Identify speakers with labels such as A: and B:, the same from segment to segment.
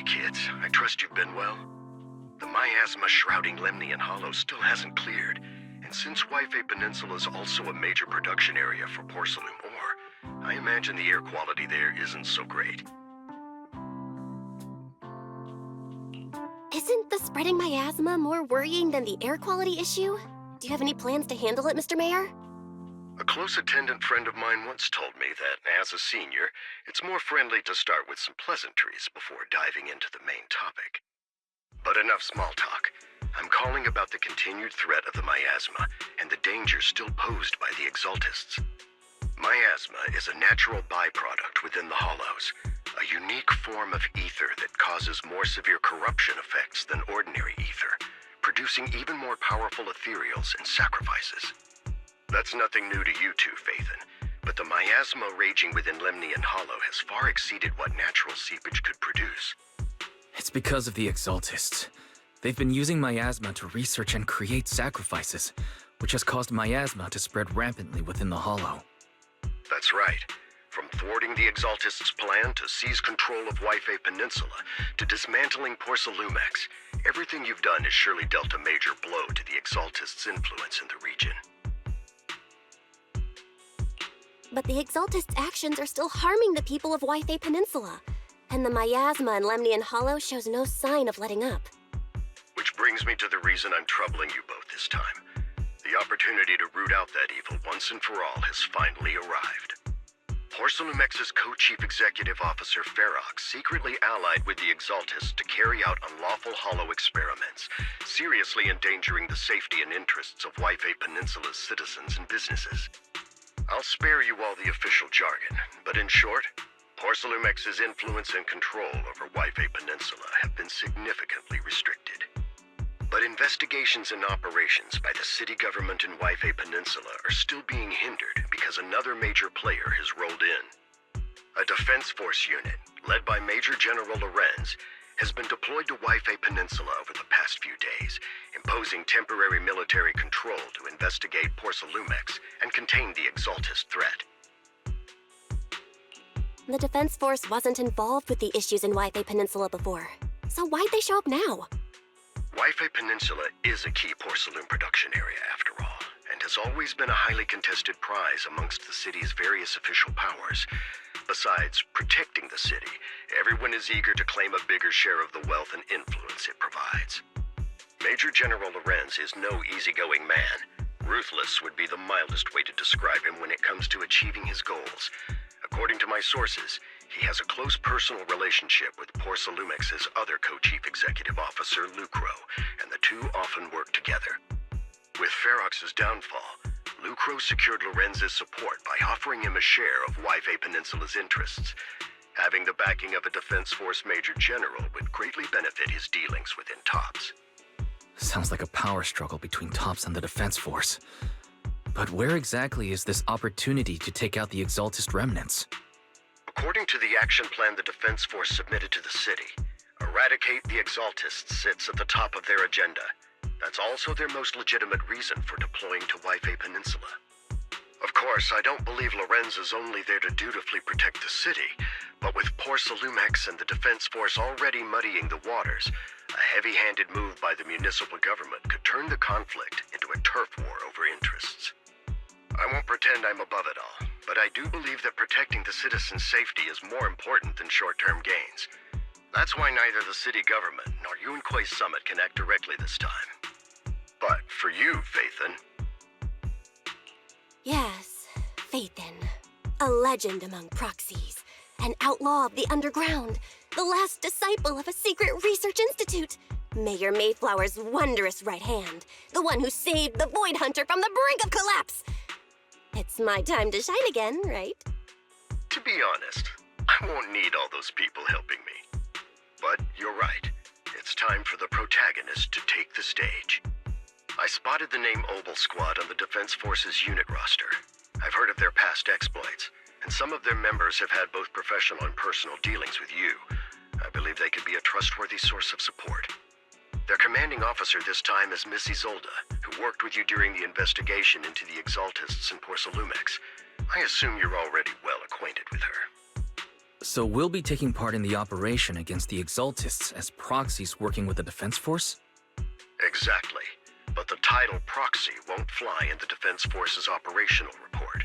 A: kids. I trust you've been well. The miasma shrouding Lemnian Hollow still hasn't cleared, and since Wi-Fi Peninsula is also a major production area for porcelain ore, I imagine the air quality there isn't so great.
B: Isn't the spreading miasma more worrying than the air quality issue? Do you have any plans to handle it, Mr. Mayor?
A: A close attendant friend of mine once told me that, as a senior, it's more friendly to start with some pleasantries before diving into the main topic. But enough small talk. I'm calling about the continued threat of the miasma and the danger still posed by the Exaltists. Miasma is a natural byproduct within the Hollows, a unique form of ether that causes more severe corruption effects than ordinary ether, producing even more powerful ethereals and sacrifices. That's nothing new to you two, Phaethon, but the miasma raging within Lemnian Hollow has far exceeded what natural seepage could produce.
C: It's because of the Exaltists. They've been using miasma to research and create sacrifices, which has caused miasma to spread rampantly within the Hollow.
A: That's right. From thwarting the Exaltists' plan to seize control of Wi-Fi Peninsula to dismantling Porcelumex, everything you've done has surely dealt a major blow to the Exaltists' influence in the region.
B: But the Exaltists' actions are still harming the people of Wi-Fi Peninsula, and the miasma in Lemnian Hollow shows no sign of letting up.
A: Which brings me to the reason I'm troubling you both this time. The opportunity to root out that evil once and for all has finally arrived. Porcelumex's co-chief executive officer Ferox secretly allied with the Exaltists to carry out unlawful hollow experiments, seriously endangering the safety and interests of Wi-Fi Peninsula's citizens and businesses. I'll spare you all the official jargon, but in short, Porcelumex's influence and control over Wi-Fi Peninsula have been significantly restricted. But investigations and operations by the city government in Wi-Fi Peninsula are still being hindered because another major player has rolled in. A defense force unit, led by Major General Lorenz, has been deployed to Wi-Fi Peninsula over the past few days, imposing temporary military control to investigate Porcelumex and contain the Exaltist threat.
B: The Defense Force wasn't involved with the issues in Wi-Fi Peninsula before, so why'd they show up now?
A: Wi-Fi Peninsula is a key porcelain production area, after all, and has always been a highly contested prize amongst the city's various official powers. Besides protecting the city, everyone is eager to claim a bigger share of the wealth and influence it provides. Major General Lorenz is no easygoing man. Ruthless would be the mildest way to describe him when it comes to achieving his goals. According to my sources, he has a close personal relationship with Porcelumex's other co-chief executive officer, Lucro, and the two often work together. With Ferox's downfall, Lucro secured Lorenz's support by offering him a share of Wi-Fi Peninsula's interests. Having the backing of a Defense Force Major General would greatly benefit his dealings within TOPS.
C: Sounds like a power struggle between TOPS and the Defense Force. But where exactly is this opportunity to take out the Exaltist remnants?
A: According to the action plan the Defense Force submitted to the city, eradicate the Exaltists sits at the top of their agenda. That's also their most legitimate reason for deploying to Wi-Fi Peninsula. Of course, I don't believe Lorenz is only there to dutifully protect the city, but with Porcelumex and the Defense Force already muddying the waters, a heavy-handed move by the municipal government could turn the conflict into a turf war over interests. I won't pretend I'm above it all, but I do believe that protecting the citizens' safety is more important than short-term gains. That's why neither the city government nor Yunque's summit can act directly this time. But for you, Phaethon...
B: Yes, Phaethon. A legend among proxies. An outlaw of the underground. The last disciple of a secret research institute. Mayor Mayflower's wondrous right hand. The one who saved the Void Hunter from the brink of collapse. It's my time to shine again, right?
A: To be honest, I won't need all those people helping me. But you're right. It's time for the protagonist to take the stage. I spotted the name Obel Squad on the Defense Force's unit roster. I've heard of their past exploits, and some of their members have had both professional and personal dealings with you. I believe they could be a trustworthy source of support. Their commanding officer this time is Miss Isolda, who worked with you during the investigation into the Exaltists and Porcelumex. I assume you're already well acquainted with her.
C: So we'll be taking part in the operation against the Exaltists as proxies working with the Defense Force?
A: Exactly. But the title proxy won't fly in the Defense Force's operational report.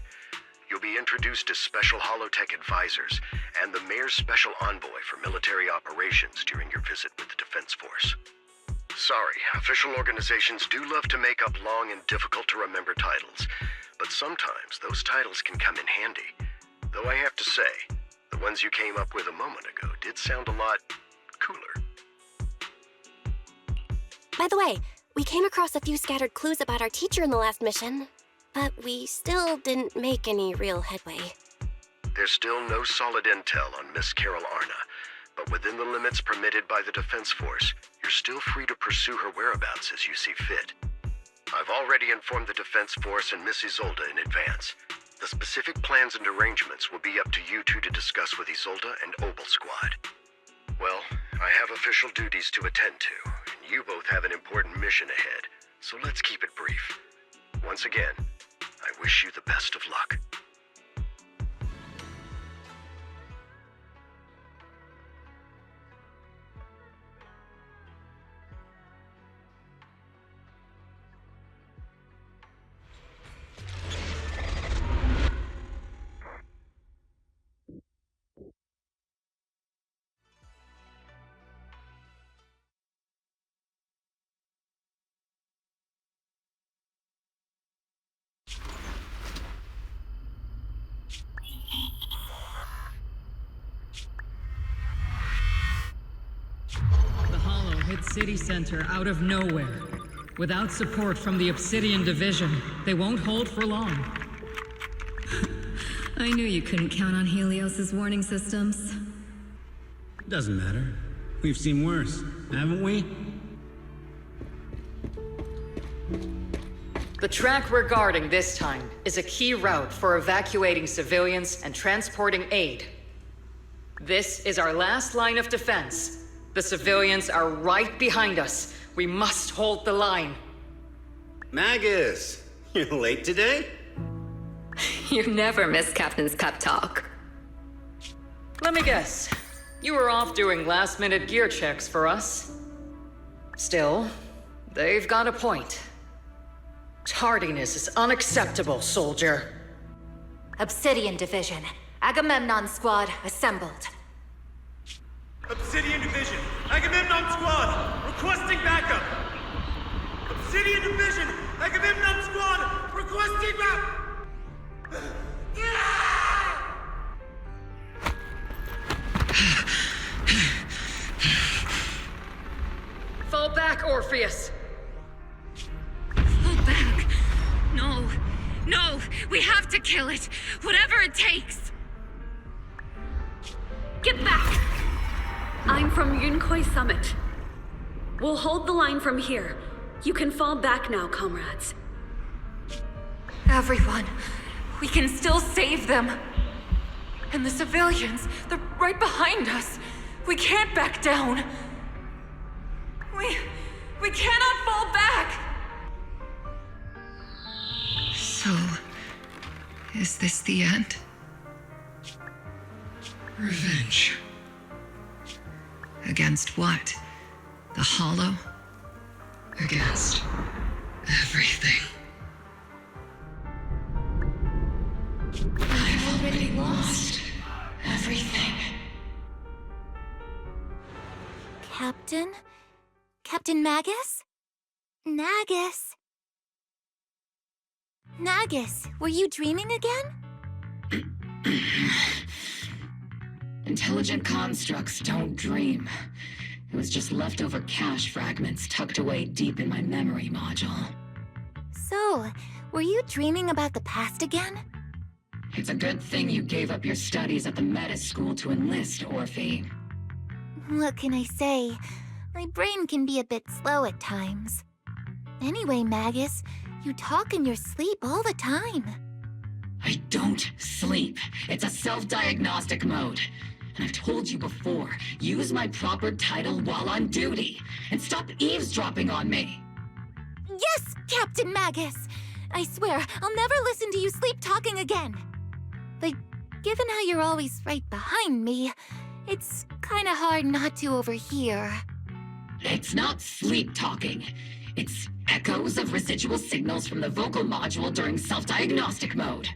A: You'll be introduced as Special Holotech Advisors and the Mayor's Special Envoy for Military Operations during your visit with the Defense Force. Sorry, official organizations do love to make up long and difficult-to-remember titles, but sometimes those titles can come in handy. Though I have to say, the ones you came up with a moment ago did sound a lot cooler.
B: By the way, we came across a few scattered clues about our teacher in the last mission, but we still didn't make any real headway.
A: There's still no solid intel on Miss Carol Arna, but within the limits permitted by the Defense Force, you're still free to pursue her whereabouts as you see fit. I've already informed the Defense Force and Miss Isolde in advance. The specific plans and arrangements will be up to you two to discuss with Isolde and Obel Squad. Well, I have official duties to attend to, and you both have an important mission ahead, so let's keep it brief. Once again, I wish you the best of luck.
D: The Hollow hit City Center out of nowhere. Without support from the Obsidian Division, they won't hold for long.
E: I knew you couldn't count on Helios's warning systems.
F: Doesn't matter. We've seen worse, haven't we?
G: The track we're guarding this time is a key route for evacuating civilians and transporting aid. This is our last line of defense. The civilians are right behind us. We must hold the line.
F: Magus, you're late today?
E: You never miss Captain's pep talk.
G: Let me guess. You were off doing last-minute gear checks for us. Still, they've got a point. Tardiness is unacceptable, soldier.
H: Obsidian Division. Agamemnon Squad assembled.
I: Obsidian Division, Agamemnon Squad, requesting backup! Obsidian Division, Agamemnon Squad, requesting backup!
G: Fall back, Orpheus!
J: Fall back! No, no, we have to kill it, whatever it takes! Get back! I'm from Yunkoi Summit. We'll hold the line from here. You can fall back now, comrades.
H: Everyone, we can still save them. And the civilians, they're right behind us. We can't back down. We cannot fall back!
E: So, is this the end? Revenge. Against what? The Hollow? Against everything. I've already lost everything.
H: Captain? Captain Magus? Nagus? Nagus, were you dreaming again?
E: Intelligent constructs don't dream. It was just leftover cache fragments tucked away deep in my memory module.
H: So, were you dreaming about the past again?
E: It's a good thing you gave up your studies at the Meta School to enlist, Orphe.
H: What can I say? My brain can be a bit slow at times. Anyway, Magus, you talk in your sleep all the time.
E: I don't sleep. It's a self-diagnostic mode. And I've told you before, use my proper title while on duty, and stop eavesdropping on me.
H: Yes, Captain Magus! I swear, I'll never listen to you sleep talking again. But given how you're always right behind me, it's kinda hard not to overhear.
E: It's not sleep talking. It's echoes of residual signals from the vocal module during self-diagnostic mode.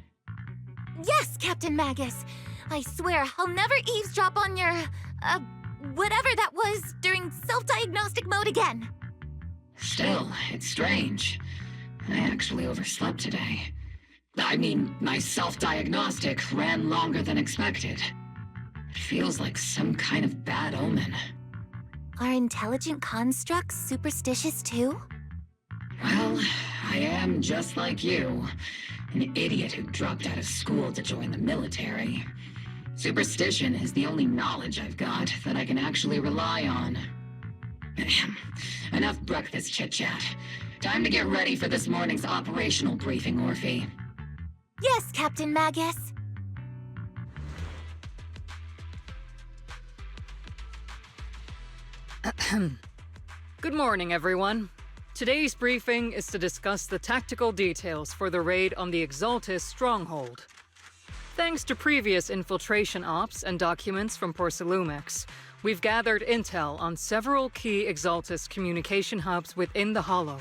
H: Yes, Captain Magus. I swear I'll never eavesdrop on your, whatever that was during self-diagnostic mode again.
E: Still, it's strange. I actually overslept today. I mean, my self-diagnostic ran longer than expected. It feels like some kind of bad omen.
H: Are intelligent constructs superstitious too?
E: Well, I am just like you. An idiot who dropped out of school to join the military. Superstition is the only knowledge I've got that I can actually rely on. Enough breakfast chit-chat. Time to get ready for this morning's operational briefing, Orphe.
H: Yes, Captain Magus.
G: Good morning, everyone. Today's briefing is to discuss the tactical details for the raid on the Exaltis stronghold. Thanks to previous infiltration ops and documents from Porcelumex, we've gathered intel on several key Exaltis communication hubs within the Hollow.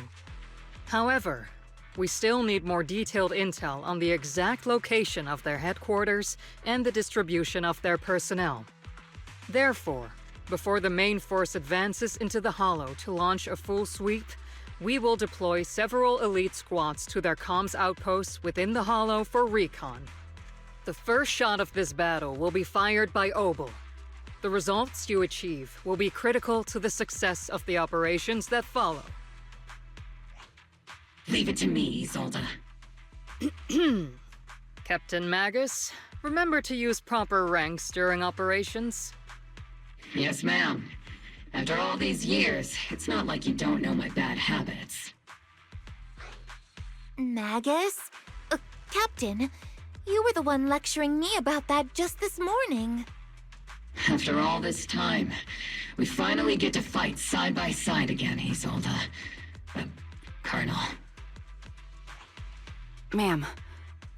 G: However, we still need more detailed intel on the exact location of their headquarters and the distribution of their personnel. Therefore, before the main force advances into the Hollow to launch a full sweep, we will deploy several elite squads to their comms outposts within the Hollow for recon. The first shot of this battle will be fired by Obel. The results you achieve will be critical to the success of the operations that follow.
E: Leave it to me, Isolde.
G: Captain Magus, remember to use proper ranks during operations.
E: Yes, ma'am. After all these years, it's not like you don't know my bad habits.
H: Magus? Captain, you were the one lecturing me about that just this morning.
E: After all this time, we finally get to fight side by side again, Isolde. Colonel.
K: Ma'am,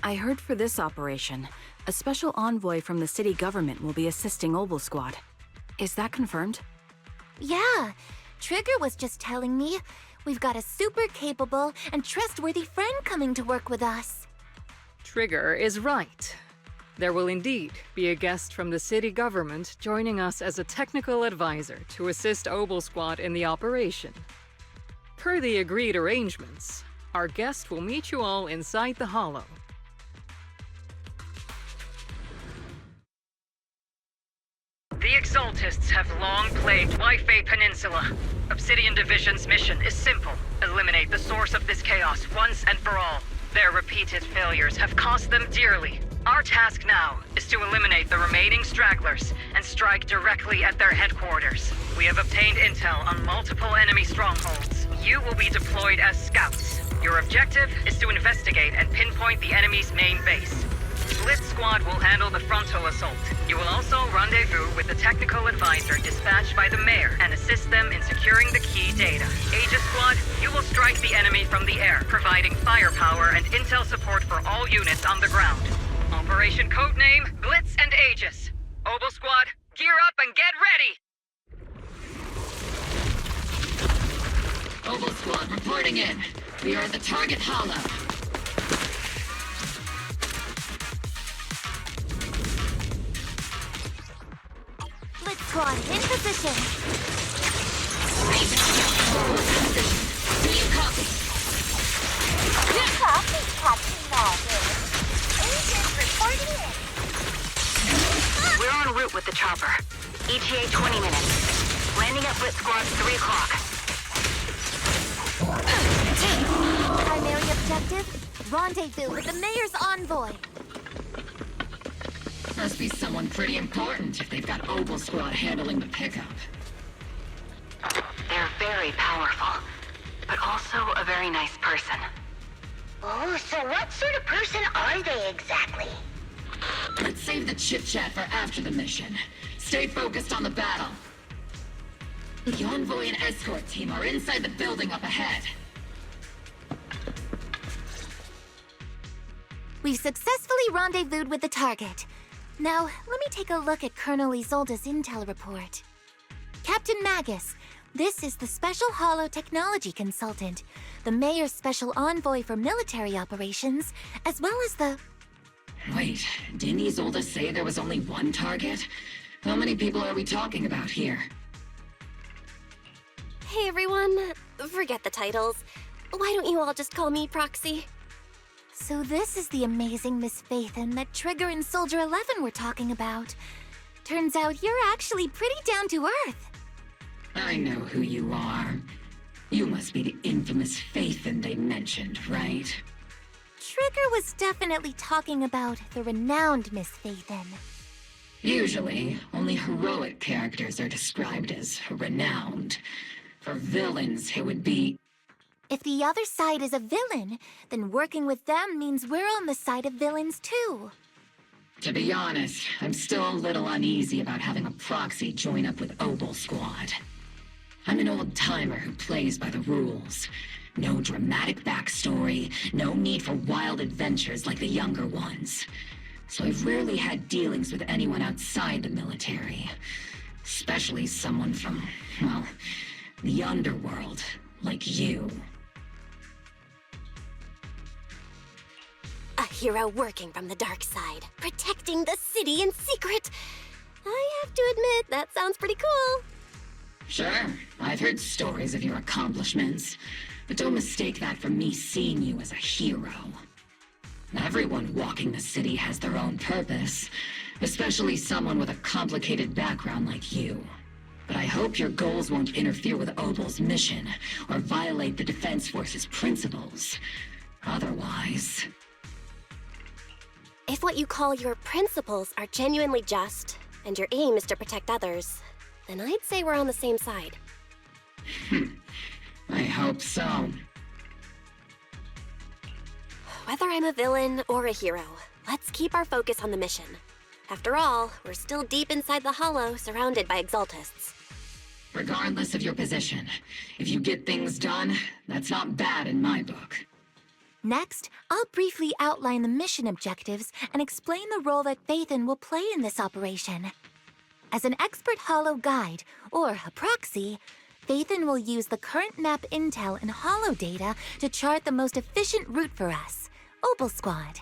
K: I heard for this operation, a special envoy from the city government will be assisting Obel Squad. Is that confirmed?
H: Yeah, Trigger was just telling me we've got a super capable and trustworthy friend coming to work with us.
G: Trigger is right. There will indeed be a guest from the city government joining us as a technical advisor to assist Obel Squad in the operation. Per the agreed arrangements, our guest will meet you all inside the Hollow. The Exaltists have long plagued Waifei Peninsula. Obsidian Division's mission is simple. Eliminate the source of this chaos once and for all. Their repeated failures have cost them dearly. Our task now is to eliminate the remaining stragglers and strike directly at their headquarters. We have obtained intel on multiple enemy strongholds. You will be deployed as scouts. Your objective is to investigate and pinpoint the enemy's main base. Blitz Squad will handle the frontal assault. You will also rendezvous with the technical advisor dispatched by the mayor and assist them in securing the key data. Aegis Squad, you will strike the enemy from the air, providing firepower and intel support for all units on the ground. Operation codename Blitz and Aegis. Obel Squad, gear up and get ready!
E: Obel Squad reporting in. We are at the target hollow.
H: Blitz Squad, in position.
E: Do you copy?
H: Copy, Captain Magus. Agent reporting in.
K: We're en route with the chopper. ETA 20 minutes. Landing at Blitz Squad 3 o'clock.
H: Primary objective, rendezvous with the mayor's envoy.
E: Must be someone pretty important if they've got Obel Squad handling the pickup.
K: They're very powerful, but also a very nice person.
L: Oh, so what sort of person are they exactly?
E: Let's save the chit-chat for after the mission. Stay focused on the battle. The envoy and escort team are inside the building up ahead.
H: We've successfully rendezvoused with the target. Now, let me take a look at Colonel Isolde's intel report. Captain Magus, this is the Special Holo Technology Consultant, the Mayor's Special Envoy for Military Operations, as well as the...
E: Wait, didn't Isolde say there was only one target? How many people are we talking about here?
B: Hey everyone, forget the titles. Why don't you all just call me Proxy?
H: So this is the amazing Miss Phaethon that Trigger and Soldier 11 were talking about. Turns out you're actually pretty down to earth.
E: I know who you are. You must be the infamous Phaethon they mentioned, right?
H: Trigger was definitely talking about the renowned Miss Phaethon.
E: Usually, only heroic characters are described as renowned. For villains, it would be...
H: If the other side is a villain, then working with them means we're on the side of villains too.
E: To be honest, I'm still a little uneasy about having a proxy join up with Obel Squad. I'm an old-timer who plays by the rules. No dramatic backstory, no need for wild adventures like the younger ones. So I've rarely had dealings with anyone outside the military. Especially someone from, well, the underworld, like you.
B: A hero working from the dark side, protecting the city in secret. I have to admit, that sounds pretty cool.
E: Sure, I've heard stories of your accomplishments, but don't mistake that for me seeing you as a hero. Everyone walking the city has their own purpose, especially someone with a complicated background like you. But I hope your goals won't interfere with Obel's mission, or violate the Defense Force's principles. Otherwise...
B: If what you call your principles are genuinely just, and your aim is to protect others, then I'd say we're on the same side.
E: I hope so.
B: Whether I'm a villain or a hero, let's keep our focus on the mission. After all, we're still deep inside the Hollow, surrounded by Exaltists.
E: Regardless of your position, if you get things done, that's not bad in my book.
H: Next, I'll briefly outline the mission objectives and explain the role that Phaethon will play in this operation. As an expert Hollow guide, or a proxy, Phaethon will use the current map intel and Hollow data to chart the most efficient route for us, Obel Squad.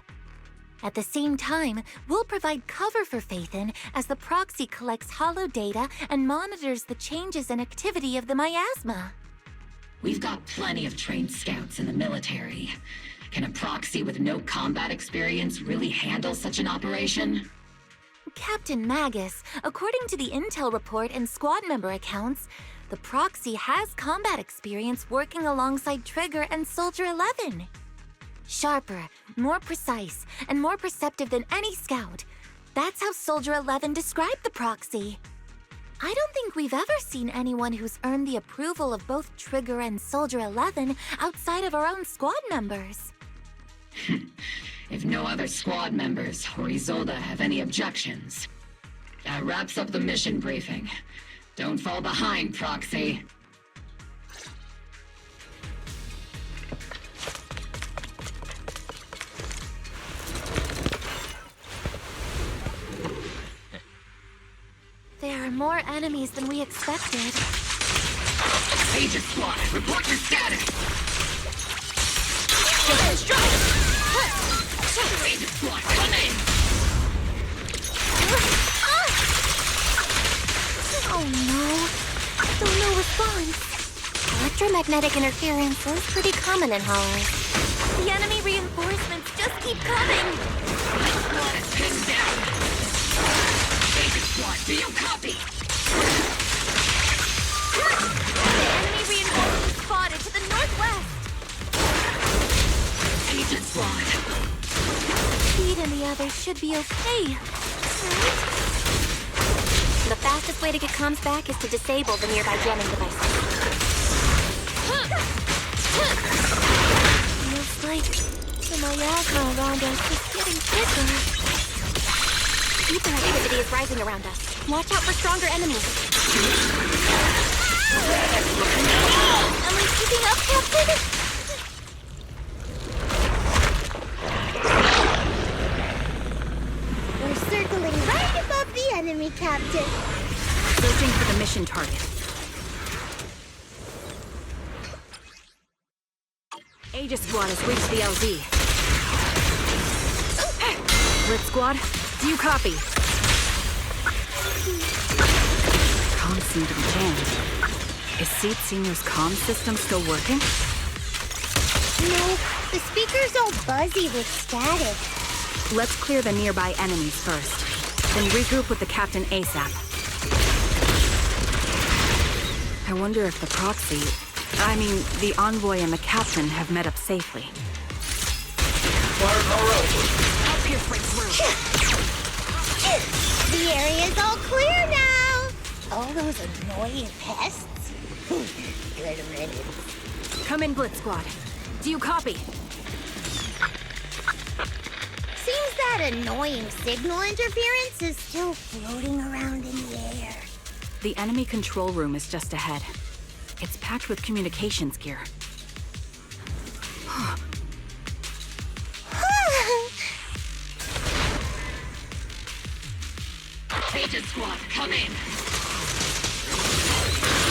H: At the same time, we'll provide cover for Phaethon as the proxy collects Hollow data and monitors the changes and activity of the miasma.
E: We've got plenty of trained scouts in the military. Can a proxy with no combat experience really handle such an operation?
H: Captain Magus, according to the intel report and squad member accounts, the proxy has combat experience working alongside Trigger and Soldier 11. Sharper, more precise, and more perceptive than any scout. That's how Soldier 11 described the proxy. I don't think we've ever seen anyone who's earned the approval of both Trigger and Soldier 11 outside of our own squad members.
E: If no other squad members or Isolde have any objections. That wraps up the mission briefing. Don't fall behind, Proxy.
H: There are more enemies than we expected.
E: Agent Squad, report your status! Agent Squad, come in!
H: Oh no. Still no response.
B: Electromagnetic interference is pretty common in Hollow.
H: The enemy reinforcements just keep coming.
E: Squad is pinned down! Agent Squad, do you copy?
H: The enemy reinforcements spotted to the northwest.
E: Agent Squad.
H: Speed and the others should be okay, right?
B: The fastest way to get comms back is to disable the nearby jamming devices.
H: Looks like the miasma around us is getting thicker.
B: Ether activity is rising around us. Watch out for stronger enemies.
H: Am I keeping up, Captain?
B: We're circling
K: mission target. Aegis Squad has reached the LZ. Blitz Squad, do you copy? Comms seem to be jammed. Is Seed Senior's comm system still working?
L: No, the speaker's all buzzy with static.
K: Let's clear the nearby enemies first, then regroup with the captain ASAP. I wonder if the proxy, the envoy and the captain have met up safely.
L: I'll pierce right through. The area's all clear now. All those annoying pests. Good riddance.
K: Come in, Blitz Squad. Do you copy?
L: Seems that annoying signal interference is still floating around in the air.
K: The enemy control room is just ahead. It's packed with communications gear.
E: Aegis Squad, come in!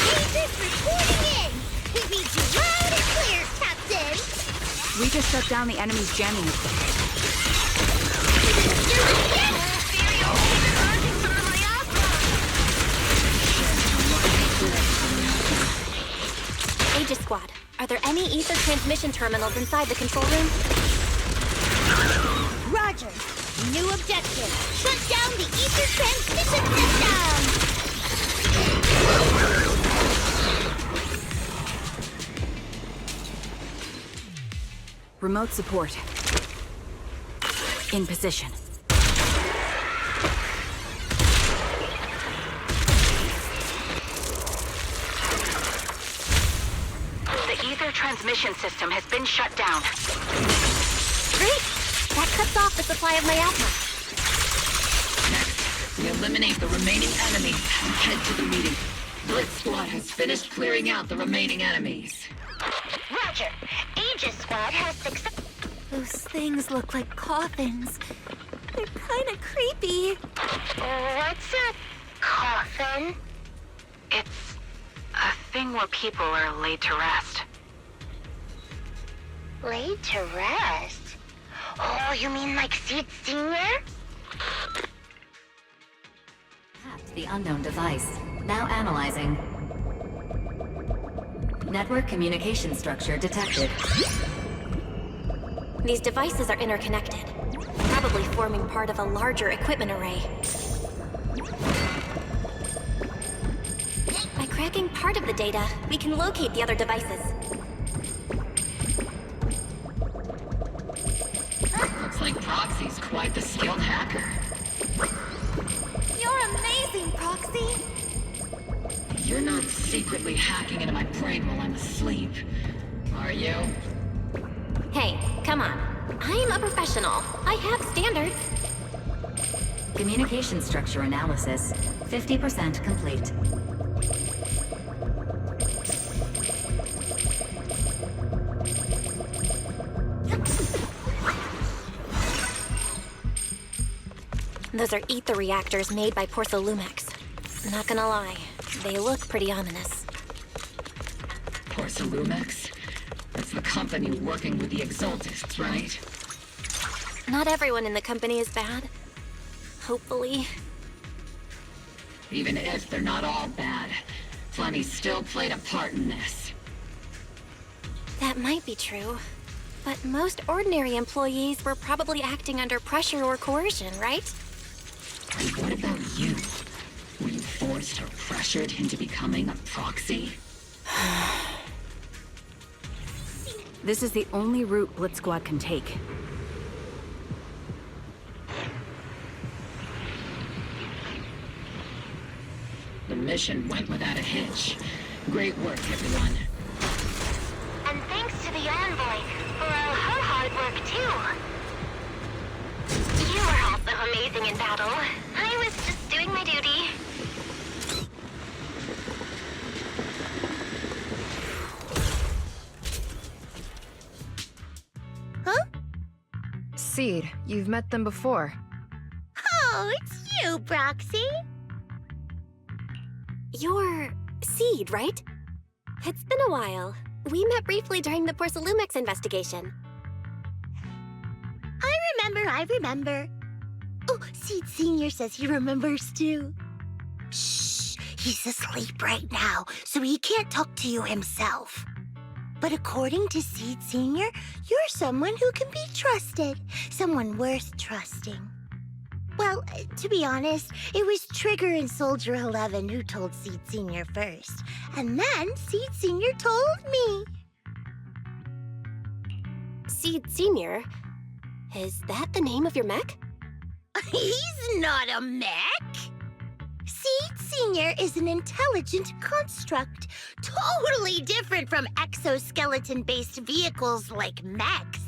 L: Aegis reporting in! We read you loud and clear, Captain!
K: We just shut down the enemy's jamming equipment.
B: Aegis Squad, are there any ether transmission terminals inside the control room?
L: Roger. New objective. Shut down the ether transmission system!
K: Remote support. In position.
H: The ether transmission system has been shut down.
B: Great! That cuts off the supply of miasma.
E: Next, we eliminate the remaining enemies and head to the meeting. Blitz Squad has finished clearing out the remaining enemies.
L: Roger. Aegis Squad has success.
H: Those things look like coffins. They're kinda creepy.
L: What's a coffin?
H: It's a thing where people are laid to rest.
L: Laid to rest? Oh, you mean like Seed Senior?
M: Tapped the unknown device. Now analyzing. Network communication structure detected.
B: These devices are interconnected, probably forming part of a larger equipment array. By cracking part of the data, we can locate the other devices.
E: Looks like Proxy's quite the skilled hacker.
H: You're amazing, Proxy.
E: You're not secretly hacking into my brain while I'm asleep, are you?
B: Hey, come on. I'm a professional. I have standards.
M: Communication structure analysis 50% complete.
B: Those are ether reactors made by Porcelumex. Not gonna lie, they look pretty ominous.
E: Porcelumex? That's the company working with the Exaltists, right?
B: Not everyone in the company is bad. Hopefully.
E: Even if they're not all bad, Flemmy still played a part in this.
B: That might be true. But most ordinary employees were probably acting under pressure or coercion, right?
E: And what about you? Were you forced or pressured into becoming a proxy?
K: This is the only route Blitz Squad can take.
E: The mission went without a hitch. Great work, everyone.
L: And thanks to the envoy for all her hard work, too. You were also amazing in battle. I was just doing my duty. Huh?
N: Seed, you've met them before.
L: Oh, it's you, Proxy.
B: You're Seed, right? It's been a while. We met briefly during the Porcelumex investigation.
L: I remember. Oh, Seed Sr. says he remembers too. Shh, he's asleep right now, so he can't talk to you himself. But according to Seed Sr., you're someone who can be trusted. Someone worth trusting. Well, to be honest, it was Trigger and Soldier 11 who told Seed Sr. first. And then Seed Sr. told me.
B: Seed Sr.? Is that the name of your mech?
L: He's not a mech! Seed Sr. is an intelligent construct, totally different from exoskeleton-based vehicles like mechs.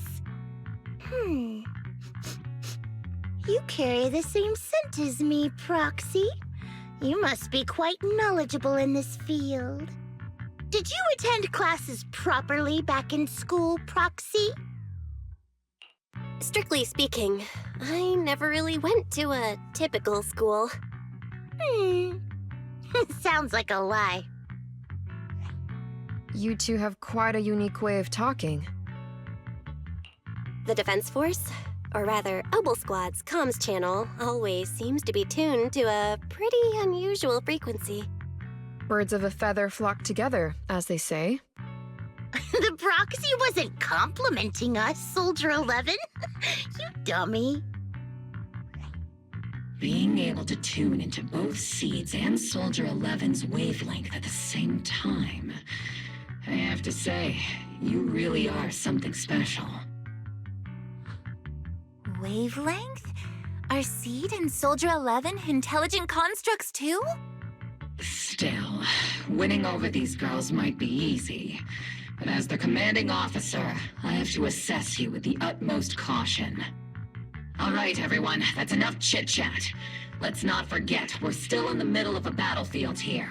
L: You carry the same scent as me, Proxy. You must be quite knowledgeable in this field. Did you attend classes properly back in school, Proxy?
B: Strictly speaking, I never really went to a typical school.
L: Sounds like a lie.
N: You two have quite a unique way of talking.
B: The Defense Force, or rather, Obel Squad's comms channel always seems to be tuned to a pretty unusual frequency.
N: Birds of a feather flock together, as they say.
L: The Proxy wasn't complimenting us, Soldier 11. You dummy.
E: Being able to tune into both Seed's and Soldier 11's wavelength at the same time. I have to say, you really are something special.
H: Wavelength? Are Seed and Soldier 11 intelligent constructs too?
E: Still, winning over these girls might be easy. But as their commanding officer, I have to assess you with the utmost caution. All right, everyone, that's enough chit-chat. Let's not forget, we're still in the middle of a battlefield here.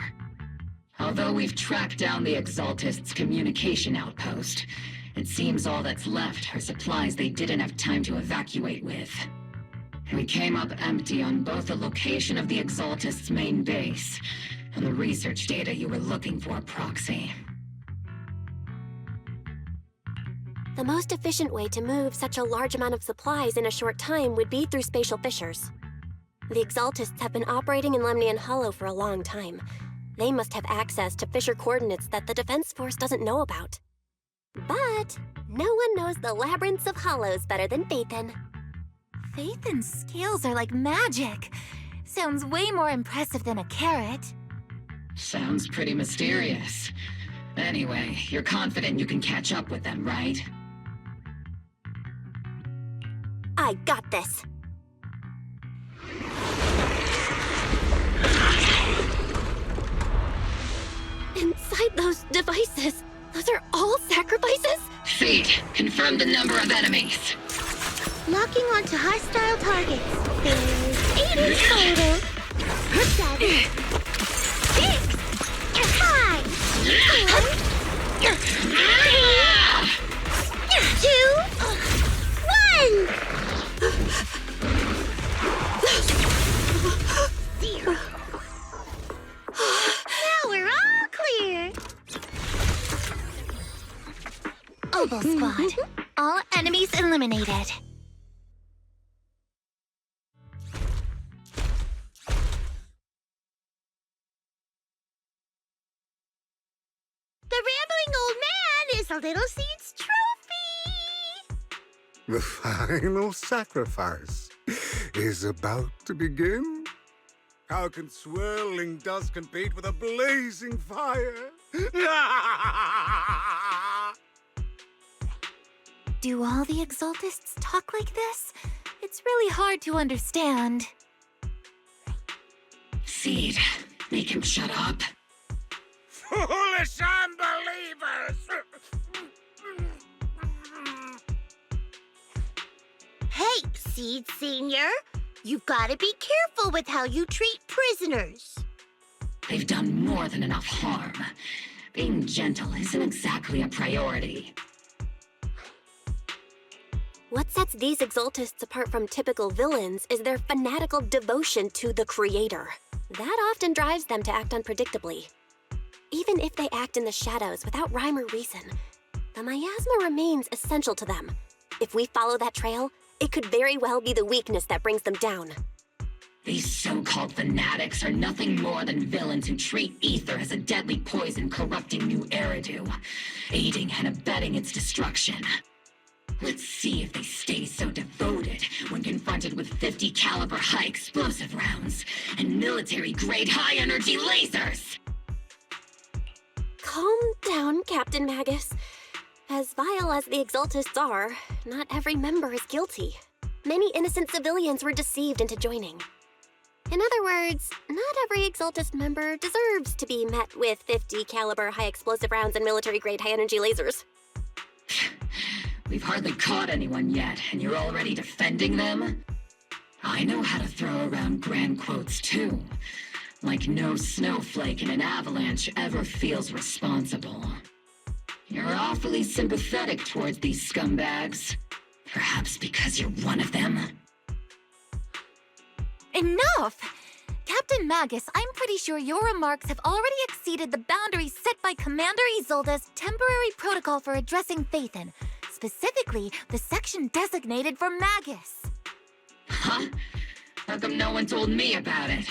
E: Although we've tracked down the Exaltists' communication outpost, it seems all that's left are supplies they didn't have time to evacuate with. We came up empty on both the location of the Exaltists' main base and the research data you were looking for, Proxy.
B: The most efficient way to move such a large amount of supplies in a short time would be through spatial fissures. The Exaltists have been operating in Lemnian Hollow for a long time. They must have access to fissure coordinates that the Defense Force doesn't know about. But no one knows the labyrinths of hollows better than Phaethon.
H: Phaethon's scales are like magic. Sounds way more impressive than a carrot.
E: Sounds pretty mysterious. Anyway, you're confident you can catch up with them, right?
B: I got this. Inside those devices, those are all sacrifices?
E: Seed, confirm the number of enemies.
L: Locking onto hostile targets. There's 8 in total. 7, 6, 5, 4, 3, 2, 1. 0. Now we're all clear.
H: Obel Squad. All enemies eliminated.
L: The rambling old man is a little Seed's trophy.
O: The final sacrifice is about to begin. How can swirling dust compete with a blazing fire?
H: Do all the Exaltists talk like this? It's really hard to understand.
E: Seed, make him shut up.
O: Foolish unbelievers!
L: Hey, Seed Senior, you've got to be careful with how you treat prisoners.
E: They've done more than enough harm. Being gentle isn't exactly a priority.
B: What sets these Exaltists apart from typical villains is their fanatical devotion to the Creator. That often drives them to act unpredictably. Even if they act in the shadows without rhyme or reason, the miasma remains essential to them. If we follow that trail, it could very well be the weakness that brings them down.
E: These so-called fanatics are nothing more than villains who treat ether as a deadly poison corrupting New Eridu, aiding and abetting its destruction. Let's see if they stay so devoted when confronted with 50 caliber high explosive rounds and military-grade high-energy lasers!
B: Calm down, Captain Magus. As vile as the Exaltists are, not every member is guilty. Many innocent civilians were deceived into joining. In other words, not every Exaltist member deserves to be met with 50 caliber high explosive rounds and military-grade high-energy lasers.
E: We've hardly caught anyone yet, and you're already defending them? I know how to throw around grand quotes too. Like no snowflake in an avalanche ever feels responsible. You're awfully sympathetic towards these scumbags. Perhaps because you're one of them?
H: Enough! Captain Magus, I'm pretty sure your remarks have already exceeded the boundaries set by Commander Isolde's temporary protocol for addressing Phaethon, specifically the section designated for Magus.
E: Huh? How come no one told me about it?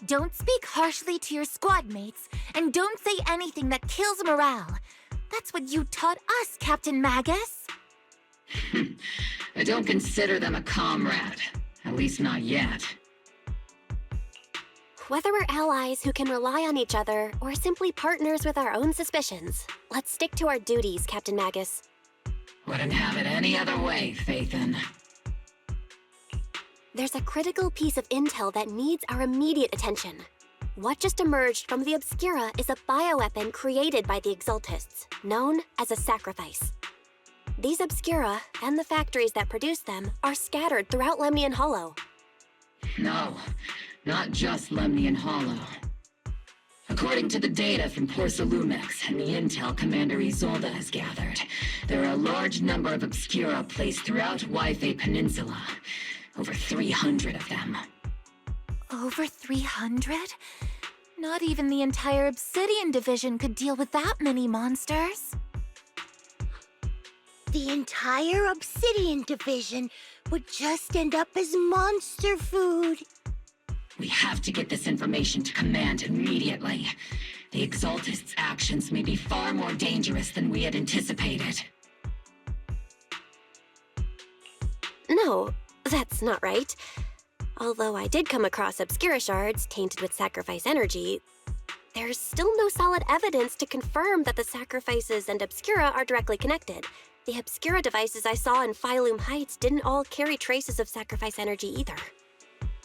H: Don't speak harshly to your squad mates, and don't say anything that kills morale. That's what you taught us, Captain Magus.
E: I don't consider them a comrade. At least not yet.
B: Whether we're allies who can rely on each other, or simply partners with our own suspicions, let's stick to our duties, Captain Magus.
E: Wouldn't have it any other way, Phaethon.
B: There's a critical piece of intel that needs our immediate attention. What just emerged from the Obscura is a bioweapon created by the Exaltists, known as a sacrifice. These Obscura, and the factories that produce them, are scattered throughout Lemnian Hollow.
E: No, not just Lemnian Hollow. According to the data from Porcelumex and the intel Commander Isolde has gathered, there are a large number of Obscura placed throughout Waifei Peninsula. Over 300 of them.
H: Over 300? Not even the entire Obsidian Division could deal with that many monsters.
L: The entire Obsidian Division would just end up as monster food.
E: We have to get this information to Command immediately. The Exaltists' actions may be far more dangerous than we had anticipated.
B: No, that's not right. Although I did come across Obscura shards tainted with sacrifice energy, there's still no solid evidence to confirm that the sacrifices and Obscura are directly connected. The Obscura devices I saw in Phylum Heights didn't all carry traces of sacrifice energy either.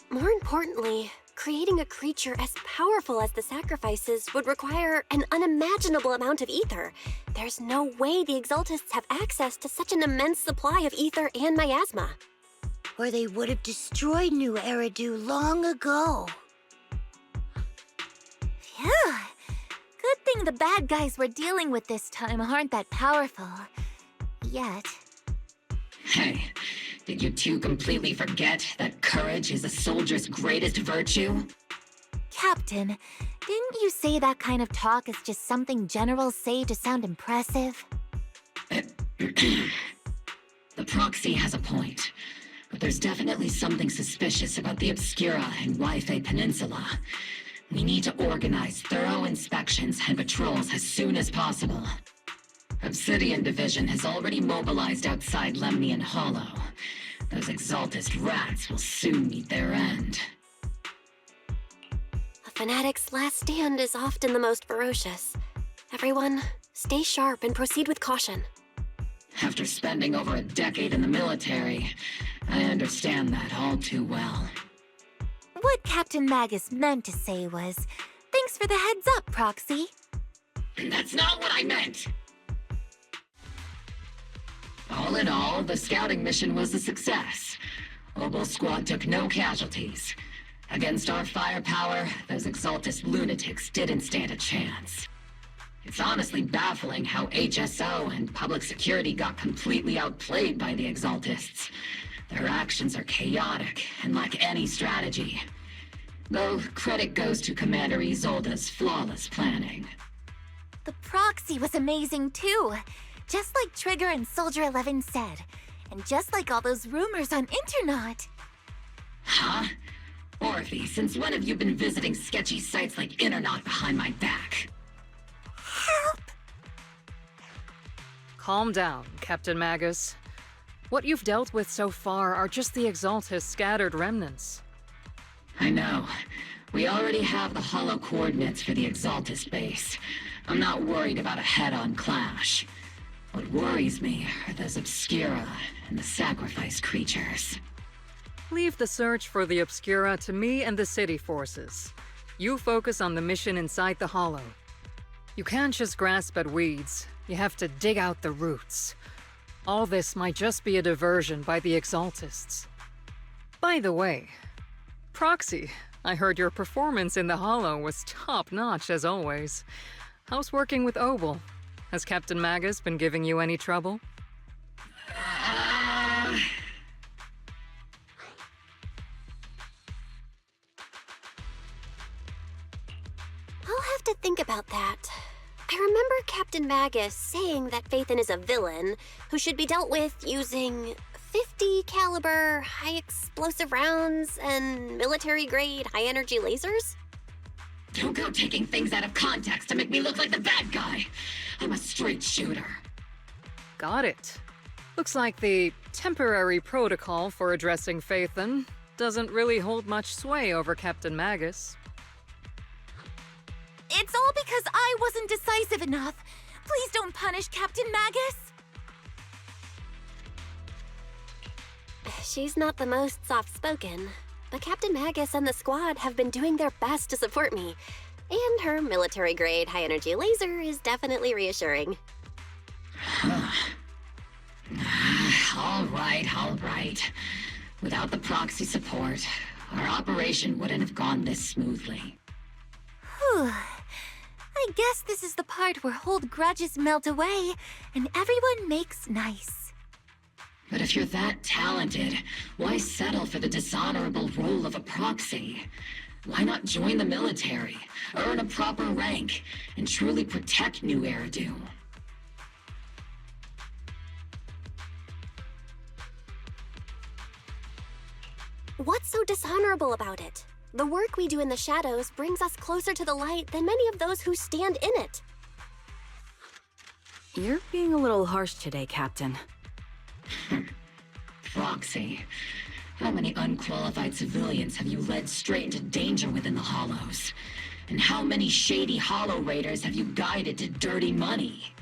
B: More importantly, creating a creature as powerful as the sacrifices would require an unimaginable amount of ether. There's no way the Exaltists have access to such an immense supply of ether and miasma.
L: Or they would have destroyed New Eridu long ago.
H: Phew. Good thing the bad guys we're dealing with this time aren't that powerful. Yet.
E: Hey, did you two completely forget that courage is a soldier's greatest virtue?
H: Captain, didn't you say that kind of talk is just something generals say to sound impressive?
E: The proxy has a point, but there's definitely something suspicious about the Obscura and Waifei Peninsula. We need to organize thorough inspections and patrols as soon as possible. Obsidian Division has already mobilized outside Lemnian Hollow. Those Exaltist rats will soon meet their end.
B: A fanatic's last stand is often the most ferocious. Everyone, stay sharp and proceed with caution.
E: After spending over a decade in the military, I understand that all too well.
H: What Captain Magus meant to say was, thanks for the heads up, Proxy.
E: That's not what I meant! All in all, the scouting mission was a success. Obel Squad took no casualties. Against our firepower, those Exaltist lunatics didn't stand a chance. It's honestly baffling how HSO and public security got completely outplayed by the Exaltists. Their actions are chaotic and lack any strategy. Though credit goes to Commander Isolde's flawless planning.
H: The proxy was amazing too. Just like Trigger and Soldier 11 said. And just like all those rumors on Internet.
E: Huh? Orphe, since when have you been visiting sketchy sites like Internet behind my back?
H: Help!
G: Calm down, Captain Magus. What you've dealt with so far are just the Exaltist's scattered remnants.
E: I know. We already have the hollow coordinates for the Exaltist base. I'm not worried about a head-on clash. What worries me are those Obscura and the sacrifice creatures.
G: Leave the search for the Obscura to me and the city forces. You focus on the mission inside the hollow. You can't just grasp at weeds. You have to dig out the roots. All this might just be a diversion by the Exaltists. By the way, Proxy, I heard your performance in the hollow was top-notch as always. How's working with Obel? Has Captain Magus been giving you any trouble?
B: I'll have to think about that. I remember Captain Magus saying that Phaethon is a villain who should be dealt with using 50 caliber high explosive rounds and military-grade high-energy lasers?
E: Don't go taking things out of context to make me look like the bad guy. I'm a straight shooter.
G: Got it. Looks like the temporary protocol for addressing Phaethon doesn't really hold much sway over Captain Magus.
H: It's all because I wasn't decisive enough. Please don't punish Captain Magus.
B: She's not the most soft-spoken, but Captain Magus and the squad have been doing their best to support me. And her military-grade high-energy laser is definitely reassuring.
E: All right. Without the proxy support, our operation wouldn't have gone this smoothly.
H: Whew. I guess this is the part where old grudges melt away and everyone makes nice.
E: But if you're that talented, why settle for the dishonorable role of a proxy? Why not join the military, earn a proper rank, and truly protect New Eridu?
B: What's so dishonorable about it? The work we do in the shadows brings us closer to the light than many of those who stand in it.
K: You're being a little harsh today, Captain.
E: Proxy. How many unqualified civilians have you led straight into danger within the Hollows? And how many shady Hollow Raiders have you guided to dirty money?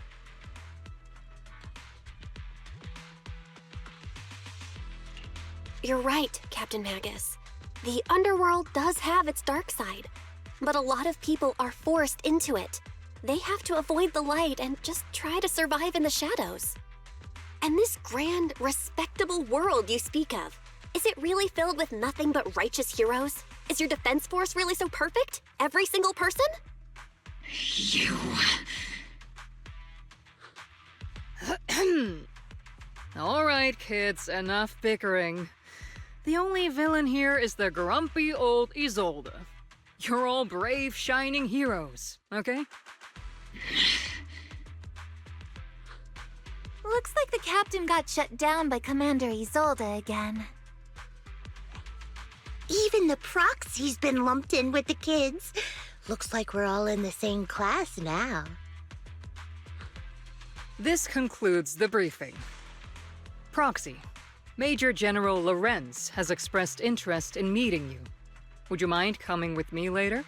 B: You're right, Captain Magus. The underworld does have its dark side, but a lot of people are forced into it. They have to avoid the light and just try to survive in the shadows. And this grand, respectable world you speak of, is it really filled with nothing but righteous heroes? Is your defense force really so perfect? Every single person?
E: You...
G: All right, kids, enough bickering. The only villain here is the grumpy old Isolde. You're all brave, shining heroes, okay?
H: Looks like the captain got shut down by Commander Isolde again.
L: Even the proxy's been lumped in with the kids. Looks like we're all in the same class now.
G: This concludes the briefing. Proxy, Major General Lorenz has expressed interest in meeting you. Would you mind coming with me later?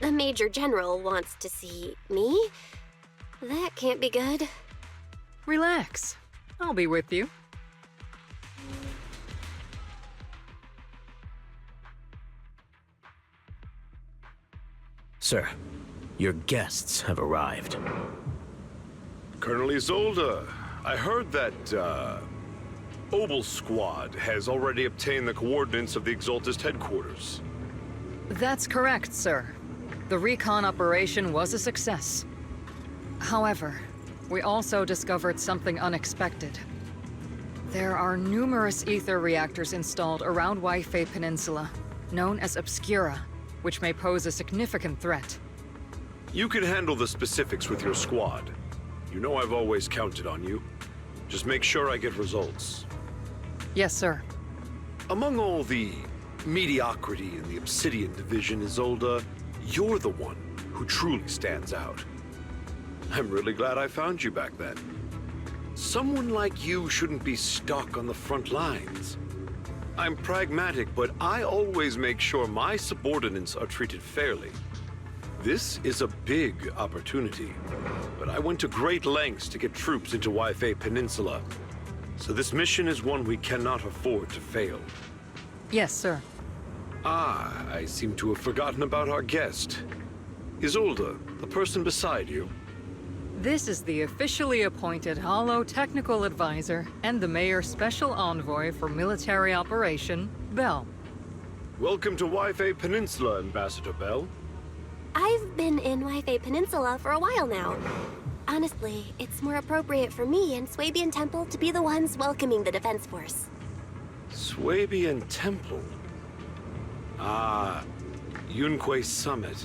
B: The Major General wants to see me? That can't be good.
G: Relax. I'll be with you.
P: Sir, your guests have arrived.
Q: Colonel Isolde, I heard that, Obel's squad has already obtained the coordinates of the Exaltist headquarters.
G: That's correct, sir. The recon operation was a success. However, we also discovered something unexpected. There are numerous ether reactors installed around Waifei Peninsula, known as Obscura, which may pose a significant threat.
Q: You can handle the specifics with your squad. You know I've always counted on you. Just make sure I get results.
G: Yes, sir.
Q: Among all the mediocrity in the Obsidian Division, Isolde, you're the one who truly stands out. I'm really glad I found you back then. Someone like you shouldn't be stuck on the front lines. I'm pragmatic, but I always make sure my subordinates are treated fairly. This is a big opportunity, but I went to great lengths to get troops into Waifei Peninsula. So this mission is one we cannot afford to fail.
G: Yes, sir.
Q: Ah, I seem to have forgotten about our guest. Isolde, the person beside you.
G: This is the officially appointed Hollow Technical Advisor and the Mayor's Special Envoy for Military Operation, Bell.
Q: Welcome to Waifei Peninsula, Ambassador Bell.
B: I've been in Waifei Peninsula for a while now. Honestly, it's more appropriate for me and Swabian Temple to be the ones welcoming the Defense Force.
Q: Swabian Temple? Ah, Yunquay Summit.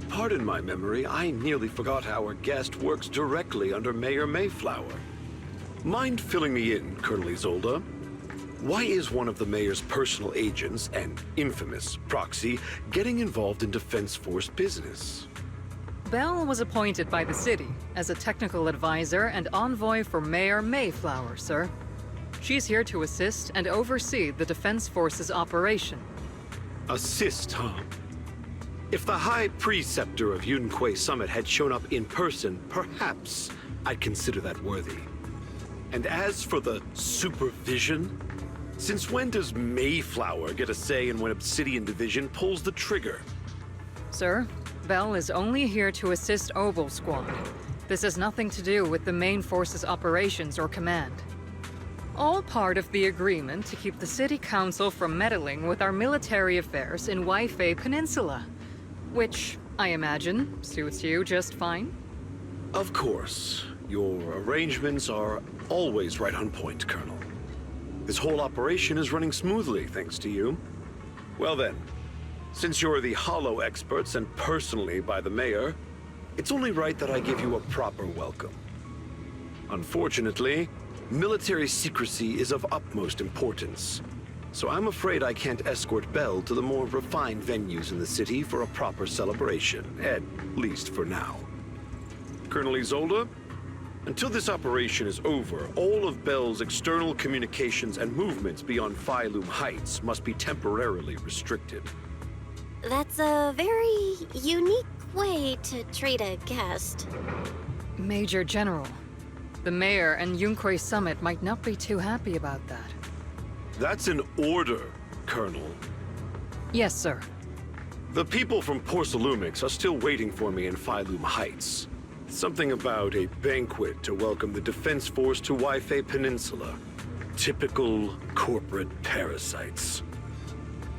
Q: Pardon my memory, I nearly forgot our guest works directly under Mayor Mayflower. Mind filling me in, Colonel Isolde? Why is one of the mayor's personal agents, and infamous proxy, getting involved in Defense Force business?
G: Bell was appointed by the city as a technical advisor and envoy for Mayor Mayflower, sir. She's here to assist and oversee the Defense Force's operation.
Q: Assist, huh? If the High Preceptor of Yunquay Summit had shown up in person, perhaps I'd consider that worthy. And as for the supervision, since when does Mayflower get a say in when Obsidian Division pulls the trigger?
G: Sir, Bell is only here to assist Obel Squad. This has nothing to do with the main force's operations or command. All part of the agreement to keep the City Council from meddling with our military affairs in Waifei Peninsula. Which, I imagine, suits you just fine?
Q: Of course. Your arrangements are always right on point, Colonel. This whole operation is running smoothly, thanks to you. Well then, since you're the Hollow experts and personally by the Mayor, it's only right that I give you a proper welcome. Unfortunately, military secrecy is of utmost importance. So I'm afraid I can't escort Bell to the more refined venues in the city for a proper celebration, at least for now. Colonel Isolde, until this operation is over, all of Bell's external communications and movements beyond Phylum Heights must be temporarily restricted.
B: That's a very unique way to treat a guest.
G: Major General, the Mayor and Yunquay Summit might not be too happy about that.
Q: That's an order, Colonel.
G: Yes, sir.
Q: The people from Porcelumix are still waiting for me in Phylum Heights. Something about a banquet to welcome the Defense Force to Waifei Peninsula. Typical corporate parasites.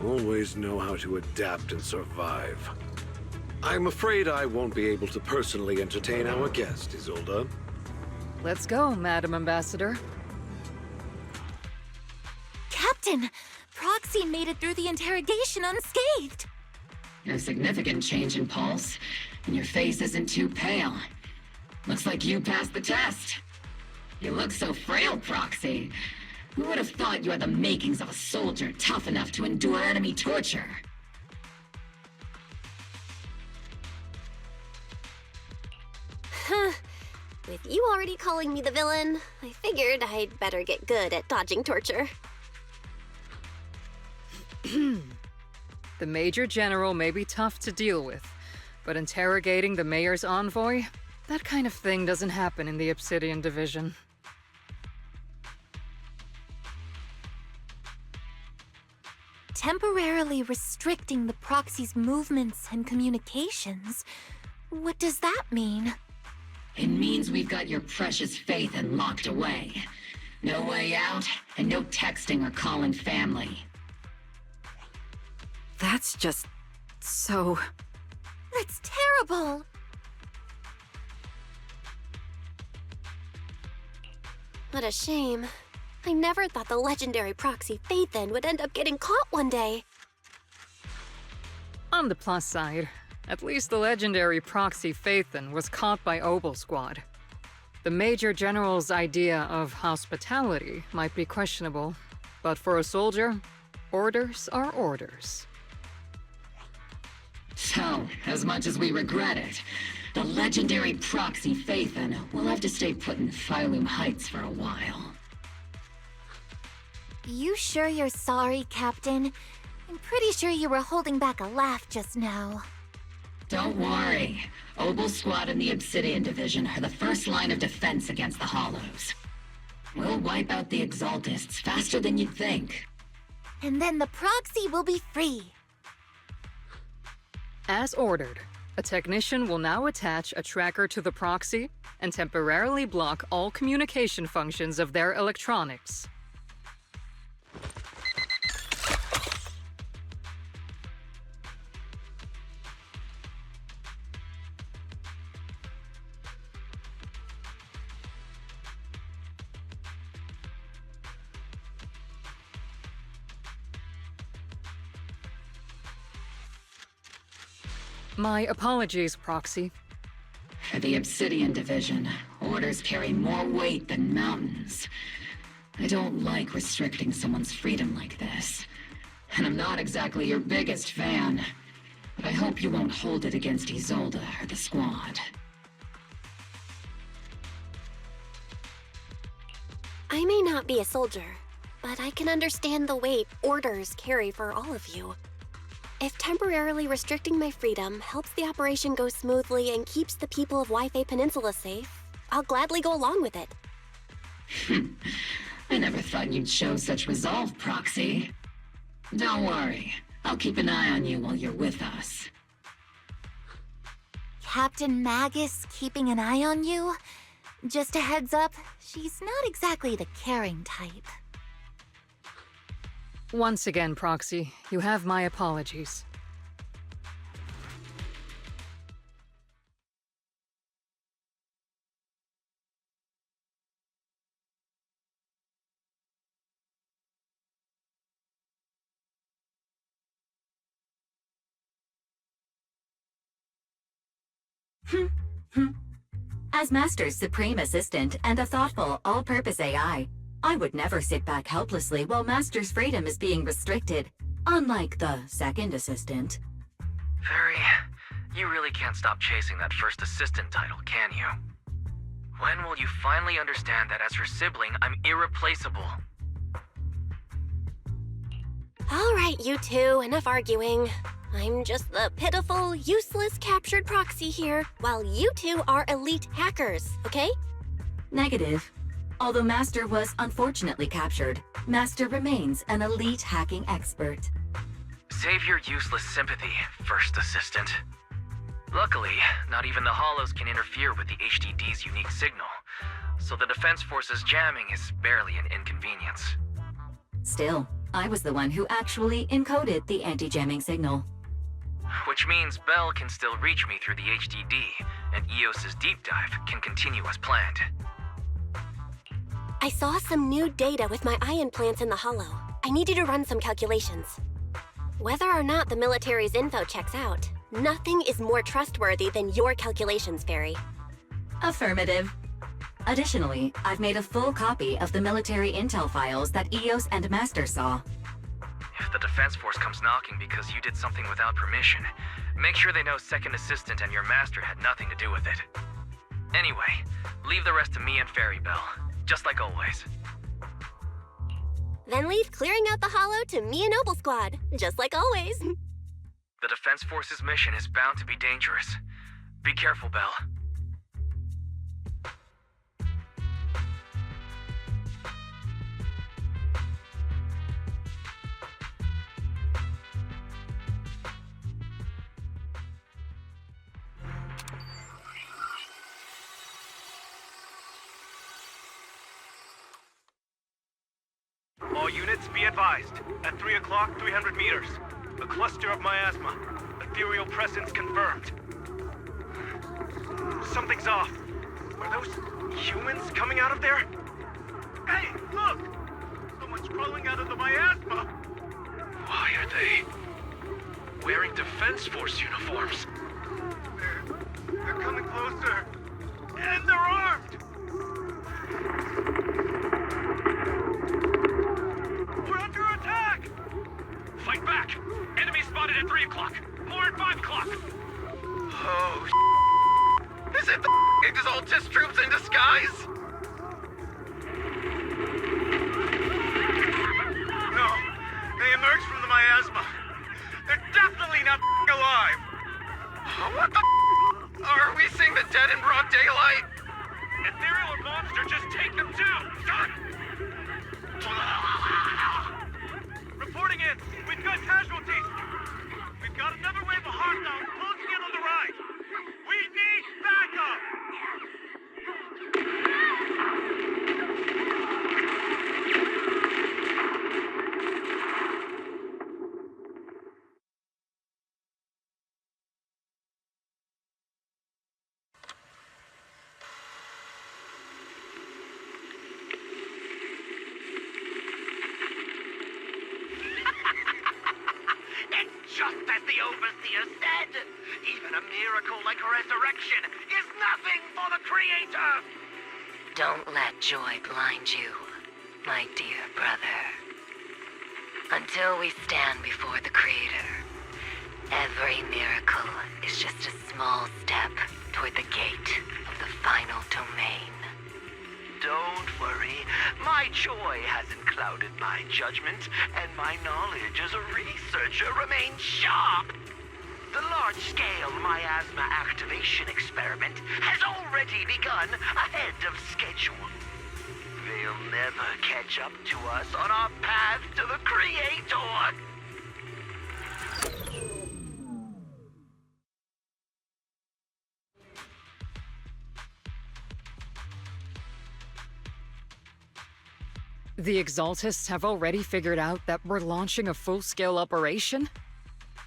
Q: Always know how to adapt and survive. I'm afraid I won't be able to personally entertain our guest, Isolde.
G: Let's go, Madam Ambassador.
H: Captain, Proxy made it through the interrogation unscathed.
E: A significant change in pulse, and your face isn't too pale. Looks like you passed the test. You look so frail, Proxy. Who would have thought you had the makings of a soldier tough enough to endure enemy torture?
B: Huh. With you already calling me the villain, I figured I'd better get good at dodging torture.
G: The Major General may be tough to deal with, but interrogating the Mayor's envoy, that kind of thing doesn't happen in the Obsidian Division.
H: Temporarily restricting the Proxy's movements and communications. What does that mean?
E: It means we've got your precious Phaethon locked away. No way out, and no texting or calling family.
K: That's just... so...
H: That's terrible!
B: What a shame. I never thought the legendary proxy Phaethon would end up getting caught one day.
G: On the plus side, at least the legendary proxy Phaethon was caught by Obel Squad. The Major General's idea of hospitality might be questionable, but for a soldier, orders are orders.
E: So, as much as we regret it, the legendary proxy Phaethon will have to stay put in Phylum Heights for a while.
H: You sure you're sorry, Captain? I'm pretty sure you were holding back a laugh just now.
E: Don't worry. Obel Squad and the Obsidian Division are the first line of defense against the Hollows. We'll wipe out the Exaltists faster than you'd think.
H: And then the proxy will be free.
G: As ordered, a technician will now attach a tracker to the proxy and temporarily block all communication functions of their electronics. My apologies, Proxy.
E: For the Obsidian Division, orders carry more weight than mountains. I don't like restricting someone's freedom like this. And I'm not exactly your biggest fan. But I hope you won't hold it against Isolde or the Squad.
B: I may not be a soldier, but I can understand the weight orders carry for all of you. If temporarily restricting my freedom helps the operation go smoothly and keeps the people of Wi-Fi Peninsula safe, I'll gladly go along with it.
E: I never thought you'd show such resolve, Proxy. Don't worry. I'll keep an eye on you while you're with us.
H: Captain Magus keeping an eye on you? Just a heads up, she's not exactly the caring type.
G: Once again, Proxy, you have my apologies.
M: As Master's supreme assistant and a thoughtful, all-purpose AI, I would never sit back helplessly while Master's freedom is being restricted, unlike the second assistant.
C: Fairy, you really can't stop chasing that first assistant title, can you? When will you finally understand that as her sibling, I'm irreplaceable?
B: All right, you two, enough arguing. I'm just the pitiful, useless captured proxy here, while you two are elite hackers, okay?
M: Negative. Although Master was unfortunately captured, Master remains an elite hacking expert.
C: Save your useless sympathy, first assistant. Luckily, not even the Hollows can interfere with the HDD's unique signal, so the Defense Force's jamming is barely an inconvenience.
M: Still, I was the one who actually encoded the anti-jamming signal.
C: Which means Bell can still reach me through the HDD, and EOS's deep dive can continue as planned.
B: I saw some new data with my eye implants in the Hollow. I need you to run some calculations. Whether or not the military's info checks out, nothing is more trustworthy than your calculations, Fairy.
M: Affirmative. Additionally, I've made a full copy of the military intel files that EOS and Master saw.
C: If the Defense Force comes knocking because you did something without permission, make sure they know Second Assistant and your Master had nothing to do with it. Anyway, leave the rest to me and Fairy Bell, just like always.
B: Then leave clearing out the Hollow to me and Noble Squad, just like always.
C: The Defense Force's mission is bound to be dangerous. Be careful, Bell.
I: All units, be advised. At 3 o'clock, 300 meters. A cluster of miasma. Ethereal presence confirmed. Something's off. Are those humans coming out of there? Hey, look! Someone's crawling out of the miasma!
C: Why are they wearing Defense Force uniforms.
I: They're coming closer. And they're armed! We're under attack!
C: Fight back! Enemy spotted at 3 o'clock. More at 5 o'clock.
R: Oh, is it the Exaltus troops in disguise?
I: No, they emerged from the miasma. They're definitely not alive.
R: What the Are we seeing the dead in broad daylight?
I: Ethereal or monster, just take them down! Reporting in. We've got casualties. We've got another wave of hostile closing in on the right. We need backup!
R: Just as the Overseer said, even a miracle like resurrection is nothing for the Creator!
S: Don't let joy blind you, my dear brother. Until we stand before the Creator, every miracle is just a small step toward the gate of the final domain.
R: Don't worry, my joy hasn't clouded my judgment, and my knowledge as a researcher remains sharp. The large-scale miasma activation experiment has already begun ahead of schedule. They'll never catch up to us on our path to the Creator.
G: The Exaltists have already figured out that we're launching a full-scale operation?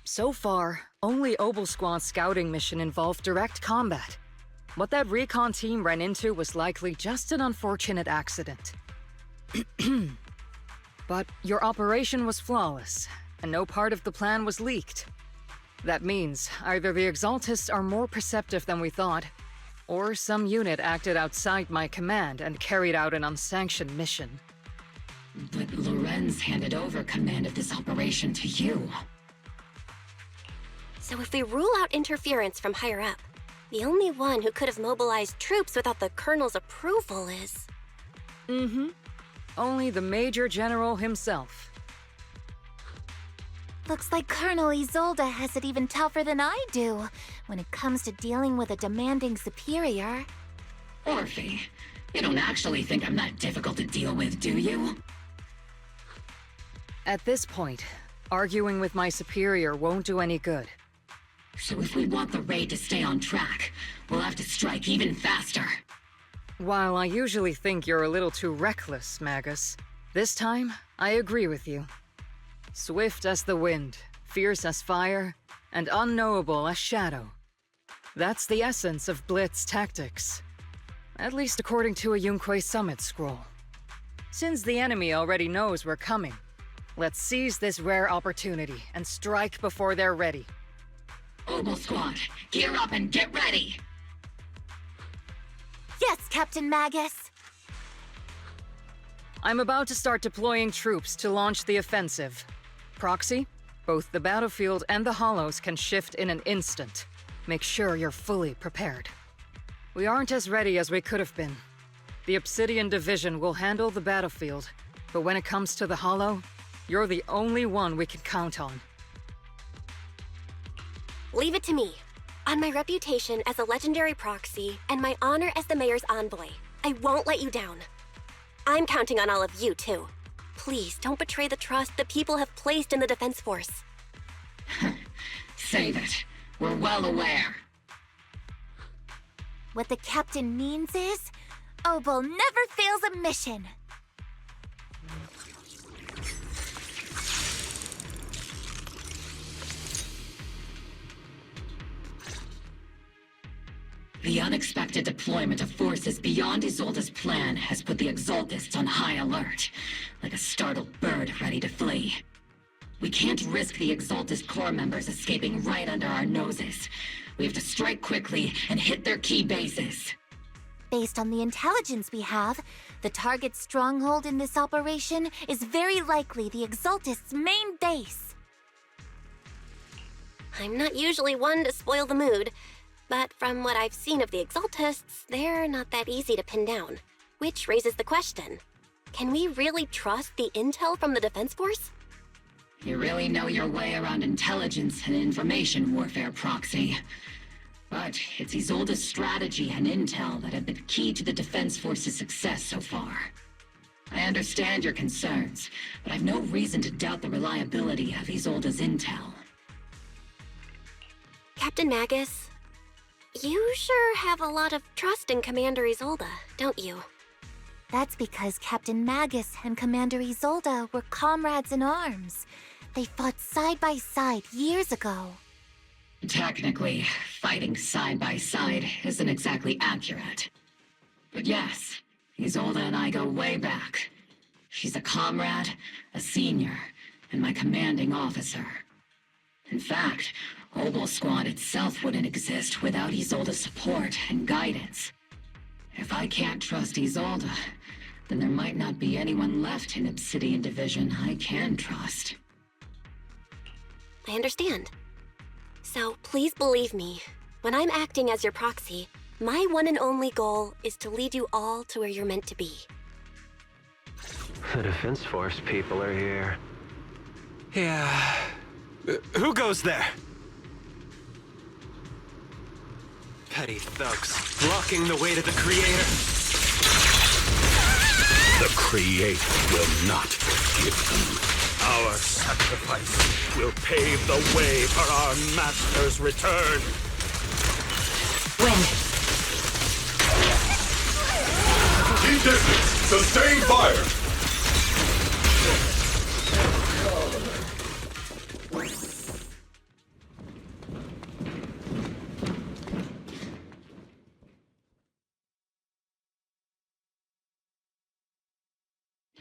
G: So far, only Obel Squad's scouting mission involved direct combat. What that recon team ran into was likely just an unfortunate accident. But your operation was flawless, and no part of the plan was leaked. That means either the Exaltists are more perceptive than we thought, or some unit acted outside my command and carried out an unsanctioned mission.
E: But Lorenz handed over command of this operation to you.
B: So if we rule out interference from higher up, the only one who could have mobilized troops without the Colonel's approval is...
G: Mm-hmm. Only the Major General himself.
H: Looks like Colonel Isolde has it even tougher than I do when it comes to dealing with a demanding superior.
E: Orphe, you don't actually think I'm that difficult to deal with, do you?
G: At this point, arguing with my superior won't do any good.
E: So if we want the raid to stay on track, we'll have to strike even faster.
G: While I usually think you're a little too reckless, Magus, this time, I agree with you. Swift as the wind, fierce as fire, and unknowable as shadow. That's the essence of Blitz tactics. At least according to a Yunquay Summit scroll. Since the enemy already knows we're coming, let's seize this rare opportunity and strike before they're ready.
E: Obel Squad, gear up and get ready!
H: Yes, Captain Magus!
G: I'm about to start deploying troops to launch the offensive. Proxy, both the battlefield and the hollows can shift in an instant. Make sure you're fully prepared. We aren't as ready as we could have been. The Obsidian Division will handle the battlefield, but when it comes to the hollow, you're the only one we can count on.
B: Leave it to me. On my reputation as a legendary proxy and my honor as the Mayor's envoy, I won't let you down. I'm counting on all of you, too. Please don't betray the trust the people have placed in the Defense Force.
E: Save it. We're well aware.
H: What the Captain means is, Obel never fails a mission.
E: The unexpected deployment of forces beyond Isolde's plan has put the Exaltists on high alert, like a startled bird ready to flee. We can't risk the Exaltist core members escaping right under our noses. We have to strike quickly and hit their key bases.
H: Based on the intelligence we have, the target's stronghold in this operation is very likely the Exaltist's main base.
B: I'm not usually one to spoil the mood, but from what I've seen of the Exaltists, they're not that easy to pin down. Which raises the question, can we really trust the intel from the Defense Force?
E: You really know your way around intelligence and information warfare, Proxy. But it's Isolde's strategy and intel that have been key to the Defense Force's success so far. I understand your concerns, but I've no reason to doubt the reliability of Isolde's intel.
B: Captain Magus, you sure have a lot of trust in Commander Isolde, don't you?
H: That's because Captain Magus and Commander Isolde were comrades in arms. They fought side by side years ago.
E: Technically, fighting side by side isn't exactly accurate. But yes, Isolde and I go way back. She's a comrade, a senior, and my commanding officer. In fact, Obel Squad itself wouldn't exist without Isolde's support and guidance. If I can't trust Isolde, then there might not be anyone left in Obsidian Division I can trust.
B: I understand. So please believe me, when I'm acting as your proxy, my one and only goal is to lead you all to where you're meant to be.
P: The Defense Force people are here.
T: Yeah. Who goes there? Petty thugs, blocking the way to the Creator.
U: The Creator will not forgive them. Our sacrifice will pave the way for our Master's return.
E: Win.
U: Keep distance. Sustain fire.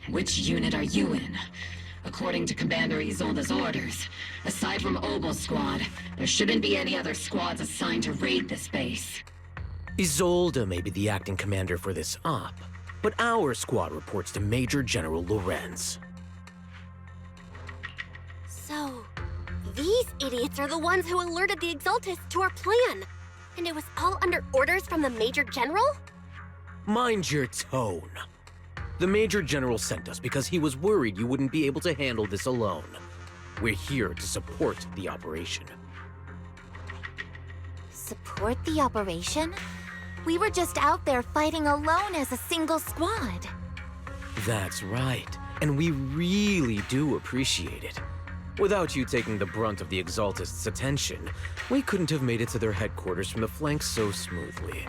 E: Which unit are you in? According to Commander Isolde's orders, aside from Obel Squad, there shouldn't be any other squads assigned to raid this base.
P: Isolde may be the acting commander for this op, but our squad reports to Major General Lorenz.
B: So, these idiots are the ones who alerted the Exaltists to our plan. And it was all under orders from the Major General?
P: Mind your tone. The Major General sent us because he was worried you wouldn't be able to handle this alone. We're here to support the operation.
H: Support the operation? We were just out there fighting alone as a single squad.
P: That's right, and we really do appreciate it. Without you taking the brunt of the Exaltists' attention, we couldn't have made it to their headquarters from the flanks so smoothly.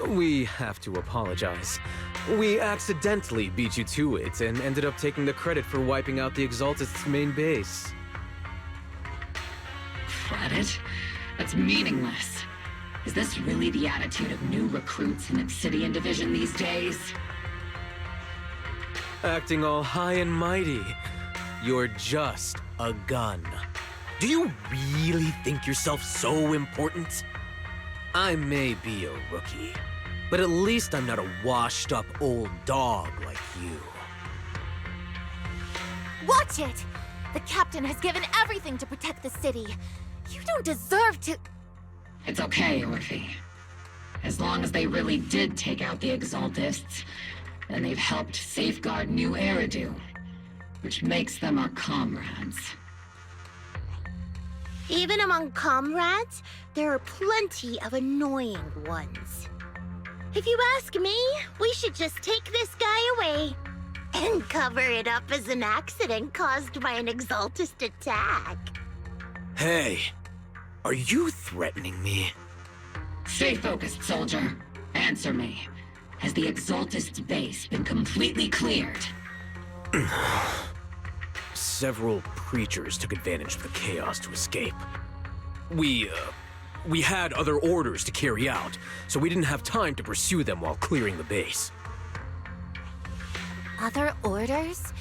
P: We have to apologize. We accidentally beat you to it and ended up taking the credit for wiping out the Exaltists' main base.
E: Credit? That's meaningless. Is this really the attitude of new recruits in Obsidian Division these days?
P: Acting all high and mighty. You're just a gun. Do you really think yourself so important? I may be a rookie, but at least I'm not a washed-up old dog like you.
H: Watch it! The captain has given everything to protect the city. You don't deserve to...
E: It's okay, Orphe. As long as they really did take out the Exaltists, then they've helped safeguard New Eridu, which makes them our comrades.
L: Even among comrades, there are plenty of annoying ones. If you ask me, we should just take this guy away and cover it up as an accident caused by an Exaltist attack.
P: Hey, are you threatening me?
E: Stay focused, soldier. Answer me. Has the Exaltist's base been completely cleared?
P: Several creatures took advantage of the chaos to escape. We had other orders to carry out, so we didn't have time to pursue them while clearing the base.
H: Other orders?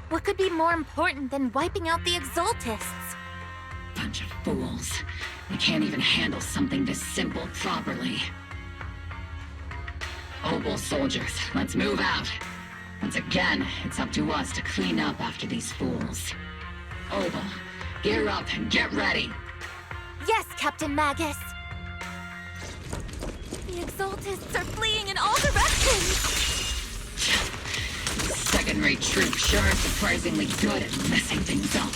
H: What could be more important than wiping out the Exaltists?
E: Bunch of fools. They can't even handle something this simple properly. Obel soldiers, let's move out. Once again, it's up to us to clean up after these fools. Obel, gear up and get ready.
H: Yes, Captain Magus. The Exaltists are fleeing in all directions.
E: Second-rate troops sure are surprisingly good at messing things up.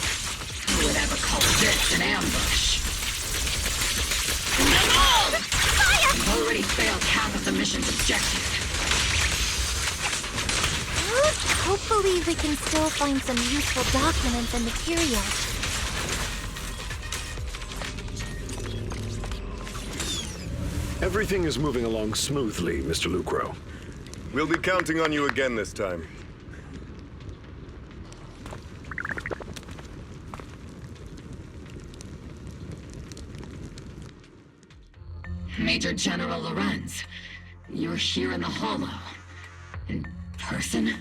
E: Who would ever call this an ambush? We've already failed half of the mission's objective.
H: Hopefully we can still find some useful documents and materials.
Q: Everything is moving along smoothly, Mr. Lucro.
O: We'll be counting on you again this time.
E: Major General Lorenz, you're here in the Hollow. In person?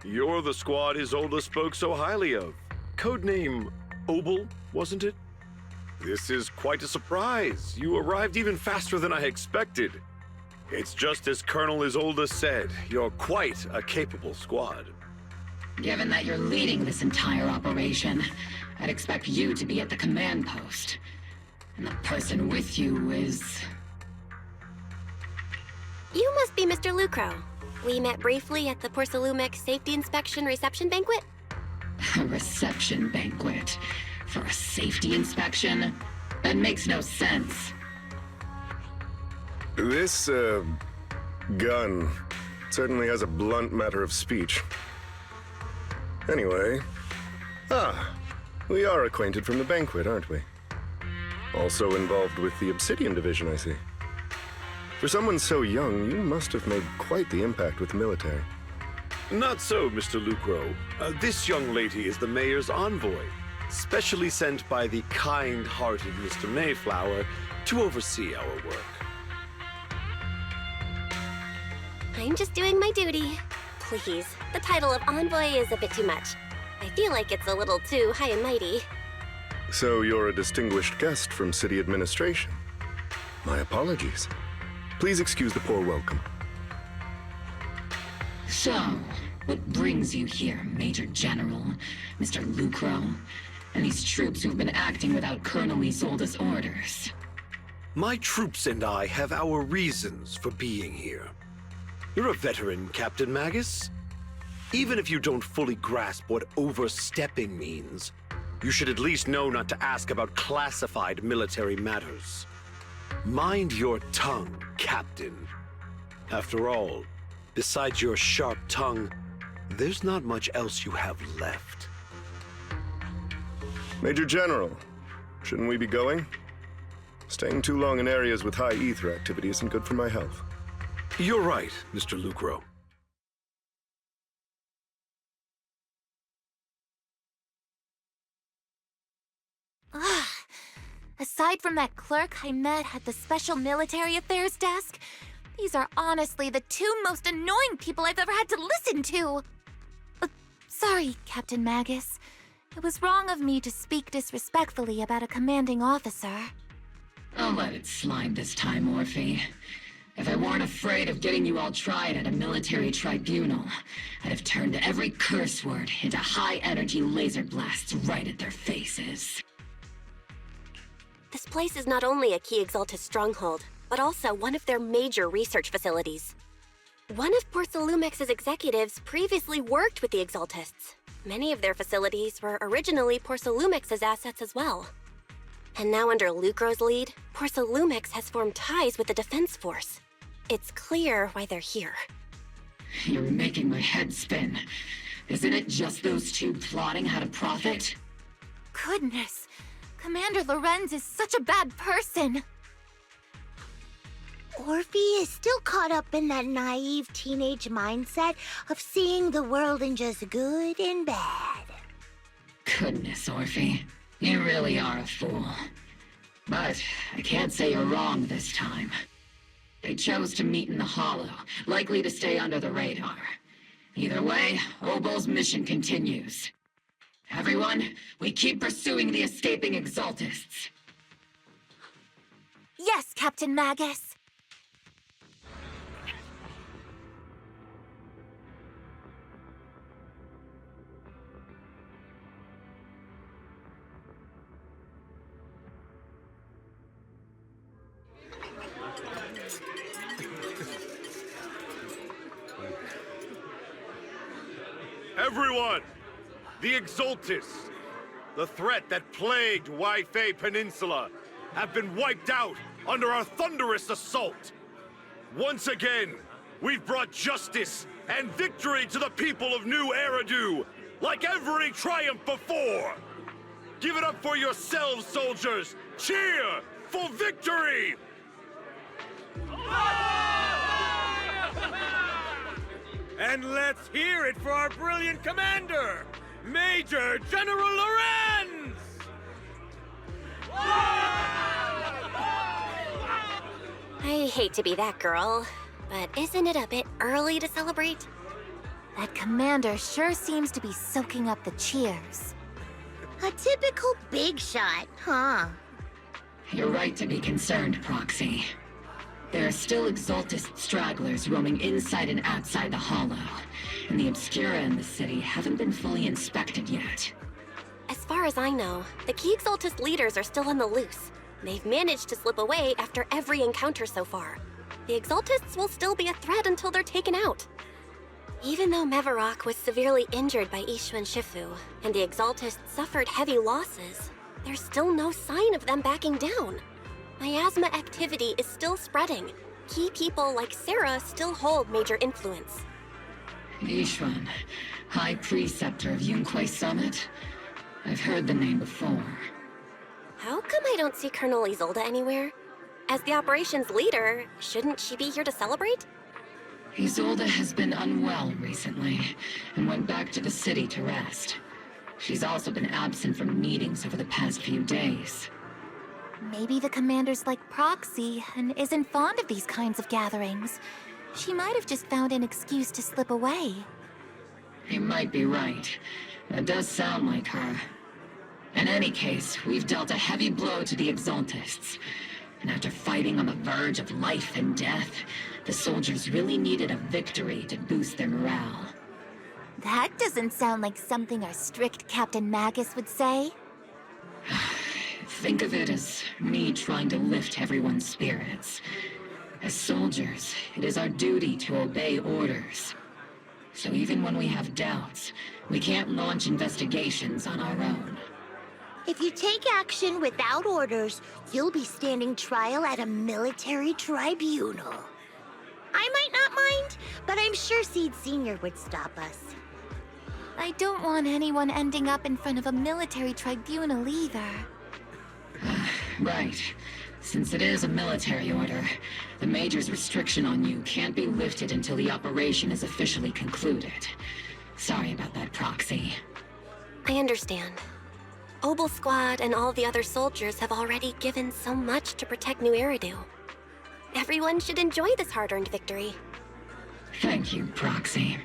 Q: You're the squad Isolde spoke so highly of. Codename Obel, wasn't it? This is quite a surprise. You arrived even faster than I expected. It's just as Colonel Isolde said, you're quite a capable squad.
E: Given that you're leading this entire operation, I'd expect you to be at the command post. And the person with you is...
B: You must be Mr. Lucro. We met briefly at the Porcelumic Safety Inspection Reception Banquet?
E: A reception banquet? For a safety inspection? That makes no sense.
O: This, gun certainly has a blunt matter of speech. Anyway... we are acquainted from the banquet, aren't we? Also involved with the Obsidian Division, I see. For someone so young, you must have made quite the impact with the military.
Q: Not so, Mr. Lucro. This young lady is the mayor's envoy, specially sent by the kind-hearted Mr. Mayflower to oversee our work.
B: I'm just doing my duty. Please, the title of envoy is a bit too much. I feel like it's a little too high and mighty.
O: So you're a distinguished guest from city administration. My apologies. Please excuse the poor welcome.
E: So, what brings you here, Major General, Mr. Lucro, and these troops who've been acting without Colonel Isolde's orders?
Q: My troops and I have our reasons for being here. You're a veteran, Captain Magus. Even if you don't fully grasp what overstepping means, you should at least know not to ask about classified military matters. Mind your tongue, Captain. After all, besides your sharp tongue, there's not much else you have left.
O: Major General, shouldn't we be going? Staying too long in areas with high ether activity isn't good for my health.
Q: You're right, Mr. Lucro.
H: Aside from that clerk I met at the Special Military Affairs desk, these are honestly the two most annoying people I've ever had to listen to. Sorry, Captain Magus. It was wrong of me to speak disrespectfully about a commanding officer.
E: I'll let it slide this time, Orphe. If I weren't afraid of getting you all tried at a military tribunal, I'd have turned every curse word into high-energy laser blasts right at their faces.
B: This place is not only a key Exaltist stronghold, but also one of their major research facilities. One of Porcelumix's executives previously worked with the Exaltists. Many of their facilities were originally Porcelumix's assets as well. And now under Lucro's lead, Porcelumix has formed ties with the Defense Force. It's clear why they're here.
E: You're making my head spin. Isn't it just those two plotting how to profit?
H: Goodness, Commander Lorenz is such a bad person.
L: Orphe is still caught up in that naive teenage mindset of seeing the world in just good and bad.
E: Goodness, Orphe. You really are a fool. But I can't say you're wrong this time. They chose to meet in the Hollow, likely to stay under the radar. Either way, Obo's mission continues. Everyone, we keep pursuing the escaping Exaltists.
H: Yes, Captain Magus.
Q: Everyone! The Exaltists, the threat that plagued Waifei Peninsula, have been wiped out under our thunderous assault. Once again, we've brought justice and victory to the people of New Eridu, like every triumph before. Give it up for yourselves, soldiers! Cheer for victory!
T: And let's hear it for our brilliant commander, Major General Lorenz!
B: I hate to be that girl, but isn't it a bit early to celebrate?
H: That commander sure seems to be soaking up the cheers.
L: A typical big shot, huh?
E: You're right to be concerned, Proxy. There are still Exaltist stragglers roaming inside and outside the Hollow, and the Obscura in the city haven't been fully inspected yet.
B: As far as I know, the key Exaltist leaders are still on the loose. They've managed to slip away after every encounter so far. The Exaltists will still be a threat until they're taken out. Even though Mevarok was severely injured by Ishu and Shifu, and the Exaltists suffered heavy losses, there's still no sign of them backing down. Miasma activity is still spreading. Key people like Sarah still hold major influence.
E: Ishwan, High Preceptor of Yunquay Summit? I've heard the name before.
B: How come I don't see Colonel Isolde anywhere? As the operations leader, shouldn't she be here to celebrate?
E: Isolde has been unwell recently, and went back to the city to rest. She's also been absent from meetings over the past few days.
H: Maybe the commander's like Proxy and isn't fond of these kinds of gatherings. She might have just found an excuse to slip away.
E: You might be right. That does sound like her. In any case, we've dealt a heavy blow to the Exaltists. And after fighting on the verge of life and death, the soldiers really needed a victory to boost their morale.
H: That doesn't sound like something our strict Captain Magus would say.
E: Think of it as me trying to lift everyone's spirits. As soldiers, it is our duty to obey orders. So even when we have doubts, we can't launch investigations on our own.
L: If you take action without orders, you'll be standing trial at a military tribunal. I might not mind, but I'm sure Seed Sr. would stop us.
H: I don't want anyone ending up in front of a military tribunal either.
E: Right. Since it is a military order, the Major's restriction on you can't be lifted until the operation is officially concluded. Sorry about that, Proxy.
B: I understand. Obel Squad and all the other soldiers have already given so much to protect New Eridu. Everyone should enjoy this hard-earned victory.
E: Thank you, Proxy.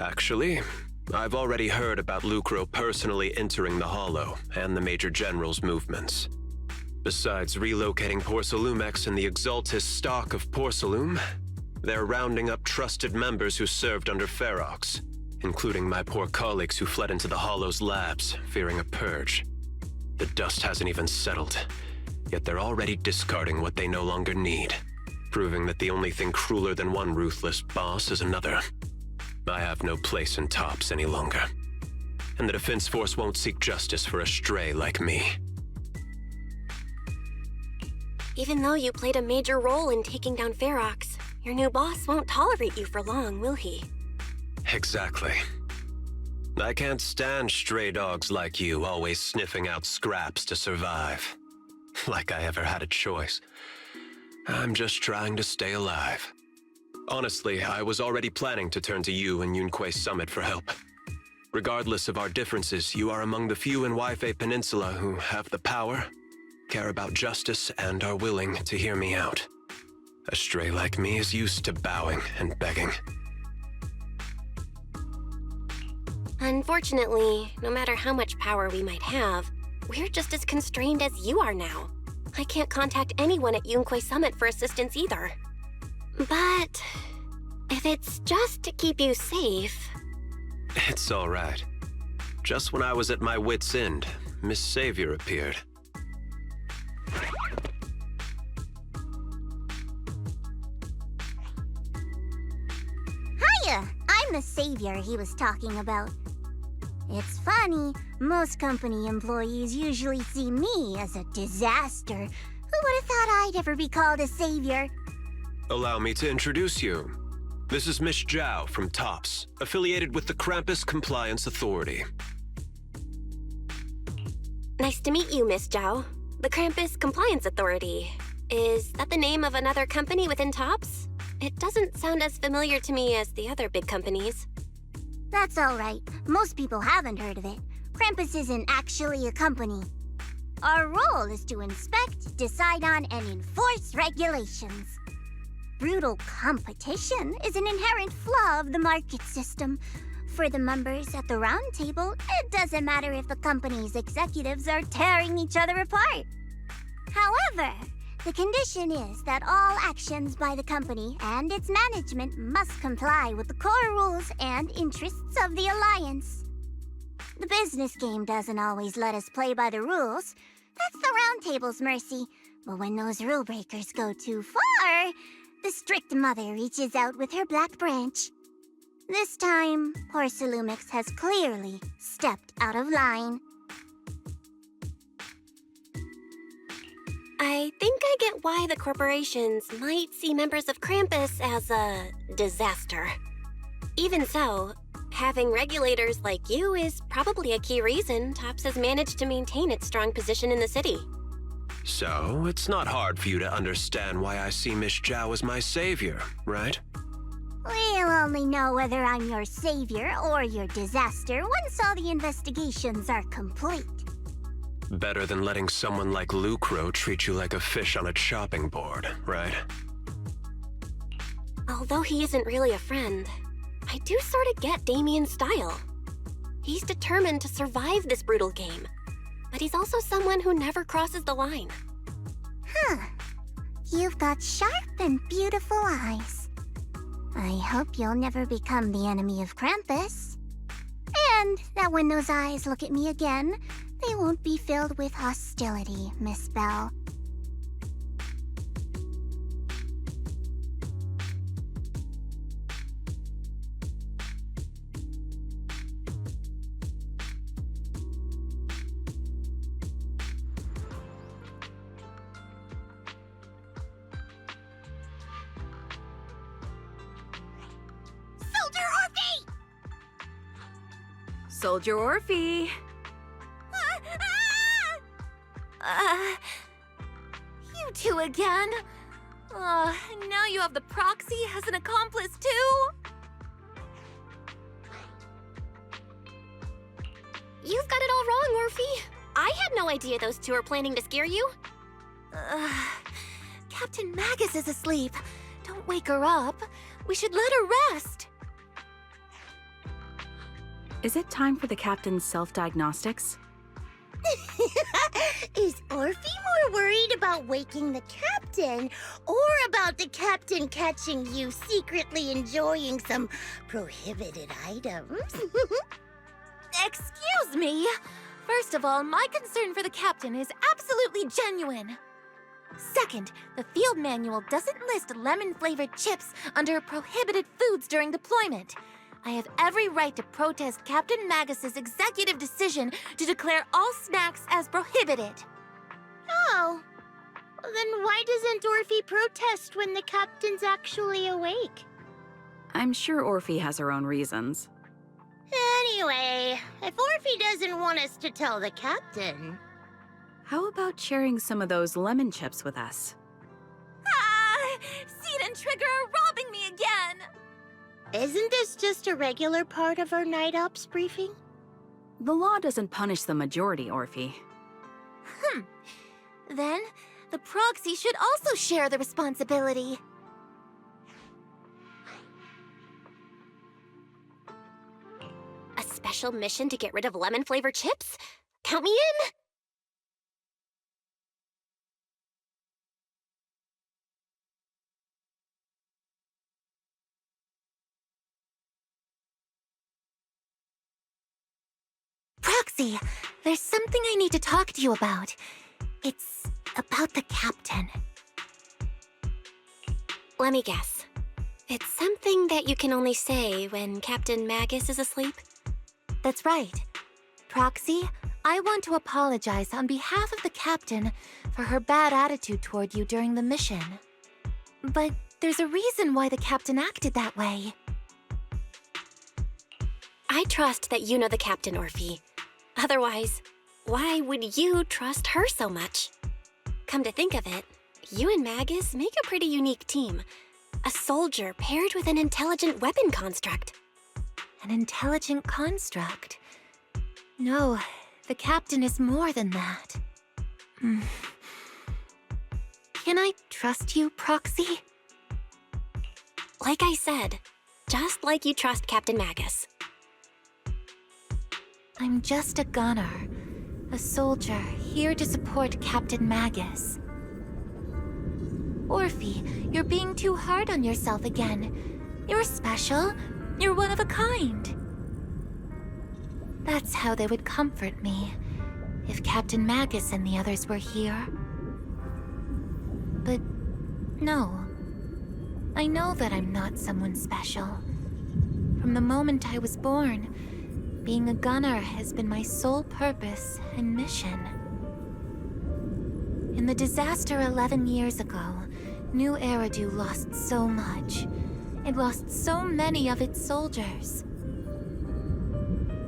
T: Actually, I've already heard about Lucro personally entering the Hollow and the Major General's movements. Besides relocating Porcelumex and the Exaltist stock of Porcelum, they're rounding up trusted members who served under Ferox, including my poor colleagues who fled into the Hollow's labs, fearing a purge. The dust hasn't even settled, yet they're already discarding what they no longer need, proving that the only thing crueler than one ruthless boss is another. I have no place in Tops any longer, and the Defense Force won't seek justice for a stray like me.
B: Even though you played a major role in taking down Ferox, your new boss won't tolerate you for long, will he?
T: Exactly. I can't stand stray dogs like you always sniffing out scraps to survive. Like I ever had a choice. I'm just trying to stay alive. Honestly, I was already planning to turn to you and Yunquay Summit for help. Regardless of our differences, you are among the few in Waifei Peninsula who have the power, care about justice, and are willing to hear me out. A stray like me is used to bowing and begging.
B: Unfortunately, no matter how much power we might have, we're just as constrained as you are now. I can't contact anyone at Yunkoi Summit for assistance either. But if it's just to keep you safe...
T: It's all right. Just when I was at my wit's end, Miss Savior appeared.
L: Hiya! I'm the savior he was talking about. It's funny, most company employees usually see me as a disaster. Who would have thought I'd ever be called a savior?
T: Allow me to introduce you. This is Miss Zhao from TOPS, affiliated with the Krampus Compliance Authority.
B: Nice to meet you, Miss Zhao. The Krampus Compliance Authority. Is that the name of another company within TOPS? It doesn't sound as familiar to me as the other big companies.
L: That's all right. Most people haven't heard of it. Krampus isn't actually a company. Our role is to inspect, decide on, and enforce regulations. Brutal competition is an inherent flaw of the market system. For the members at the round table, it doesn't matter if the company's executives are tearing each other apart. However, the condition is that all actions by the company and its management must comply with the core rules and interests of the Alliance. The business game doesn't always let us play by the rules. That's the round table's mercy. But when those rule breakers go too far, the strict mother reaches out with her black branch. This time, Porcelumix has clearly stepped out of line.
B: I think I get why the corporations might see members of Krampus as a disaster. Even so, having regulators like you is probably a key reason TOPS has managed to maintain its strong position in the city.
T: So, it's not hard for you to understand why I see Miss Zhao as my savior, right?
L: We'll only know whether I'm your savior or your disaster once all the investigations are complete.
T: Better than letting someone like Lucro treat you like a fish on a chopping board, right?
B: Although he isn't really a friend, I do sort of get Damien's style. He's determined to survive this brutal game, but he's also someone who never crosses the line.
L: Huh. You've got sharp and beautiful eyes. I hope you'll never become the enemy of Krampus. And that when those eyes look at me again, they won't be filled with hostility, Miss Bell.
K: Soldier Orphe!
H: You two again? And now you have the proxy as an accomplice too?
B: You've got it all wrong, Orphe. I had no idea those two were planning to scare you.
H: Captain Magus is asleep. Don't wake her up. We should let her rest.
K: Is it time for the captain's self-diagnostics?
L: Is Orphe more worried about waking the captain or about the captain catching you secretly enjoying some prohibited items?
H: Excuse me. First of all, my concern for the captain is absolutely genuine. Second, the field manual doesn't list lemon-flavored chips under prohibited foods during deployment. I have every right to protest Captain Magus's executive decision to declare all snacks as prohibited.
L: Oh. Then why doesn't Orphe protest when the captain's actually awake?
K: I'm sure Orphe has her own reasons.
L: Anyway, if Orphe doesn't want us to tell the captain...
K: How about sharing some of those lemon chips with us?
H: Seed and Trigger are robbing me again!
L: Isn't this just a regular part of our night ops briefing?
K: The law doesn't punish the majority, Orphe.
H: Then, the proxy should also share the responsibility.
B: A special mission to get rid of lemon-flavored chips? Count me in!
H: Proxy, there's something I need to talk to you about. It's about the captain.
B: Let me guess. It's something that you can only say when Captain Magus is asleep?
H: That's right. Proxy, I want to apologize on behalf of the captain for her bad attitude toward you during the mission. But there's a reason why the captain acted that way.
B: I trust that you know the captain, Orphe. Otherwise, why would you trust her so much? Come to think of it, you and Magus make a pretty unique team. A soldier paired with an intelligent weapon construct.
H: An intelligent construct? No, the captain is more than that. Can I trust you, Proxy?
B: Like I said, just like you trust Captain Magus.
H: I'm just a gunner. A soldier here to support Captain Magus. Orphe, you're being too hard on yourself again. You're special. You're one of a kind. That's how they would comfort me, if Captain Magus and the others were here. But no. I know that I'm not someone special. From the moment I was born, being a gunner has been my sole purpose and mission. In the disaster 11 years ago, New Eridu lost so much. It lost so many of its soldiers.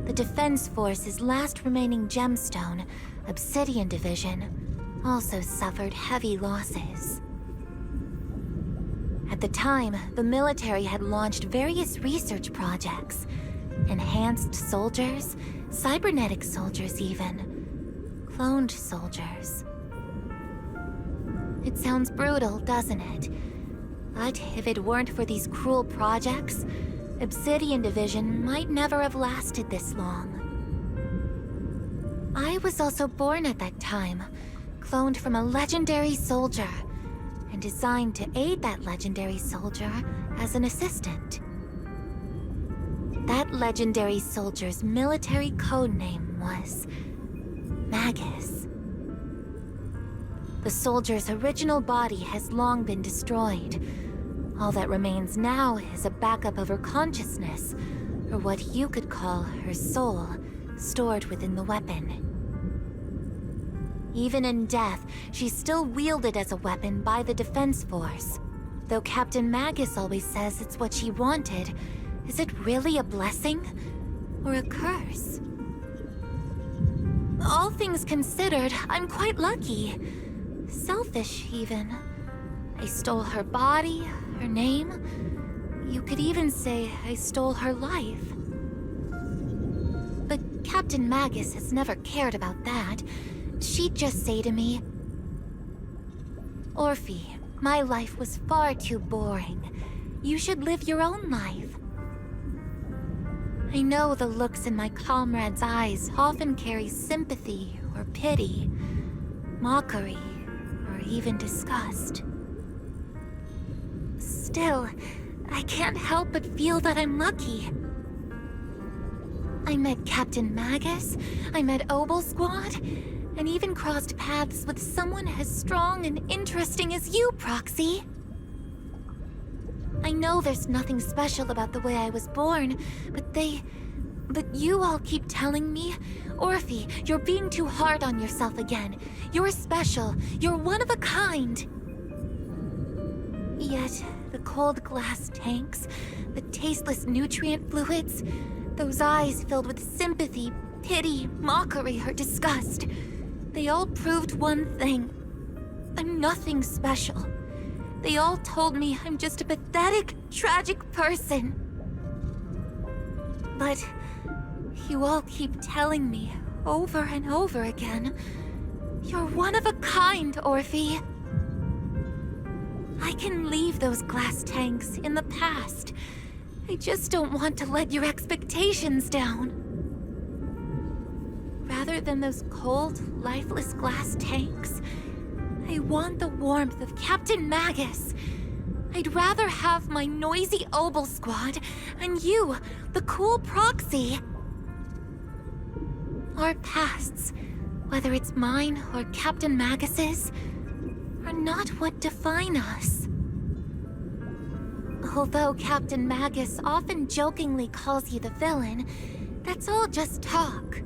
H: The Defense Force's last remaining gemstone, Obsidian Division, also suffered heavy losses. At the time, the military had launched various research projects. Enhanced soldiers, cybernetic soldiers even, cloned soldiers. It sounds brutal, doesn't it? But if it weren't for these cruel projects, Obsidian Division might never have lasted this long. I was also born at that time, cloned from a legendary soldier, and designed to aid that legendary soldier as an assistant. That legendary soldier's military code name was Magus. The soldier's original body has long been destroyed. All that remains now is a backup of her consciousness, or what you could call her soul, stored within the weapon. Even in death, she's still wielded as a weapon by the Defense Force. Though Captain Magus always says it's what she wanted, is it really a blessing or a curse? All things considered, I'm quite lucky. Selfish, even. I stole her body, her name. You could even say I stole her life. But Captain Magus has never cared about that. She'd just say to me, Orphe, my life was far too boring. You should live your own life. I know the looks in my comrades' eyes often carry sympathy or pity, mockery, or even disgust. Still, I can't help but feel that I'm lucky. I met Captain Magus, I met Obel Squad, and even crossed paths with someone as strong and interesting as you, Proxy. I know there's nothing special about the way I was born, but you all keep telling me, Orphe, you're being too hard on yourself again. You're special. You're one of a kind. Yet, the cold glass tanks, the tasteless nutrient fluids, those eyes filled with sympathy, pity, mockery, or disgust, they all proved one thing. I'm nothing special. They all told me I'm just a pathetic, tragic person. But you all keep telling me over and over again, you're one of a kind, Orphe. I can leave those glass tanks in the past. I just don't want to let your expectations down. Rather than those cold, lifeless glass tanks, I want the warmth of Captain Magus. I'd rather have my noisy Obel squad and you, the cool proxy. Our pasts, whether it's mine or Captain Magus's, are not what define us. Although Captain Magus often jokingly calls you the villain, that's all just talk.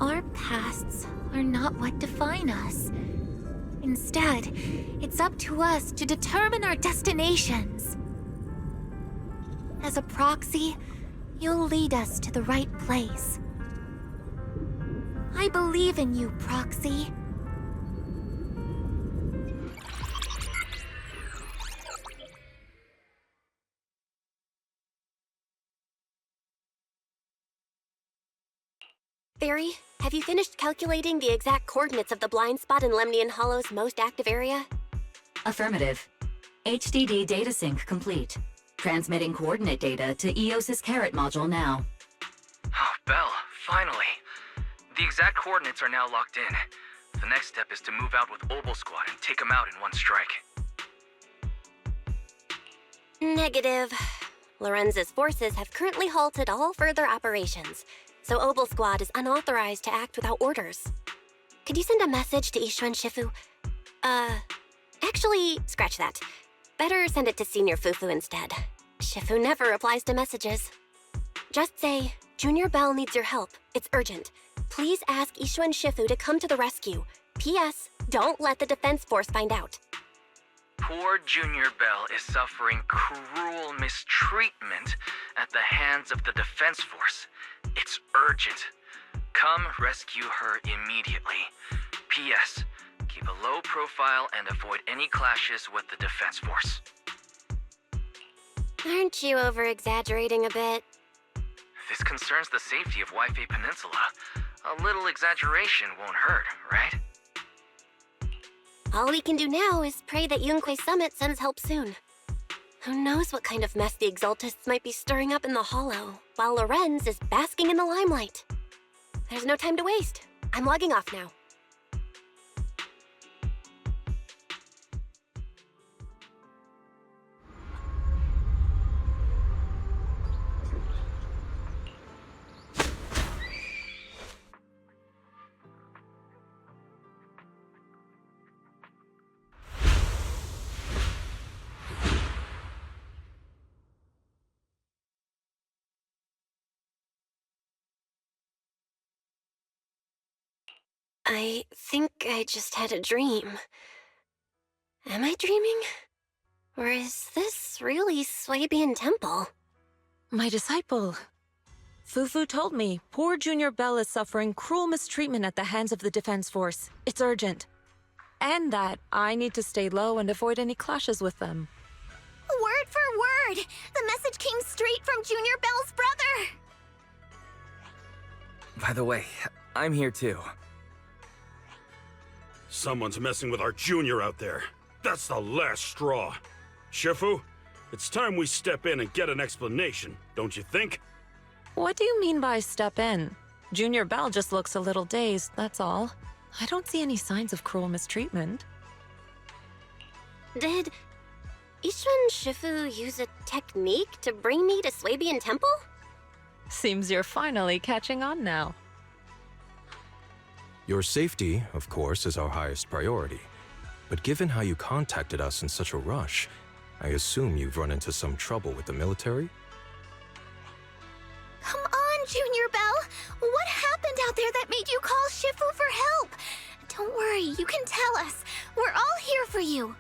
H: Our pasts are not what define us. Instead, it's up to us to determine our destinations. As a proxy, you'll lead us to the right place. I believe in you, Proxy.
B: Barry, have you finished calculating the exact coordinates of the blind spot in Lemnian Hollow's most active area?
M: Affirmative. HDD data sync complete. Transmitting coordinate data to EOS's Carrot module now.
C: Oh, Belle, finally. The exact coordinates are now locked in. The next step is to move out with Obel Squad and take them out in one strike.
B: Negative. Lorenz's forces have currently halted all further operations, so Obel Squad is unauthorized to act without orders. Could you send a message to Ishu and Shifu? Actually, scratch that. Better send it to Senior Fufu instead. Shifu never replies to messages. Just say, Junior Belle needs your help. It's urgent. Please ask Ishu and Shifu to come to the rescue. P.S. Don't let the Defense Force find out.
C: Poor Junior Belle is suffering cruel mistreatment at the hands of the Defense Force. It's urgent. Come rescue her immediately. P.S. Keep a low profile and avoid any clashes with the Defense Force.
B: Aren't you over-exaggerating a bit?
C: This concerns the safety of Waifei Peninsula. A little exaggeration won't hurt, right?
B: All we can do now is pray that Yunquei Summit sends help soon. Who knows what kind of mess the Exaltists might be stirring up in the Hollow, while Lorenz is basking in the limelight. There's no time to waste. I'm logging off now. I think I just had a dream. Am I dreaming? Or is this really Swabian Temple?
A: My disciple. Fufu told me poor Junior Belle is suffering cruel mistreatment at the hands of the Defense Force. It's urgent. And that I need to stay low and avoid any clashes with them.
L: Word for word! The message came straight from Junior Belle's brother!
V: By the way, I'm here too.
U: Someone's messing with our junior out there. That's the last straw. Shifu, it's time we step in and get an explanation, don't you think?
A: What do you mean by step in? Junior Belle just looks a little dazed, that's all. I don't see any signs of cruel mistreatment.
B: Did Ishu and Shifu use a technique to bring me to Swabian Temple?
A: Seems you're finally catching on now.
W: Your safety, of course, is our highest priority. But given how you contacted us in such a rush, I assume you've run into some trouble with the military?
L: Come on, Junior Belle! What happened out there that made you call Shifu for help? Don't worry, you can tell us. We're all here for you.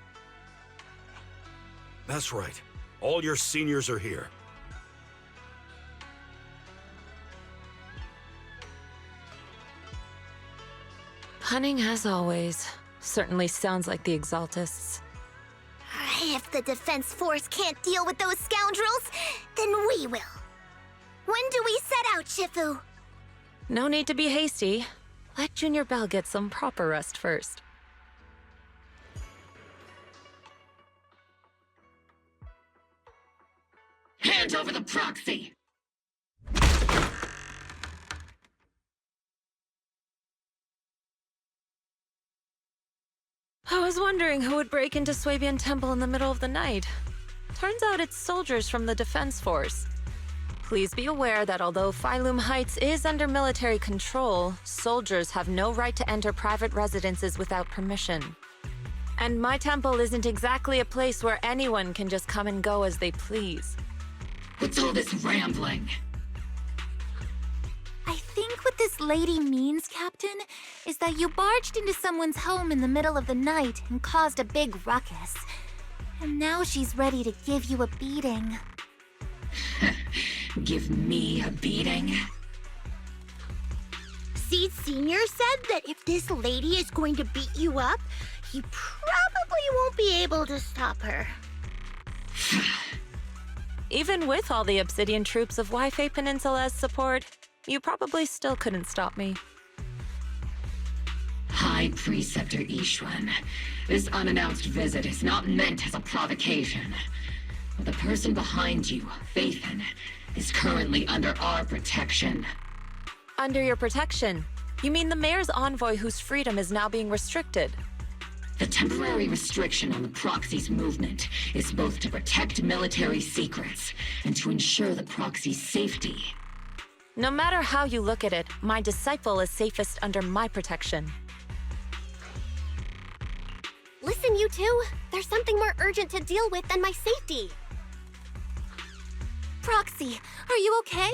U: That's right. All your seniors are here.
A: Cunning as always. Certainly sounds like the Exaltists.
L: If the Defense Force can't deal with those scoundrels, then we will. When do we set out, Shifu?
A: No need to be hasty. Let Junior Bell get some proper rest first.
E: Hand over the proxy!
A: I was wondering who would break into Swabian Temple in the middle of the night. Turns out it's soldiers from the Defense Force. Please be aware that although Phylum Heights is under military control, soldiers have no right to enter private residences without permission. And my temple isn't exactly a place where anyone can just come and go as they please.
E: What's all this rambling?
H: I think what this lady means, Captain, is that you barged into someone's home in the middle of the night and caused a big ruckus. And now she's ready to give you a beating.
E: Give me a beating?
L: Seed Sr. said that if this lady is going to beat you up, he probably won't be able to stop her.
A: Even with all the Obsidian troops of Waifei Peninsula's support, you probably still couldn't stop me.
E: High Preceptor Ishwan, this unannounced visit is not meant as a provocation. But the person behind you, Phaethon, is currently under our protection.
A: Under your protection? You mean the mayor's envoy whose freedom is now being restricted?
E: The temporary restriction on the proxy's movement is both to protect military secrets and to ensure the proxy's safety.
A: No matter how you look at it, my disciple is safest under my protection.
B: Listen, you two. There's something more urgent to deal with than my safety.
H: Proxy, are you okay?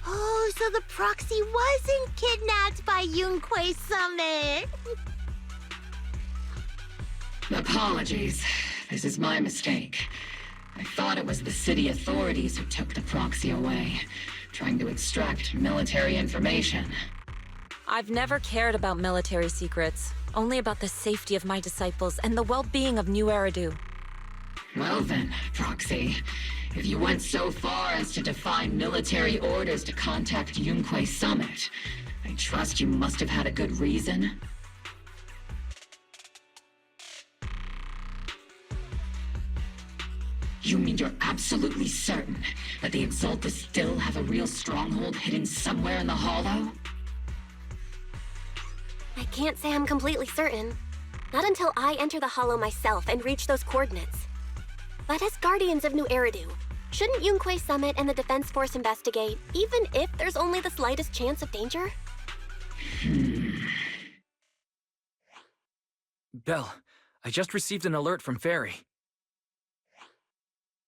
L: Oh, so the proxy wasn't kidnapped by Yunquei Summit.
E: Apologies. This is my mistake. I thought it was the city authorities who took the proxy away, trying to extract military information.
A: I've never cared about military secrets, only about the safety of my disciples and the well-being of New Eridu.
E: Well then, Proxy, if you went so far as to defy military orders to contact Yunquei Summit, I trust you must have had a good reason. You mean you're absolutely certain that the Exaltas still have a real stronghold hidden somewhere in the Hollow?
B: I can't say I'm completely certain. Not until I enter the Hollow myself and reach those coordinates. But as Guardians of New Eridu, shouldn't Yunquei Summit and the Defense Force investigate, even if there's only the slightest chance of danger?
V: Belle, I just received an alert from Fairy.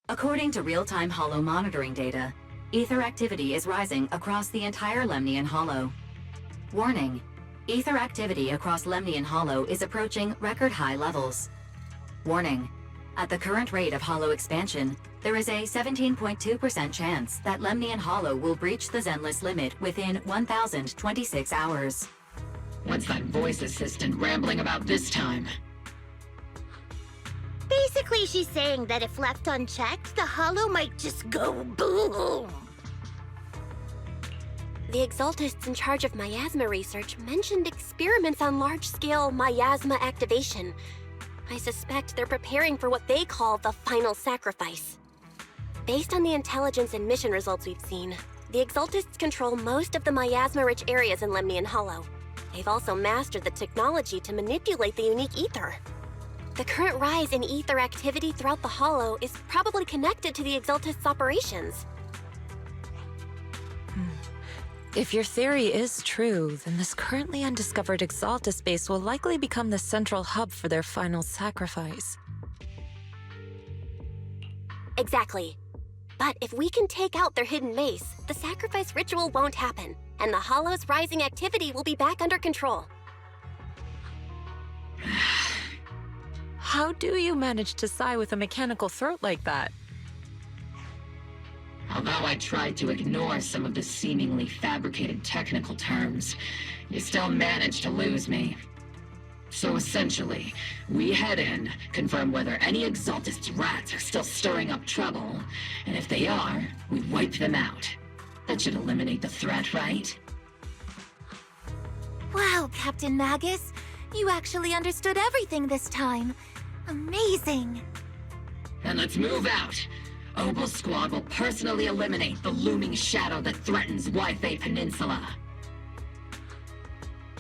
M: According to real-time Hollow monitoring data, ether activity is rising across the entire Lemnian Hollow. Warning: ether activity across Lemnian Hollow is approaching record-high levels. Warning: at the current rate of Hollow expansion, there is a 17.2% chance that Lemnian Hollow will breach the Zenless limit within 1,026 hours.
E: What's that voice assistant rambling about this time?
L: Basically, she's saying that if left unchecked, the Hollow might just go boom.
B: The Exaltists in charge of miasma research mentioned experiments on large-scale miasma activation. I suspect they're preparing for what they call the final sacrifice. Based on the intelligence and mission results we've seen, the Exaltists control most of the miasma-rich areas in Lemnian Hollow. They've also mastered the technology to manipulate the unique ether. The current rise in ether activity throughout the Hollow is probably connected to the Exaltists' operations.
A: If your theory is true, then this currently undiscovered Exaltus base will likely become the central hub for their final sacrifice.
B: Exactly. But if we can take out their hidden base, the sacrifice ritual won't happen, and the Hollow's rising activity will be back under control.
A: How do you manage to sigh with a mechanical throat like that?
E: Although I tried to ignore some of the seemingly fabricated technical terms, you still managed to lose me. So essentially, we head in, confirm whether any Exaltist rats are still stirring up trouble, and if they are, we wipe them out. That should eliminate the threat, right?
H: Wow, Captain Magus. You actually understood everything this time. Amazing.
E: Then let's move out. Obel Squad will personally eliminate the looming shadow that threatens Wi-Fi Peninsula.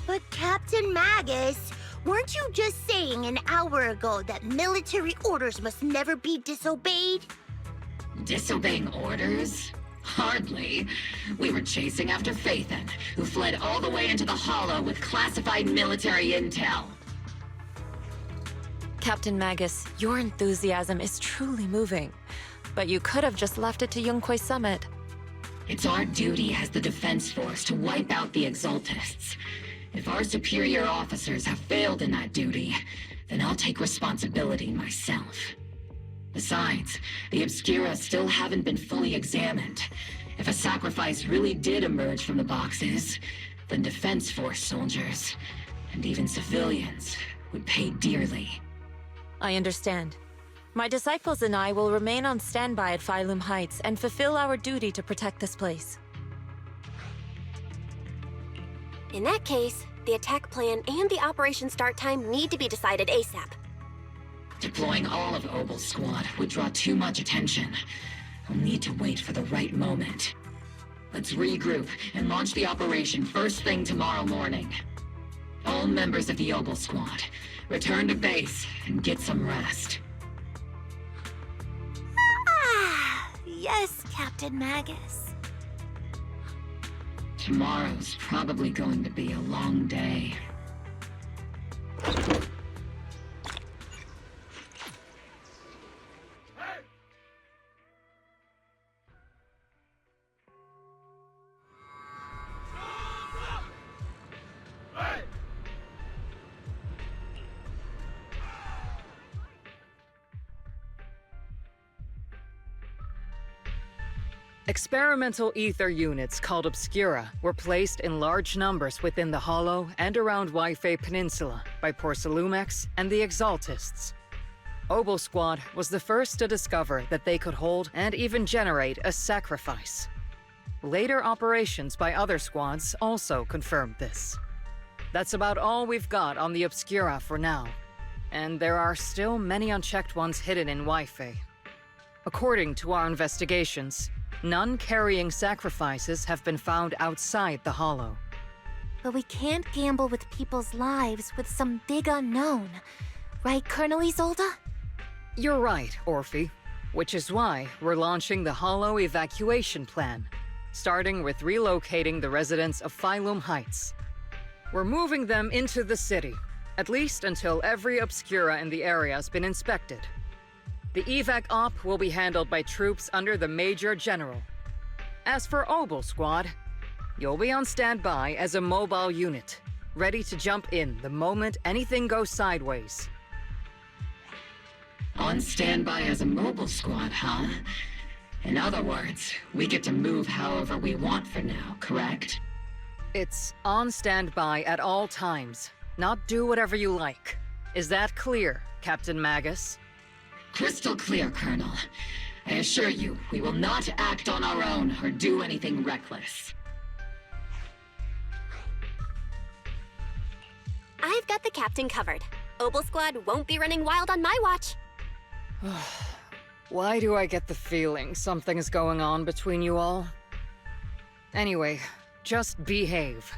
L: But Captain Magus, weren't you just saying an hour ago that military orders must never be disobeyed?
E: Disobeying orders? Hardly. We were chasing after Phaethon, who fled all the way into the Hollow with classified military intel.
A: Captain Magus, your enthusiasm is truly moving. But you could have just left it to Yunquay Summit.
E: It's our duty as the Defense Force to wipe out the Exaltists. If our superior officers have failed in that duty, then I'll take responsibility myself. Besides, the Obscura still haven't been fully examined. If a sacrifice really did emerge from the boxes, then Defense Force soldiers, and even civilians, would pay dearly.
A: I understand. My disciples and I will remain on standby at Phylum Heights and fulfill our duty to protect this place.
B: In that case, the attack plan and the operation start time need to be decided ASAP.
E: Deploying all of Obel's squad would draw too much attention. I'll need to wait for the right moment. Let's regroup and launch the operation first thing tomorrow morning. All members of the Obel squad, return to base and get some rest.
H: Yes, Captain Magus.
E: Tomorrow's probably going to be a long day.
G: Experimental ether units called Obscura were placed in large numbers within the Hollow and around Wi-Fi Peninsula by Porcelumex and the Exaltists. Obel Squad was the first to discover that they could hold and even generate a sacrifice. Later operations by other squads also confirmed this. That's about all we've got on the Obscura for now, and there are still many unchecked ones hidden in Wi-Fi. According to our investigations, none carrying sacrifices have been found outside the Hollow.
H: But we can't gamble with people's lives with some big unknown. Right, Colonel Isolde?
G: You're right, Orphe. Which is why we're launching the Hollow evacuation plan, starting with relocating the residents of Phylum Heights. We're moving them into the city, at least until every Obscura in the area has been inspected. The evac op will be handled by troops under the Major General. As for Obel Squad, you'll be on standby as a mobile unit, ready to jump in the moment anything goes sideways.
E: On standby as a mobile squad, huh? In other words, we get to move however we want for now, correct?
G: It's on standby at all times, not do whatever you like. Is that clear, Captain Magus?
E: Crystal clear, Colonel. I assure you, we will not act on our own or do anything reckless.
B: I've got the captain covered. Obel Squad won't be running wild on my watch.
G: Why do I get the feeling something is going on between you all? Anyway, just behave.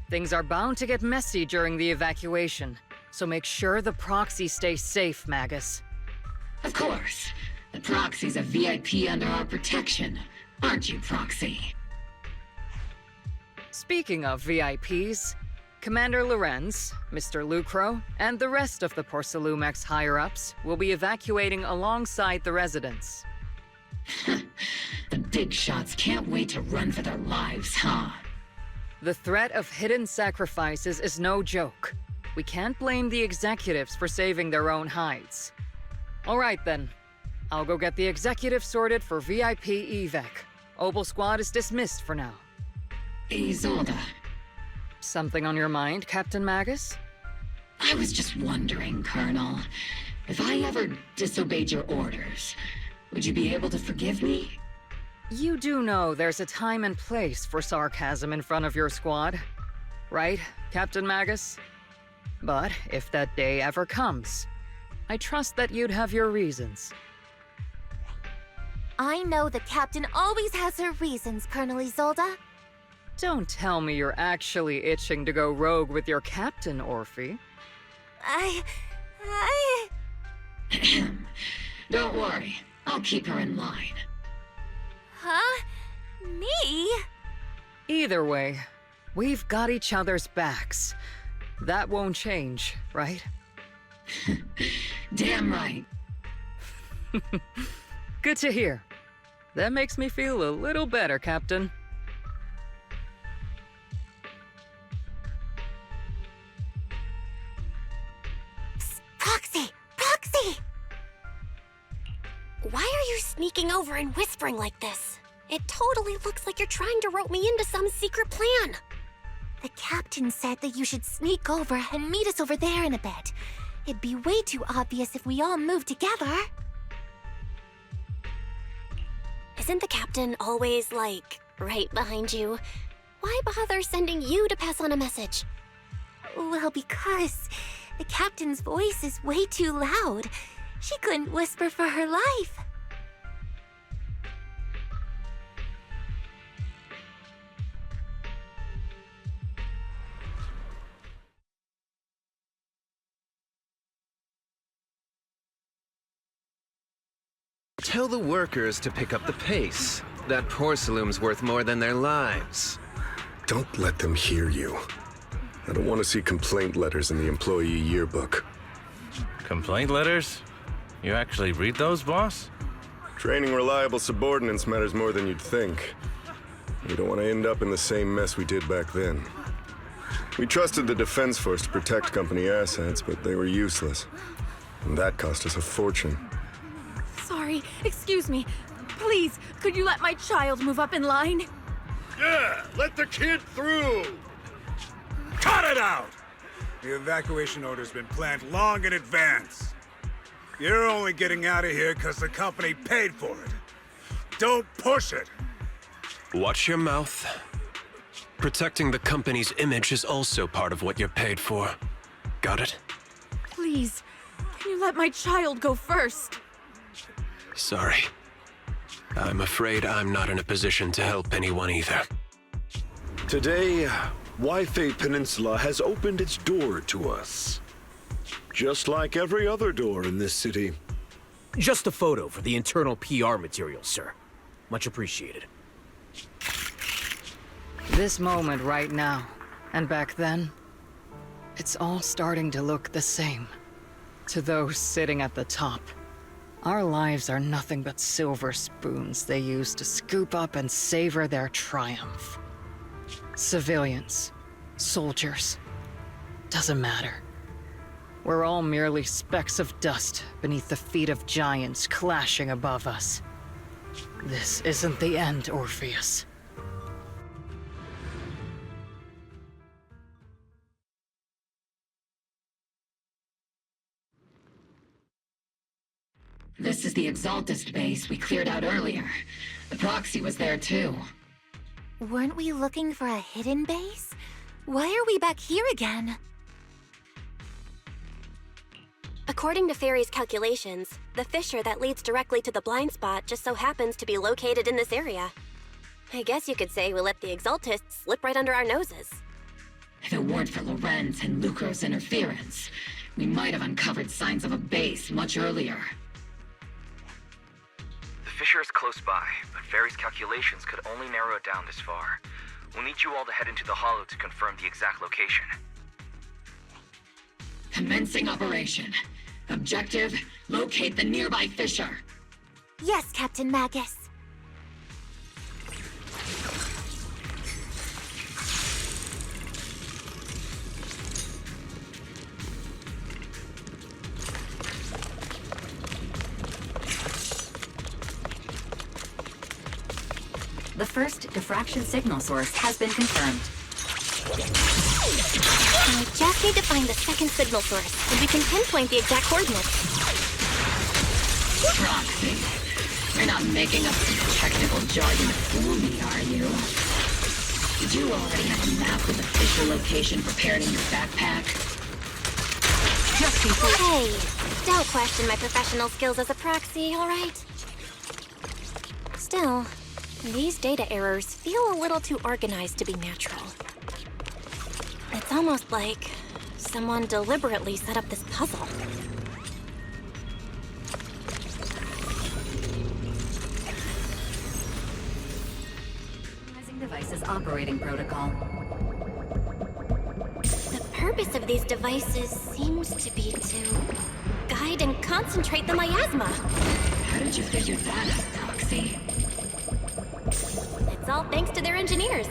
G: Things are bound to get messy during the evacuation, so make sure the proxy stays safe, Magus.
E: Of course. The Proxy's a VIP under our protection, aren't you, Proxy?
G: Speaking of VIPs, Commander Lorenz, Mr. Lucro, and the rest of the Porcelumex higher-ups will be evacuating alongside the residents.
E: The big shots can't wait to run for their lives, huh?
G: The threat of hidden sacrifices is no joke. We can't blame the executives for saving their own hides. All right, then. I'll go get the executive sorted for VIP evac. Obel Squad is dismissed for now.
E: Isolde.
G: Something on your mind, Captain Magus?
E: I was just wondering, Colonel, if I ever disobeyed your orders, would you be able to forgive me?
G: You do know there's a time and place for sarcasm in front of your squad, right, Captain Magus? But if that day ever comes, I trust that you'd have your reasons.
H: I know the captain always has her reasons, Colonel Isolde.
G: Don't tell me you're actually itching to go rogue with your captain, Orphe.
E: Don't worry, I'll keep her in line.
H: Huh? Me?
G: Either way, we've got each other's backs. That won't change, right?
E: Damn right.
G: Good to hear. That makes me feel a little better, Captain.
B: Psst, Proxy! Proxy! Why are you sneaking over and whispering like this? It totally looks like you're trying to rope me into some secret plan.
H: The captain said that you should sneak over and meet us over there in a bit. It'd be way too obvious if we all moved together.
B: Isn't the captain always, like, right behind you? Why bother sending you to pass on a message?
H: Well, because the captain's voice is way too loud. She couldn't whisper for her life.
D: Tell the workers to pick up the pace. That porcelain's worth more than their lives.
O: Don't let them hear you. I don't want to see complaint letters in the employee yearbook.
F: Complaint letters? You actually read those, boss?
O: Training reliable subordinates matters more than you'd think. We don't want to end up in the same mess we did back then. We trusted the Defense Force to protect company assets, but they were useless. And that cost us a fortune.
K: Sorry, excuse me. Please, could you let my child move up in line?
I: Yeah, let the kid through! Cut it out!
J: The evacuation order's been planned long in advance. You're only getting out of here because the company paid for it. Don't push it!
T: Watch your mouth. Protecting the company's image is also part of what you're paid for. Got it?
K: Please, can you let my child go first?
T: Sorry. I'm afraid I'm not in a position to help anyone either.
Q: Today, Wi-Fi Peninsula has opened its door to us. Just like every other door in this city.
P: Just a photo for the internal PR material, sir. Much appreciated.
G: This moment right now, and back then, it's all starting to look the same. To those sitting at the top, our lives are nothing but silver spoons they use to scoop up and savor their triumph. Civilians, soldiers, doesn't matter. We're all merely specks of dust beneath the feet of giants clashing above us. This isn't the end, Orpheus.
E: This is the Exaltist base we cleared out earlier. The proxy was there too.
H: Weren't we looking for a hidden base? Why are we back here again?
B: According to Fairy's calculations, the fissure that leads directly to the blind spot just so happens to be located in this area. I guess you could say we let the Exaltists slip right under our noses.
E: If it weren't for Lorenz and Lucro's interference, we might have uncovered signs of a base much earlier.
C: The fissure is close by, but Fairy's calculations could only narrow it down this far. We'll need you all to head into the hollow to confirm the exact location.
E: Commencing operation. Objective, locate the nearby fissure.
H: Yes, Captain Magus.
M: The first diffraction signal source has been confirmed.
B: Just need to find the second signal source, and we can pinpoint the exact coordinates.
E: Proxy. You're not making up some technical jargon to fool me, are you? Did you already have a map with official location prepared in your backpack?
B: Hey, don't question my professional skills as a proxy, alright? Still, these data errors feel a little too organized to be natural. It's almost like someone deliberately set up this puzzle.
M: Devices operating protocol.
B: The purpose of these devices seems to be to guide and concentrate the miasma.
E: How did you figure that out, Proxy?
B: It's all thanks to their engineers.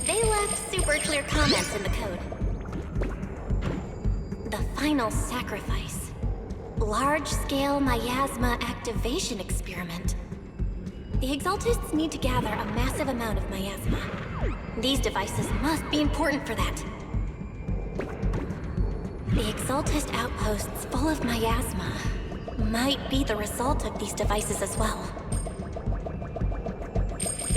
B: They left super clear comments in the code. The final sacrifice. Large-scale miasma activation experiment. The Exaltists need to gather a massive amount of miasma. These devices must be important for that. The Exaltist outposts full of miasma might be the result of these devices as well.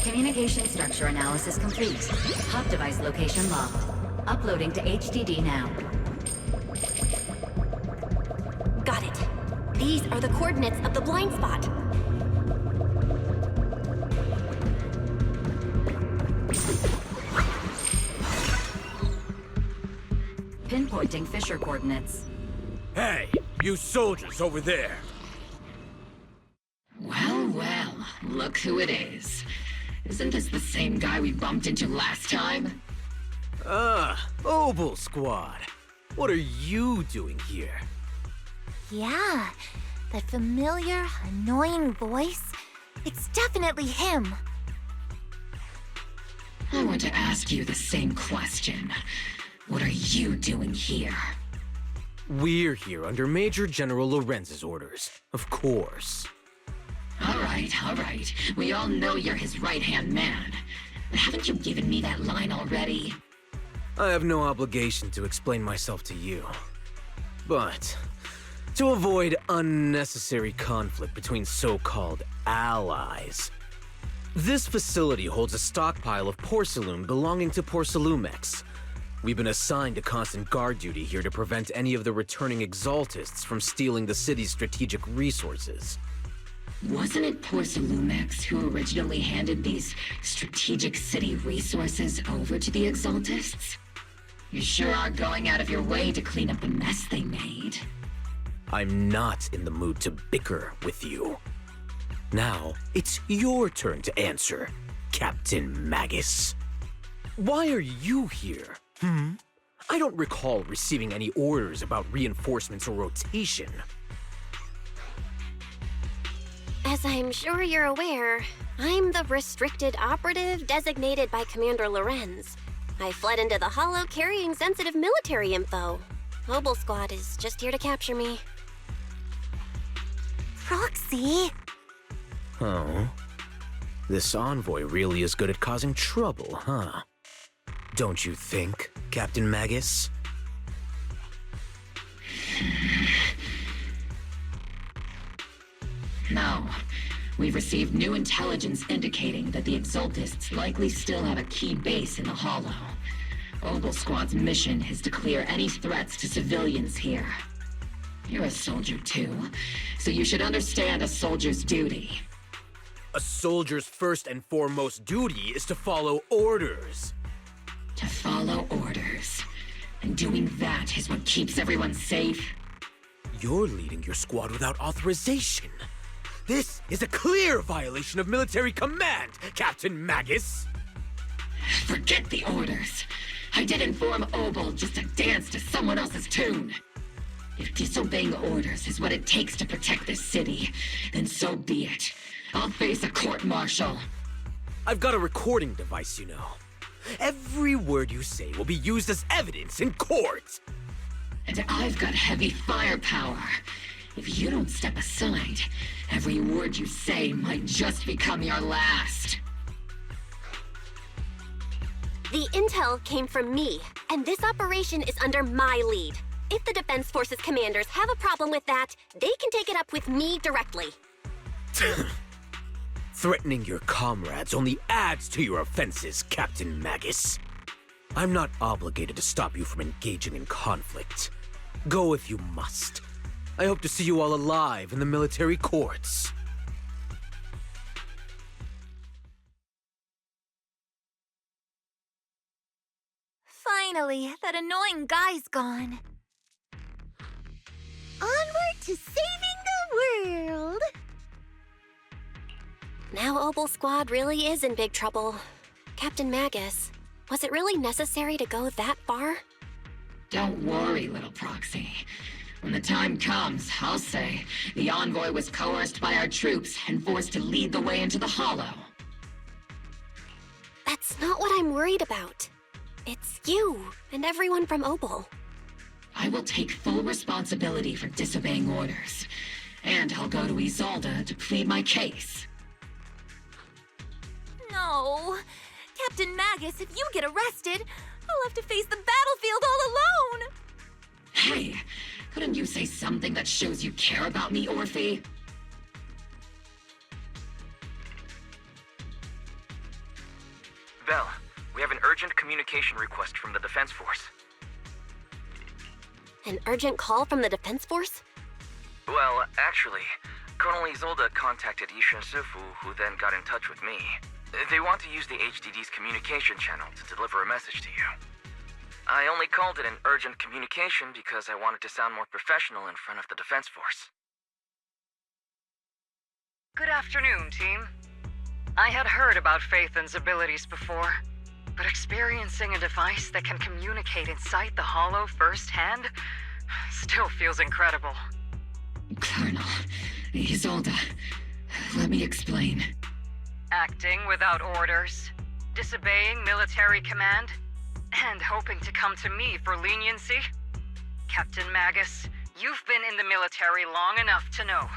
M: Communication structure analysis complete. Hub device location locked. Uploading to HDD now.
B: Got it. These are the coordinates of the blind spot.
M: Pinpointing Fisher coordinates.
P: Hey, you soldiers over there!
E: Well, well, look who it is. Isn't this the same guy we bumped into last time?
P: Obel Squad. What are you doing here?
H: Yeah, that familiar, annoying voice. It's definitely him.
E: I want to ask you the same question. What are you doing here?
P: We're here under Major General Lorenz's orders, of course.
E: All right. We all know you're his right-hand man. But haven't you given me that line already?
P: I have no obligation to explain myself to you. But to avoid unnecessary conflict between so-called allies, this facility holds a stockpile of porcelain belonging to Porcelumex. We've been assigned to constant guard duty here to prevent any of the returning Exaltists from stealing the city's strategic resources.
E: Wasn't it Porcelumex who originally handed these strategic city resources over to the Exaltists? You sure are going out of your way to clean up the mess they made.
P: I'm not in the mood to bicker with you. Now, it's your turn to answer, Captain Magus. Why are you here? I don't recall receiving any orders about reinforcements or rotation.
B: As I'm sure you're aware, I'm the restricted operative designated by Commander Lorenz. I fled into the Hollow carrying sensitive military info. Obel Squad is just here to capture me.
H: Proxy?
P: Oh? This envoy really is good at causing trouble, huh? Don't you think, Captain Magus?
E: No. We've received new intelligence indicating that the Exaltists likely still have a key base in the Hollow. Obel Squad's mission is to clear any threats to civilians here. You're a soldier too, so you should understand a soldier's duty.
P: A soldier's first and foremost duty is to follow orders.
E: To follow orders. And doing that is what keeps everyone safe.
P: You're leading your squad without authorization. This is a clear violation of military command, Captain Magus!
E: Forget the orders. I did inform Obel just to dance to someone else's tune. If disobeying orders is what it takes to protect this city, then so be it. I'll face a court-martial.
P: I've got a recording device, you know. Every word you say will be used as evidence in court.
E: And I've got heavy firepower. If you don't step aside, every word you say might just become your last.
B: The intel came from me, and this operation is under my lead. If the Defense Forces commanders have a problem with that, they can take it up with me directly.
P: Threatening your comrades only adds to your offenses, Captain Magus. I'm not obligated to stop you from engaging in conflict. Go if you must. I hope to see you all alive in the military courts.
H: Finally, that annoying guy's gone.
L: Onward to saving the world!
B: Now Obel Squad really is in big trouble. Captain Magus, was it really necessary to go that far?
E: Don't worry, little proxy. When the time comes, I'll say the envoy was coerced by our troops and forced to lead the way into the Hollow.
B: That's not what I'm worried about. It's you and everyone from Obel.
E: I will take full responsibility for disobeying orders, and I'll go to Isolde to plead my case.
H: No. Captain Magus, if you get arrested, I'll have to face the battlefield all alone!
E: Hey, couldn't you say something that shows you care about me, Orphe?
C: Bell, we have an urgent communication request from the Defense Force.
B: An urgent call from the Defense Force?
C: Well, actually, Colonel Isolde contacted Yishin Sifu, who then got in touch with me. They want to use the HDD's communication channel to deliver a message to you. I only called it an urgent communication because I wanted to sound more professional in front of the Defense Force.
G: Good afternoon, team. I had heard about Phaethon's abilities before, but experiencing a device that can communicate inside the Hollow firsthand still feels incredible.
E: Colonel, Isolde, let me explain.
G: Acting without orders, disobeying military command, and hoping to come to me for leniency? Captain Magus, you've been in the military long enough to know.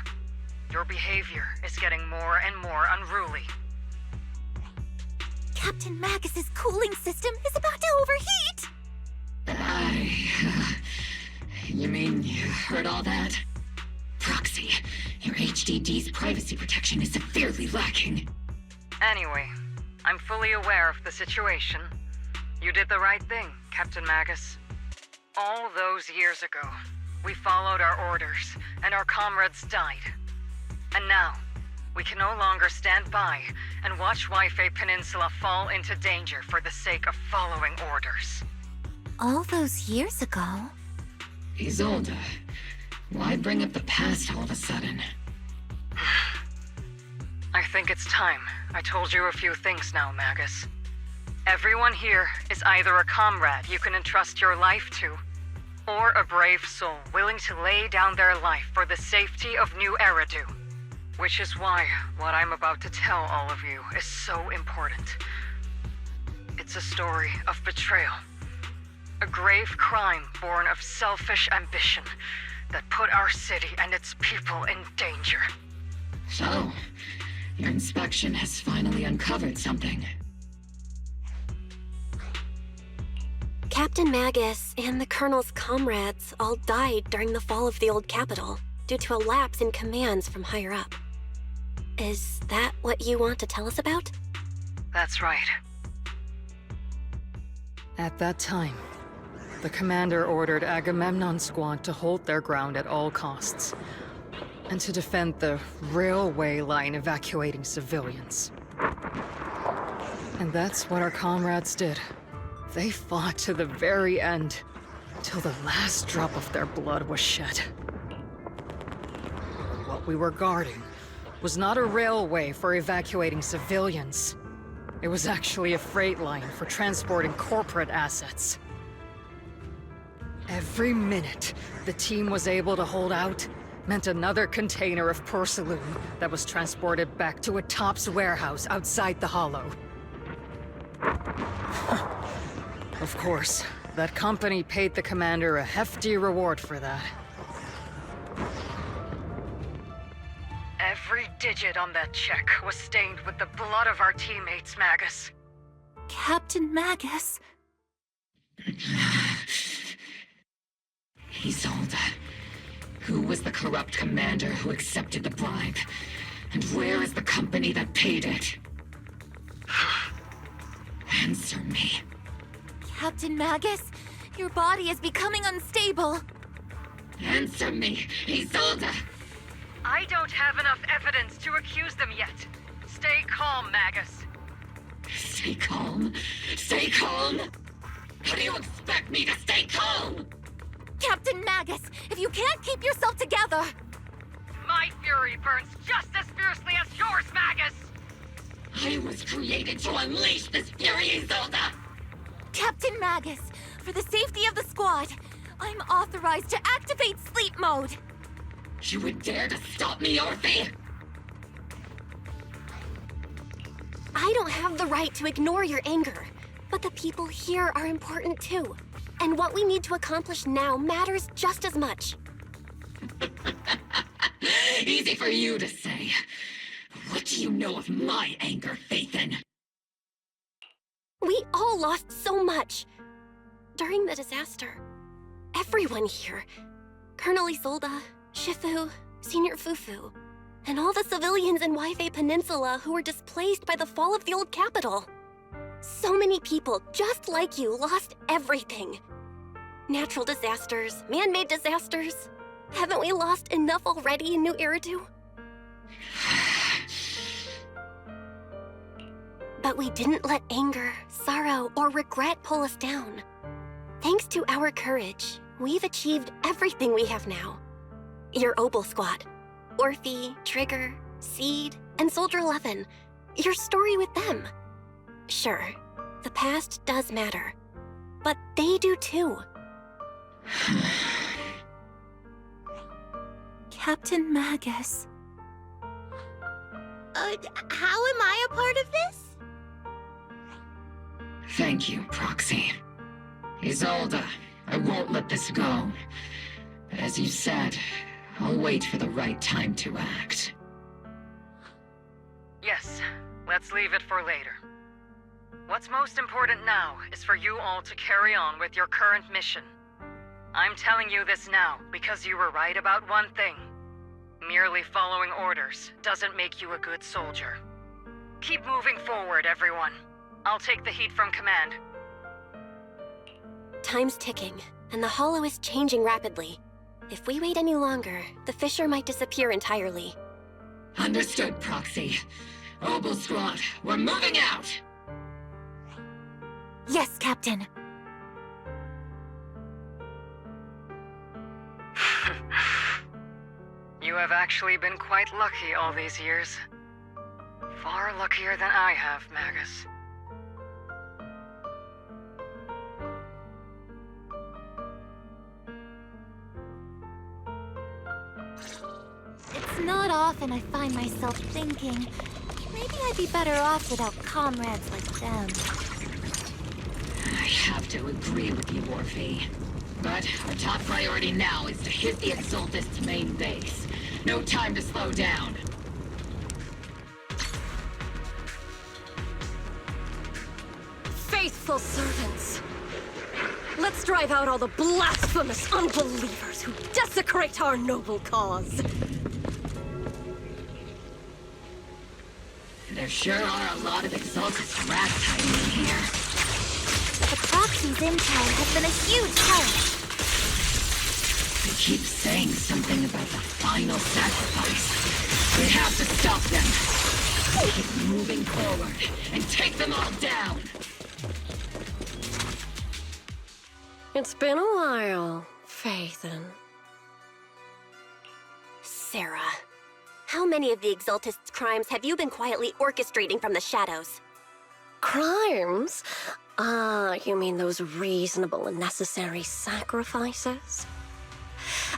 G: Your behavior is getting more and more unruly.
H: Captain Magus's cooling system is about to overheat!
E: You mean you heard all that? Proxy, your HDD's privacy protection is severely lacking.
G: Anyway, I'm fully aware of the situation. You did the right thing, Captain Magus. All those years ago, we followed our orders, and our comrades died. And now, we can no longer stand by and watch Waifei Peninsula fall into danger for the sake of following orders.
H: All those years ago?
E: Isolde, why bring up the past all of a sudden?
G: I think it's time I told you a few things now, Magus. Everyone here is either a comrade you can entrust your life to, or a brave soul willing to lay down their life for the safety of New Eridu. Which is why what I'm about to tell all of you is so important. It's a story of betrayal. A grave crime born of selfish ambition that put our city and its people in danger.
E: So, your inspection has finally uncovered something.
B: Captain Magus and the Colonel's comrades all died during the fall of the old capital due to a lapse in commands from higher up. Is that what you want to tell us about?
G: That's right. At that time, the commander ordered Agamemnon's squad to hold their ground at all costs, and to defend the railway line evacuating civilians. And that's what our comrades did. They fought to the very end, till the last drop of their blood was shed. What we were guarding was not a railway for evacuating civilians. It was actually a freight line for transporting corporate assets. Every minute the team was able to hold out meant another container of porcelain that was transported back to a Topps warehouse outside the Hollow. Of course, that company paid the commander a hefty reward for that. Every digit on that check was stained with the blood of our teammates, Magus.
H: Captain Magus.
E: Isolde. Who was the corrupt commander who accepted the bribe? And where is the company that paid it? Answer me.
H: Captain Magus, your body is becoming unstable.
E: Answer me, Isolde!
G: I don't have enough evidence to accuse them yet. Stay calm, Magus.
E: Stay calm? Stay calm? How do you expect me to stay calm?
H: Captain Magus, if you can't keep yourself together...
G: My fury burns just as fiercely as yours, Magus!
E: I was created to unleash this fury, Isolde!
H: Captain Magus, for the safety of the squad, I'm authorized to activate sleep mode.
E: You would dare to stop me, Orphe?
B: I don't have the right to ignore your anger, but the people here are important too. And what we need to accomplish now matters just as much.
E: Easy for you to say. What do you know of my anger, Phaethon?
B: We all lost so much. During the disaster, everyone here, Colonel Isolde, Shifu, Senior Fufu, and all the civilians in Waifei Peninsula who were displaced by the fall of the old capital. So many people, just like you, lost everything. Natural disasters, man-made disasters. Haven't we lost enough already in New Eridu? But we didn't let anger, sorrow, or regret pull us down. Thanks to our courage, we've achieved everything we have now. Your Obel Squad, Orphe, Trigger, Seed, and Soldier 11. Your story with them. Sure, the past does matter, but they do too.
H: Captain Magus.
L: How am I a part of this?
E: Thank you, Proxy. Isolde, I won't let this go. But as you said, I'll wait for the right time to act.
G: Yes, let's leave it for later. What's most important now is for you all to carry on with your current mission. I'm telling you this now because you were right about one thing. Merely following orders doesn't make you a good soldier. Keep moving forward, everyone. I'll take the heat from command.
B: Time's ticking, and the Hollow is changing rapidly. If we wait any longer, the fissure might disappear entirely.
E: Understood, Proxy. Obel Squad, we're moving out!
H: Yes, Captain.
G: You have actually been quite lucky all these years. Far luckier than I have, Magus.
H: It's not often I find myself thinking, maybe I'd be better off without comrades like them.
E: I have to agree with you, Orphe. But our top priority now is to hit the Exaltist's main base. No time to slow down.
N: Faithful servants! Let's drive out all the blasphemous unbelievers who desecrate our noble cause!
E: There sure are a lot of Exaltist ragtime in here.
H: The Proxy's intel has been a huge help.
E: They keep saying something about the final sacrifice. We have to stop them. Keep moving forward and take them all down.
N: It's been a while, Phaethon.
B: Sarah, how many of the Exaltist's crimes have you been quietly orchestrating from the shadows?
N: Crimes? You mean those reasonable and necessary sacrifices?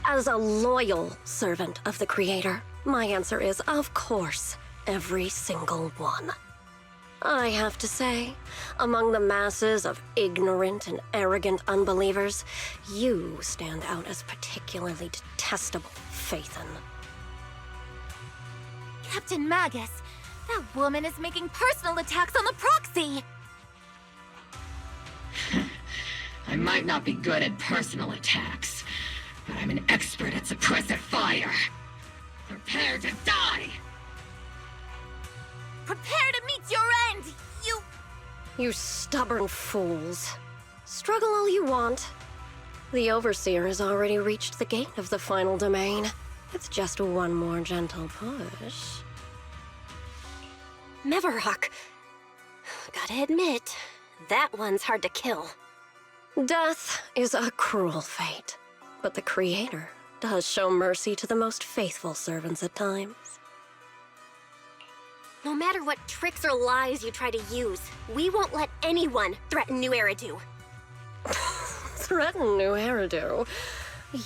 N: As a loyal servant of the Creator, my answer is, of course, every single one. I have to say, among the masses of ignorant and arrogant unbelievers, you stand out as particularly detestable, Phaethon.
H: Captain Magus, that woman is making personal attacks on the Proxy!
E: I might not be good at personal attacks, but I'm an expert at suppressive fire. Prepare to die!
B: Prepare to meet your end, You stubborn fools. Struggle all you want. The Overseer has already reached the gate of the final domain. It's just one more gentle push. Meverok. Gotta admit, that one's hard to kill. Death is a cruel fate, but the Creator does show mercy to the most faithful servants at times. No matter what tricks or lies you try to use, we won't let anyone threaten New Eridu. Threaten New Eridu?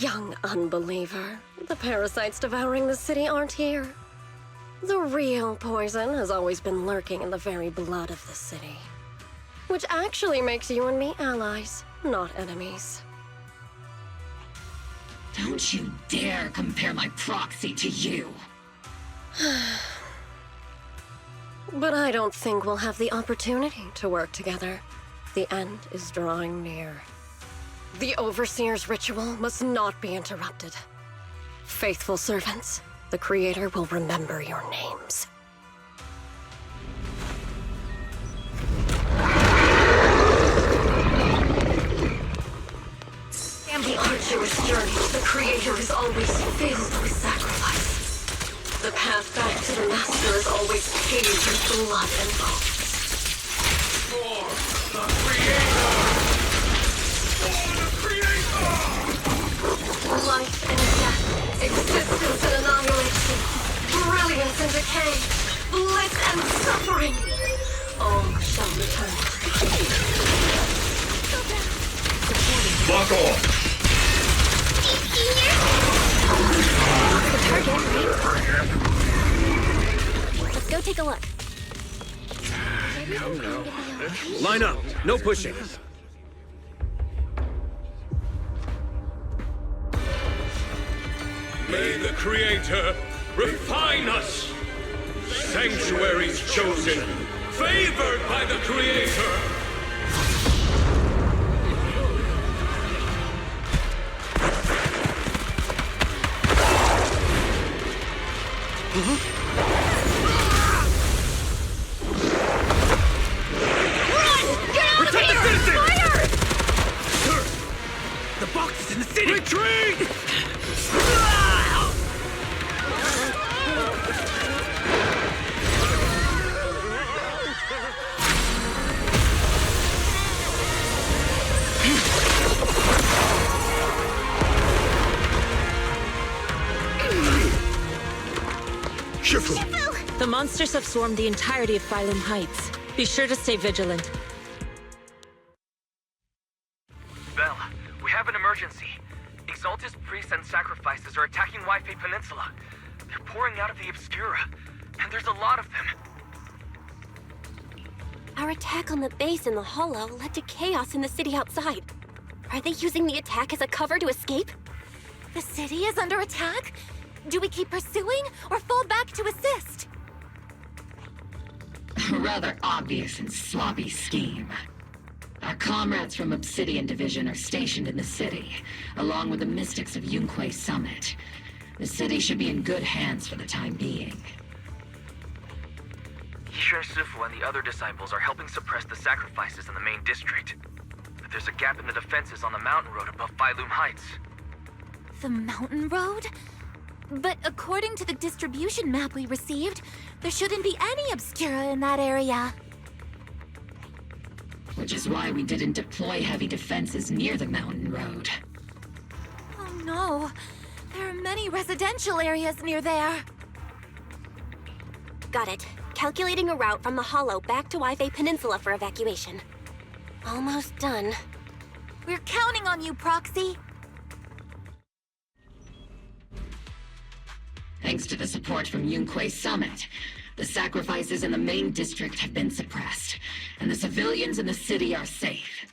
B: Young unbeliever. The parasites devouring the city aren't here. The real poison has always been lurking in the very blood of the city. Which actually makes you and me allies, not enemies.
E: Don't you dare compare my proxy to you!
B: But I don't think we'll have the opportunity to work together. The end is drawing near. The Overseer's ritual must not be interrupted. Faithful servants, the Creator will remember your names. In the arduous journey, the Creator is always filled with sacrifice. The path back to the Master is always paved with blood and bones.
U: For the Creator! For the Creator!
B: Life and death, existence and annihilation, brilliance and decay, bliss and suffering, all shall return.
U: Fuck off!
B: The target, right? Let's go take a look.
P: Line up. No pushing.
U: May the Creator refine us! Sanctuaries chosen, favored by the Creator!
P: Protect the citizens! Fire! Sir, the box is in the city! Retreat!
A: The monsters have swarmed the entirety of Phylum Heights. Be sure to stay vigilant.
C: Bell, we have an emergency. Exaltus priests and sacrifices are attacking Wi-Fi Peninsula. They're pouring out of the Obscura, and there's a lot of them.
B: Our attack on the base in the Hollow led to chaos in the city outside. Are they using the attack as a cover to escape?
H: The city is under attack? Do we keep pursuing or fall back to assist?
E: A rather obvious and sloppy scheme. Our comrades from Obsidian Division are stationed in the city, along with the mystics of Yunquay Summit. The city should be in good hands for the time being.
C: Yishen Sifu and the other disciples are helping suppress the sacrifices in the main district. But there's a gap in the defenses on the mountain road above Phylum Heights.
H: The mountain road? But according to the distribution map we received, there shouldn't be any Obscura in that area.
E: Which is why we didn't deploy heavy defenses near the mountain road.
H: Oh no, there are many residential areas near there.
B: Got it. Calculating a route from the Hollow back to Wi-Fi Peninsula for evacuation. Almost done.
H: We're counting on you, Proxy.
E: Thanks to the support from Yunquay Summit, the sacrifices in the main district have been suppressed, and the civilians in the city are safe.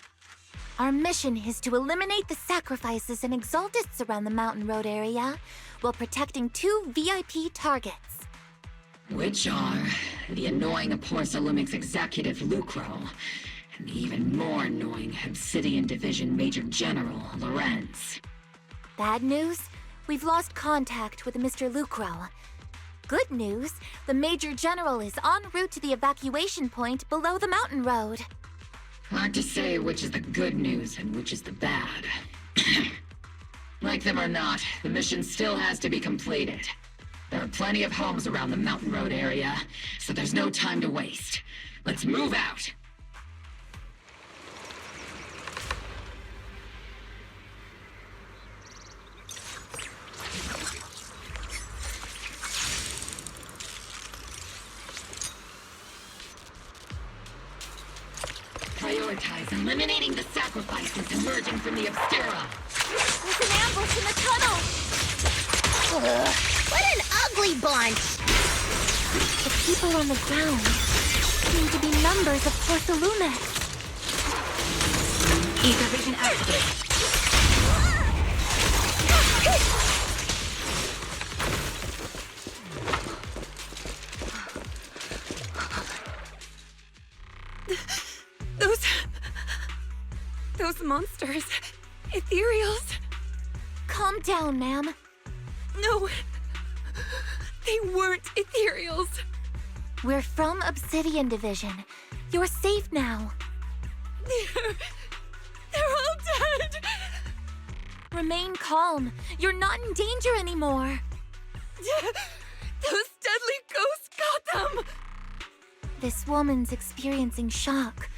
H: Our mission is to eliminate the sacrifices and exaltists around the mountain road area, while protecting 2 VIP targets.
E: Which are the annoying Aporsalumic's executive Lucro, and even more annoying Obsidian Division Major General Lorenz.
H: Bad news? We've lost contact with Mr. Lucro. Good news, the Major General is en route to the evacuation point below the mountain road.
E: Hard to say which is the good news and which is the bad. Like them or not, the mission still has to be completed. There are plenty of homes around the mountain road area, so there's no time to waste. Let's move out! Prioritize eliminating the sacrifices emerging from the Obstera.
H: There's an ambush in the tunnel!
L: What an ugly bunch!
H: The people on the ground seem to be members of Porcelumex.
E: Ether vision activated.
A: Those monsters. Ethereals.
H: Calm down, ma'am.
A: No. They weren't Ethereals.
H: We're from Obsidian Division. You're safe now.
A: They're all dead.
H: Remain calm. You're not in danger anymore.
A: Those deadly ghosts got them.
H: This woman's experiencing shock.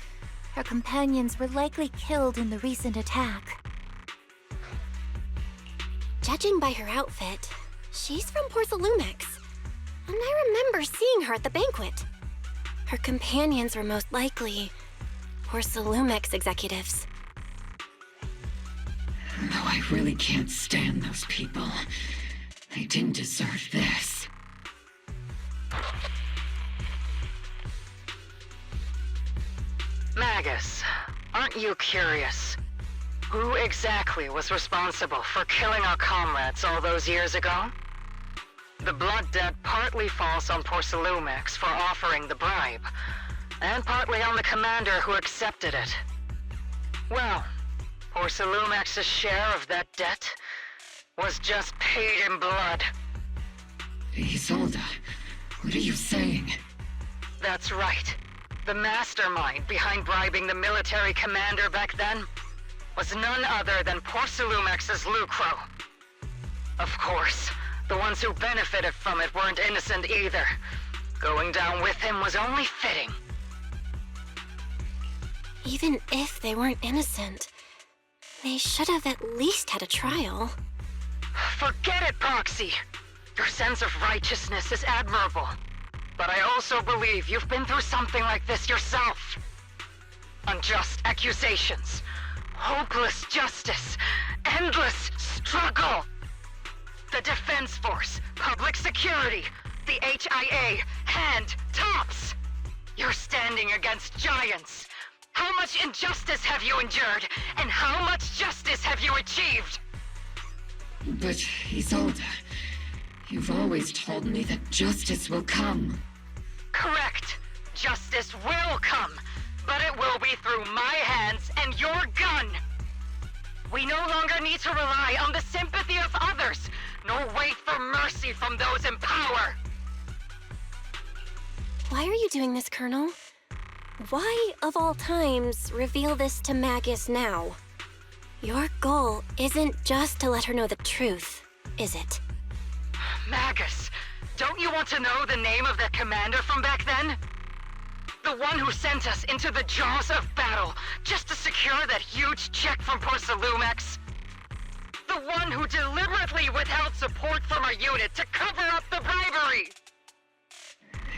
H: Her companions were likely killed in the recent attack.
B: Judging by her outfit, she's from Porcelumex. And I remember seeing her at the banquet. Her companions were most likely Porcelumex executives.
E: No, I really can't stand those people. They didn't deserve this.
G: Magus, aren't you curious? Who exactly was responsible for killing our comrades all those years ago? The blood debt partly falls on Porcelumex for offering the bribe, and partly on the commander who accepted it. Well, Porcelumex's share of that debt was just paid in blood.
E: Isolde, what are you saying?
G: That's right. The mastermind behind bribing the military commander back then was none other than Porcelumex's Lucro. Of course, the ones who benefited from it weren't innocent either. Going down with him was only fitting.
B: Even if they weren't innocent, they should have at least had a trial.
G: Forget it, Proxy! Your sense of righteousness is admirable. But I also believe you've been through something like this yourself. Unjust accusations, hopeless justice, endless struggle. The Defense Force, public security, the HIA, hand, tops. You're standing against giants. How much injustice have you endured, and how much justice have you achieved?
E: But, Isolde, you've always told me that justice will come.
G: Correct. Justice will come, but it will be through my hands and your gun. We no longer need to rely on the sympathy of others, nor wait for mercy from those in power.
B: Why are you doing this, Colonel? Why, of all times, reveal this to Magus now? Your goal isn't just to let her know the truth, is it?
G: Magus, don't you want to know the name of that commander from back then? The one who sent us into the jaws of battle just to secure that huge check from Porcelumex? The one who deliberately withheld support from our unit to cover up the bribery!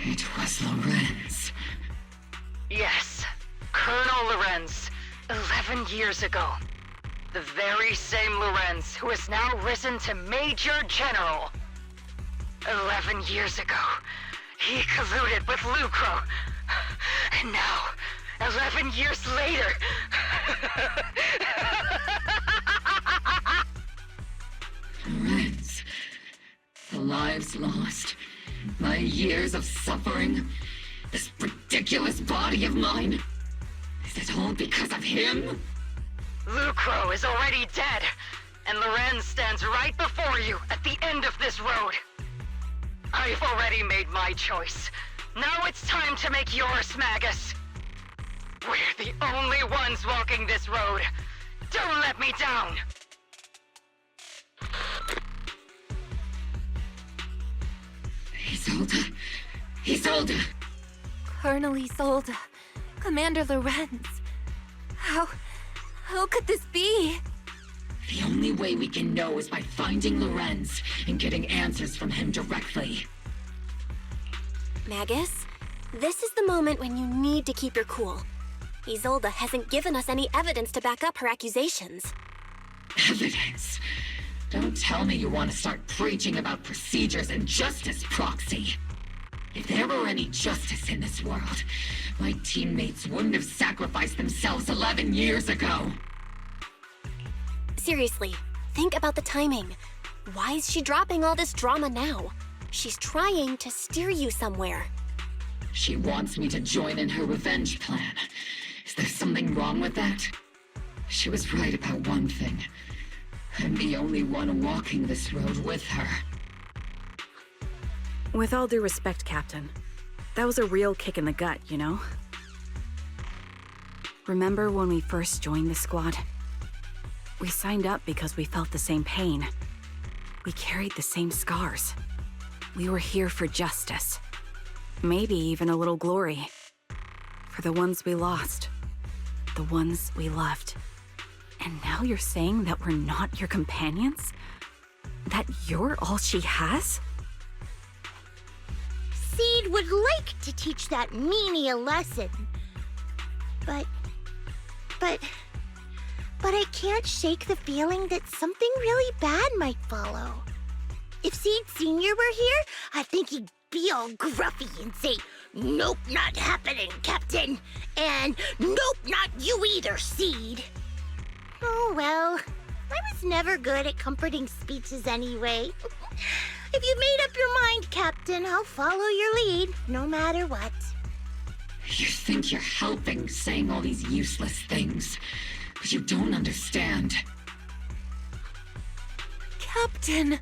E: It was Lorenz.
G: Yes, Colonel Lorenz, 11 years ago. The very same Lorenz who has now risen to Major General. 11 years ago, he colluded with Lucro. And now, 11 years later...
E: Lorenz, the lives lost, my years of suffering, this ridiculous body of mine. Is it All because of him?
G: Lucro is already dead, and Lorenz stands right before you at the end of this road. I've already made my choice. Now it's time to make yours, Magus. We're the only ones walking this road. Don't let me down!
E: Isolde. Isolde!
H: Colonel Isolde. Commander Lorenz. How could this be?
E: The only way we can know is by finding Lorenz and getting answers from him directly.
B: Magus, this is the moment when you need to keep your cool. Isolde hasn't given us any evidence to back up her accusations.
E: Evidence? Don't tell me you want to start preaching about procedures and justice, Proxy. If there were any justice in this world, my teammates wouldn't have sacrificed themselves 11 years ago.
B: Seriously, think about the timing. Why is she dropping all this drama now? She's trying to steer you somewhere.
E: She wants me to join in her revenge plan. Is there something wrong with that? She was right about one thing. I'm the only one walking this road with her.
K: With all due respect, Captain, that was a real kick in the gut, you know? Remember when we first joined the squad? We signed up because we felt the same pain. We carried the same scars. We were here for justice. Maybe even a little glory. For the ones we lost. The ones we loved. And now you're saying that we're not your companions? That you're all she has?
L: Seed would like to teach that meanie a lesson. But I can't shake the feeling that something really bad might follow. If Seed Sr. were here, I think he'd be all gruffy and say, "Nope, not happening, Captain." And "Nope, not you either, Seed." Oh well, I was never good at comforting speeches anyway. If you've made up your mind, Captain, I'll follow your lead, no matter what.
E: You think you're helping saying all these useless things, but you don't understand.
H: Captain!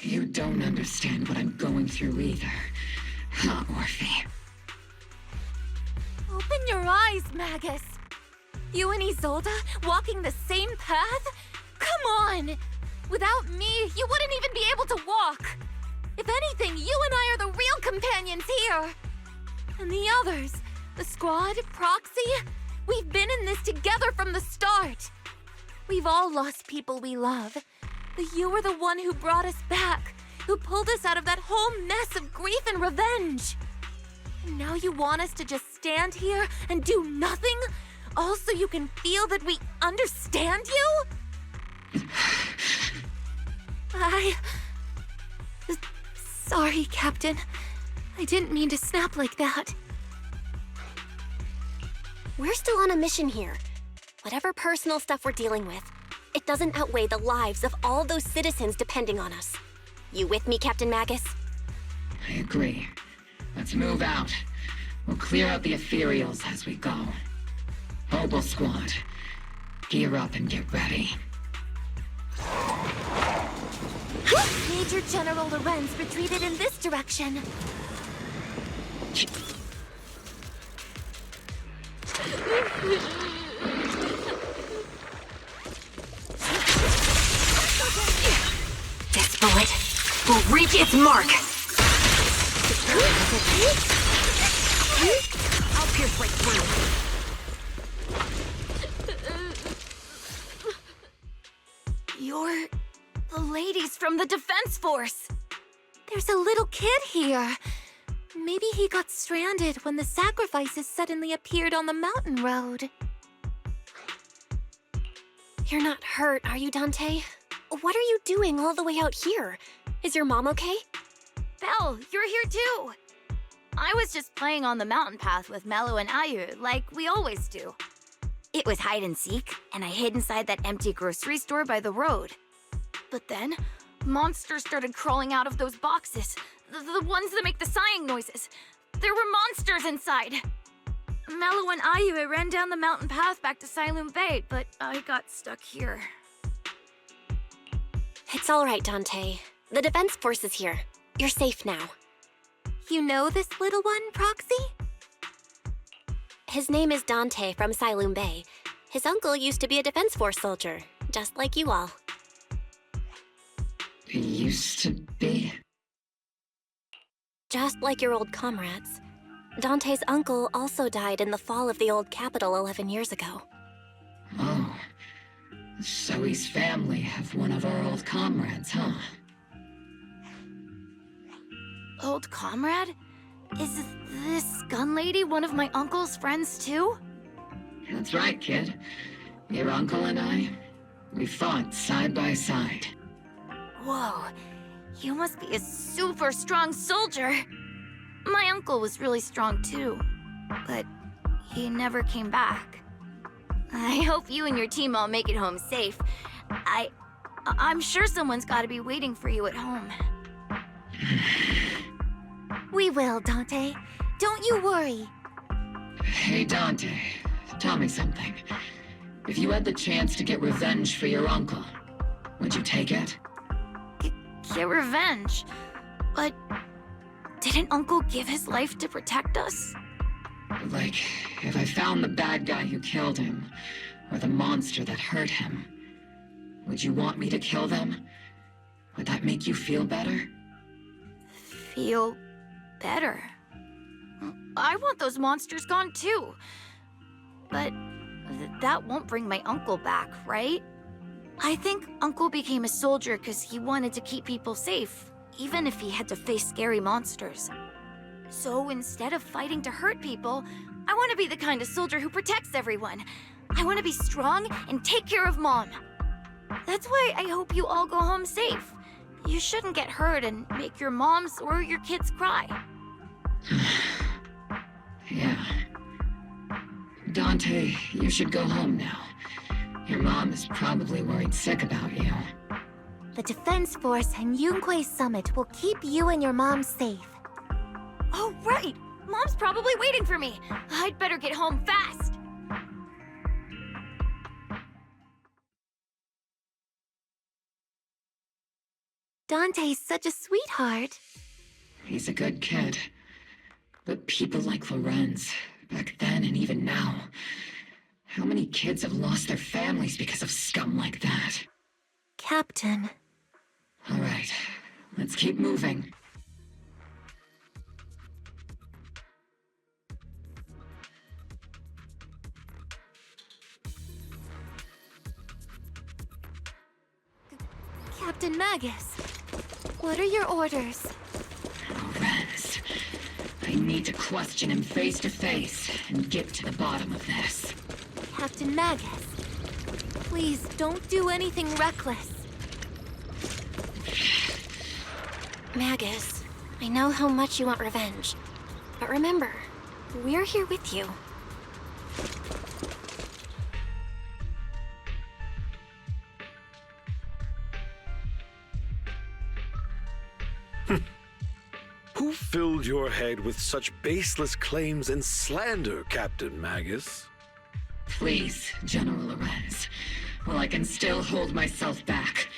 E: You don't understand what I'm going through either, huh, Orphe?
H: Open your eyes, Magus! You and Isolde walking the same path? Come on! Without me, you wouldn't even be able to walk! If anything, you and I are the real companions here! And the others, the squad, Proxy, we've been in this together from the start! We've all lost people we love, but you were the one who brought us back, who pulled us out of that whole mess of grief and revenge! And now you want us to just stand here and do nothing? All so you can feel that we understand you? Sorry, Captain. I didn't mean to snap like that.
B: We're still on a mission here. Whatever personal stuff we're dealing with, it doesn't outweigh the lives of all those citizens depending on us. You with me, Captain Magus?
E: I agree. Let's move out. We'll clear out the ethereals as we go. Mobile squad, gear up and get ready.
H: Major General Lorenz retreated in this direction.
M: This bullet will reach its mark. I'll pierce right through.
H: You're the ladies from the Defense Force. There's a little kid here. Maybe he got stranded when the sacrifices suddenly appeared on the mountain road.
B: You're not hurt, are you, Dante? What are you doing all the way out here? Is your mom okay?
R: Belle, you're here too. I was just playing on the mountain path with Mello and Ayu, like we always do. It was hide and seek, and I hid inside that empty grocery store by the road. But then, monsters started crawling out of those boxes. The ones that make the sighing noises. There were monsters inside. Mello and Ayu ran down the mountain path back to Siloam Bay, but I got stuck here.
B: It's all right, Dante. The defense force is here. You're safe now.
H: You know this little one, Proxy?
B: His name is Dante from Siloam Bay. His uncle used to be a defense force soldier, just like you all.
E: Used to be?
B: Just like your old comrades. Dante's uncle also died in the fall of the old capital 11 years ago.
E: Oh. So he's family of one of our old comrades, huh?
R: Old comrade? Is this gun lady one of my uncle's friends too?
E: That's right, kid. Your uncle and I, we fought side by side.
R: Whoa, you must be a super strong soldier. My uncle was really strong too, but he never came back. I hope you and your team all make it home safe. I'm sure someone's gotta be waiting for you at home.
H: We will, Dante. Don't you worry.
E: Hey, Dante, tell me something. If you had the chance to get revenge for your uncle, would you take it?
R: Get revenge? But didn't Uncle give his life to protect us?
E: Like, if I found the bad guy who killed him, or the monster that hurt him, would you want me to kill them? Would that make you feel better?
R: Feel better? I want those monsters gone too. But that won't bring my uncle back, right? I think Uncle became a soldier because he wanted to keep people safe, even if he had to face scary monsters. So instead of fighting to hurt people, I want to be the kind of soldier who protects everyone. I want to be strong and take care of Mom. That's why I hope you all go home safe. You shouldn't get hurt and make your moms or your kids cry.
E: Yeah. Dante, you should go home now. Your mom is probably worried sick about you.
H: The Defense Force and Yunquei Summit will keep you and your mom safe.
R: Oh, right! Mom's probably waiting for me. I'd better get home fast.
H: Dante's such a sweetheart.
E: He's a good kid. But people like Lorenz, back then and even now, how many kids have lost their families because of scum like that?
H: Captain.
E: All right, let's keep moving.
H: Captain Magus, what are your orders?
E: Lorenz, I need to question him face to face and get to the bottom of this.
H: Captain Magus, please don't do anything reckless.
B: Magus, I know how much you want revenge. But remember, we're here with you.
Q: Who filled your head with such baseless claims and slander, Captain Magus?
E: Please, General Lorenz. While I can still hold myself back,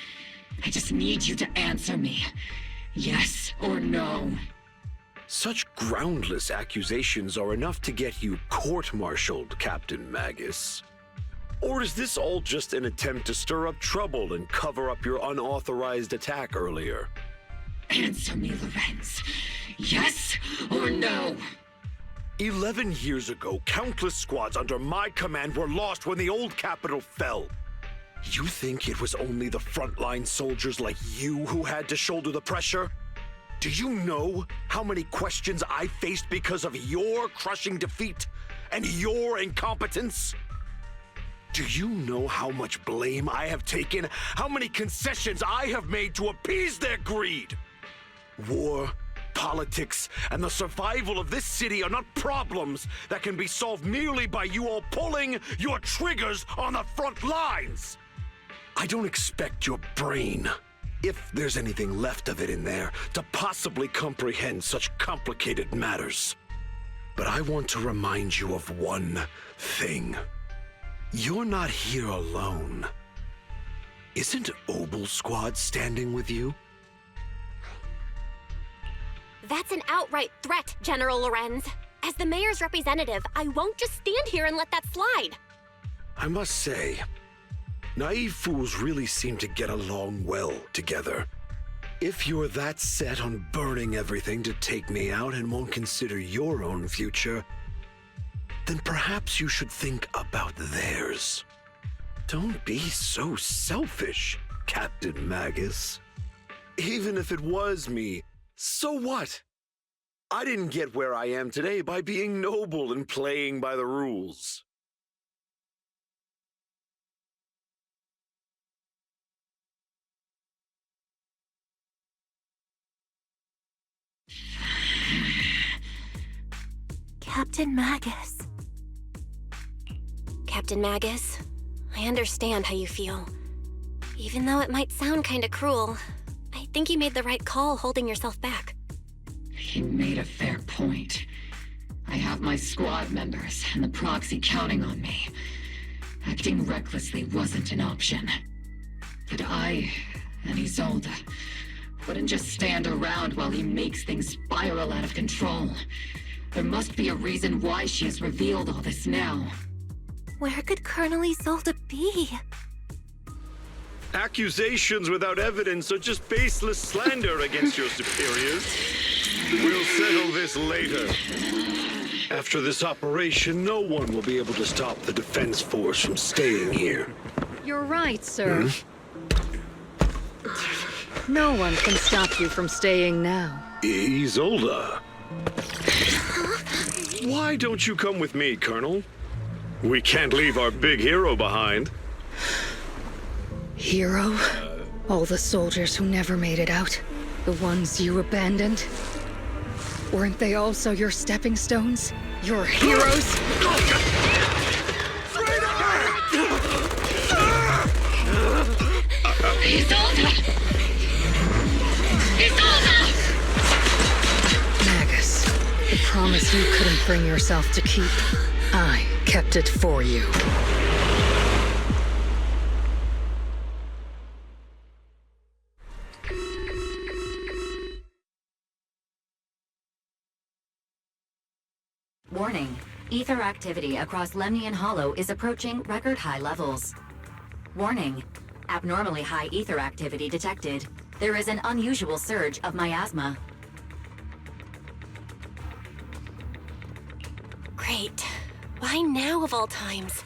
E: I just need you to answer me. Yes or no?
Q: Such groundless accusations are enough to get you court-martialed, Captain Magus. Or is this all just an attempt to stir up trouble and cover up your unauthorized attack earlier?
E: Answer me, Lorenz. Yes or no?
Q: 11 years ago, countless squads under my command were lost when the old capital fell. You think it was only the frontline soldiers like you who had to shoulder the pressure? Do you know how many questions I faced because of your crushing defeat and your incompetence? Do you know how much blame I have taken? How many concessions I have made to appease their greed? War, politics, and the survival of this city are not problems that can be solved merely by you all pulling your triggers on the front lines. I don't expect your brain, if there's anything left of it in there, to possibly comprehend such complicated matters. But I want to remind you of one thing. You're not here alone. Isn't Obel Squad standing with you?
B: That's an outright threat, General Lorenz. As the mayor's representative, I won't just stand here and let that slide.
Q: I must say, naive fools really seem to get along well together. If you're that set on burning everything to take me out and won't consider your own future, then perhaps you should think about theirs. Don't be so selfish, Captain Magus. Even if it was me, so what? I didn't get where I am today by being noble and playing by the rules.
H: Captain Magus.
B: Captain Magus, I understand how you feel. Even though it might sound kinda cruel, I think you made the right call holding yourself back.
E: He made a fair point. I have my squad members and the proxy counting on me. Acting recklessly wasn't an option. But I and Isolde wouldn't just stand around while he makes things spiral out of control. There must be a reason why she has revealed all this now.
H: Where could Colonel Isolde be?
Q: Accusations without evidence are just baseless slander against your superiors. We'll settle this later. After this operation, no one will be able to stop the Defense Force from staying here.
G: You're right, sir. No one can stop you from staying now.
Q: Isolde. Why don't you come with me, Colonel? We can't leave our big hero behind.
G: Hero? All the soldiers who never made it out? The ones you abandoned? Weren't they also your stepping stones? Your heroes?
E: Isolde! Isolde!
G: Magus, the promise you couldn't bring yourself to keep, I kept it for you.
M: Warning. Ether activity across Lemnian Hollow is approaching record high levels. Warning. Abnormally high ether activity detected. There is an unusual surge of miasma.
B: Great. Why now of all times?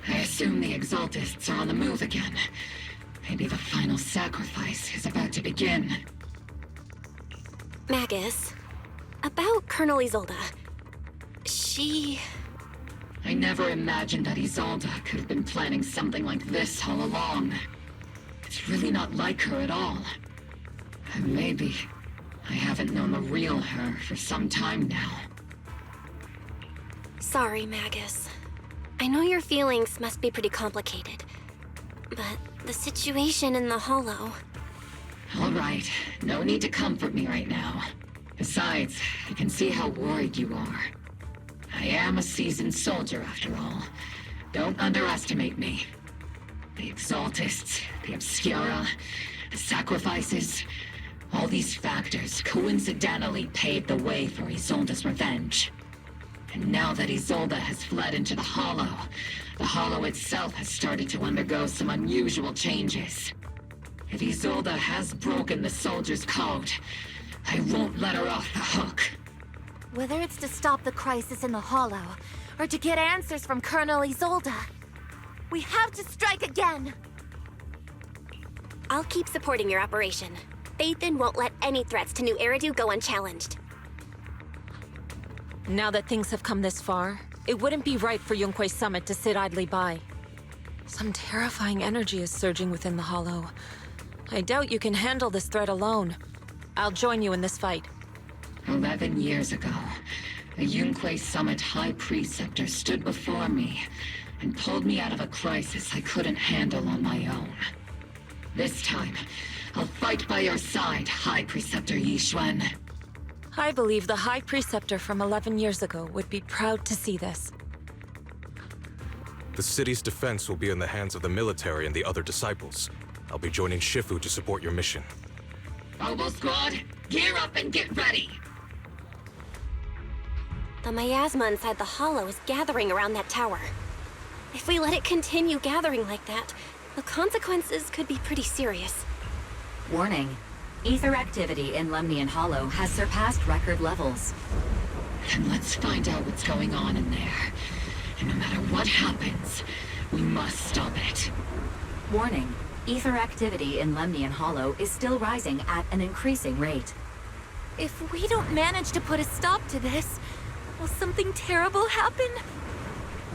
E: I assume the Exaltists are on the move again. Maybe the final sacrifice is about to begin.
B: Magus, about Colonel Isolde.
E: I never imagined that Isolde could have been planning something like this all along. It's really not like her at all. And maybe I haven't known the real her for some time now.
B: Sorry, Magus. I know your feelings must be pretty complicated. But the situation in the Hollow...
E: All right, no need to comfort me right now. Besides, I can see how worried you are. I am a seasoned soldier, after all. Don't underestimate me. The Exaltists, the Obscura, the sacrifices, all these factors coincidentally paved the way for Isolde's revenge. And now that Isolde has fled into the Hollow itself has started to undergo some unusual changes. If Isolde has broken the soldier's code, I won't let her off the hook.
H: Whether it's to stop the crisis in the Hollow, or to get answers from Colonel Isolde, we have to strike again!
B: I'll keep supporting your operation. Phaethon won't let any threats to New Eridu go unchallenged.
A: Now that things have come this far, it wouldn't be right for Yunque's summit to sit idly by. Some terrifying energy is surging within the Hollow. I doubt you can handle this threat alone. I'll join you in this fight.
E: 11 years ago, a Yunque Summit High Preceptor stood before me and pulled me out of a crisis I couldn't handle on my own. This time, I'll fight by your side, High Preceptor Yixuan.
A: I believe the High Preceptor from 11 years ago would be proud to see this.
S: The city's defense will be in the hands of the military and the other disciples. I'll be joining Shifu to support your mission.
E: Oboe Squad, gear up and get ready!
B: The miasma inside the hollow is gathering around that tower. If we let it continue gathering like that, the consequences could be pretty serious.
M: Warning. Ether activity in Lemnian Hollow has surpassed record levels.
E: Then let's find out what's going on in there. And no matter what happens, we must stop it.
M: Warning. Ether activity in Lemnian Hollow is still rising at an increasing rate.
H: If we don't manage to put a stop to this, will something terrible happen?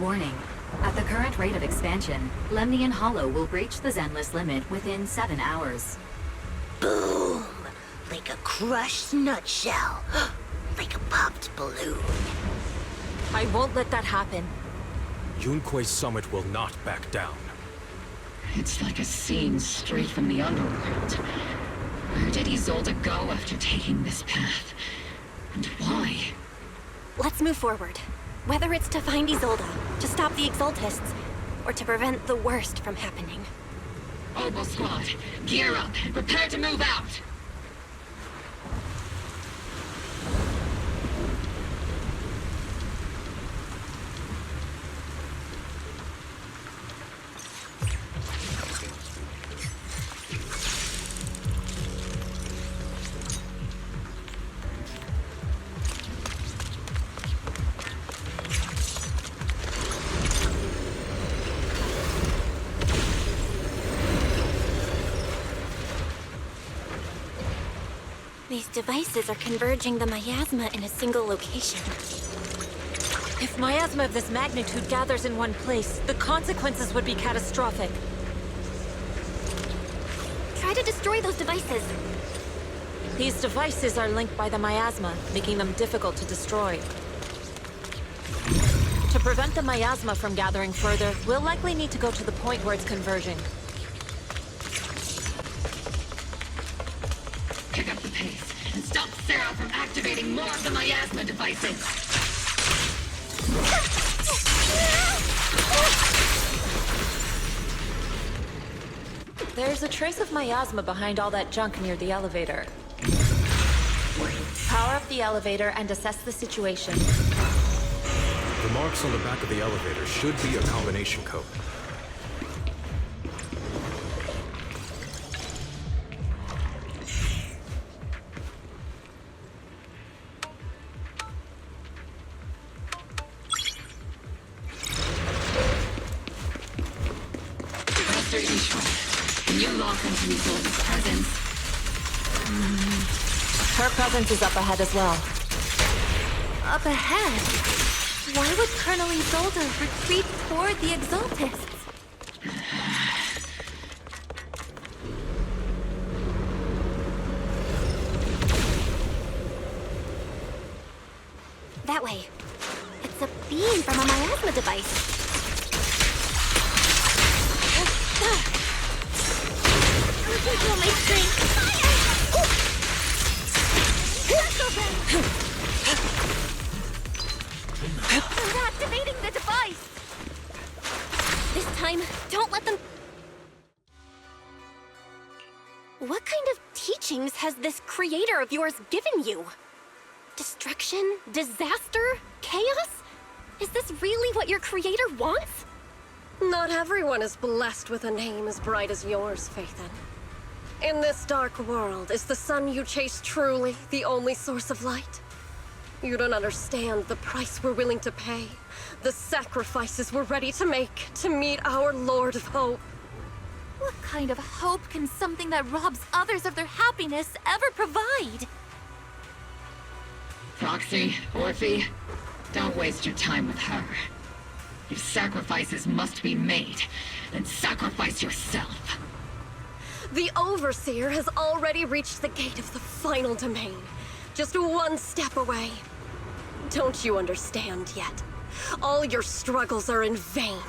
M: Warning. At the current rate of expansion, Lemnian Hollow will breach the Zenless limit within 7 hours.
L: Boom! Like a crushed nutshell. Like a popped balloon.
A: I won't let that happen.
S: Yunkui's summit will not back down.
E: It's like a scene straight from the underworld. Where did Isolde go after taking this path? And why?
B: Let's move forward. Whether it's to find Isolde, to stop the Exaltists, or to prevent the worst from happening.
E: Oboe Squad, gear up and prepare to move out!
B: These devices are converging the miasma in a single location.
A: If miasma of this magnitude gathers in one place, the consequences would be catastrophic.
B: Try to destroy those devices.
A: These devices are linked by the miasma, making them difficult to destroy. To prevent the miasma from gathering further, we'll likely need to go to the point where it's converging.
E: Pick up the pace and stop Sarah from activating more of the miasma devices.
A: There's a trace of miasma behind all that junk near the elevator. Power up the elevator and assess the situation.
S: The marks on the back of the elevator should be a combination code.
E: Can you lock onto Isolde's presence?
A: Her presence is up ahead as well.
H: Up ahead? Why would Colonel Isolde retreat toward the Exaltists?
B: That way. It's a beam from a miasma device.
L: Control my strength.
H: They're activating the device!
B: This time, don't let them... What kind of teachings has this creator of yours given you? Destruction? Disaster? Chaos? Is this really what your creator wants?
N: Not everyone is blessed with a name as bright as yours, Phaethon. In this dark world, is the sun you chase truly the only source of light? You don't understand the price we're willing to pay, the sacrifices we're ready to make to meet our Lord of Hope.
H: What kind of hope can something that robs others of their happiness ever provide?
E: Proxy, Orphe, don't waste your time with her. If sacrifices must be made, then sacrifice yourself.
N: The Overseer has already reached the gate of the final domain, just one step away. Don't you understand yet? All your struggles are in vain.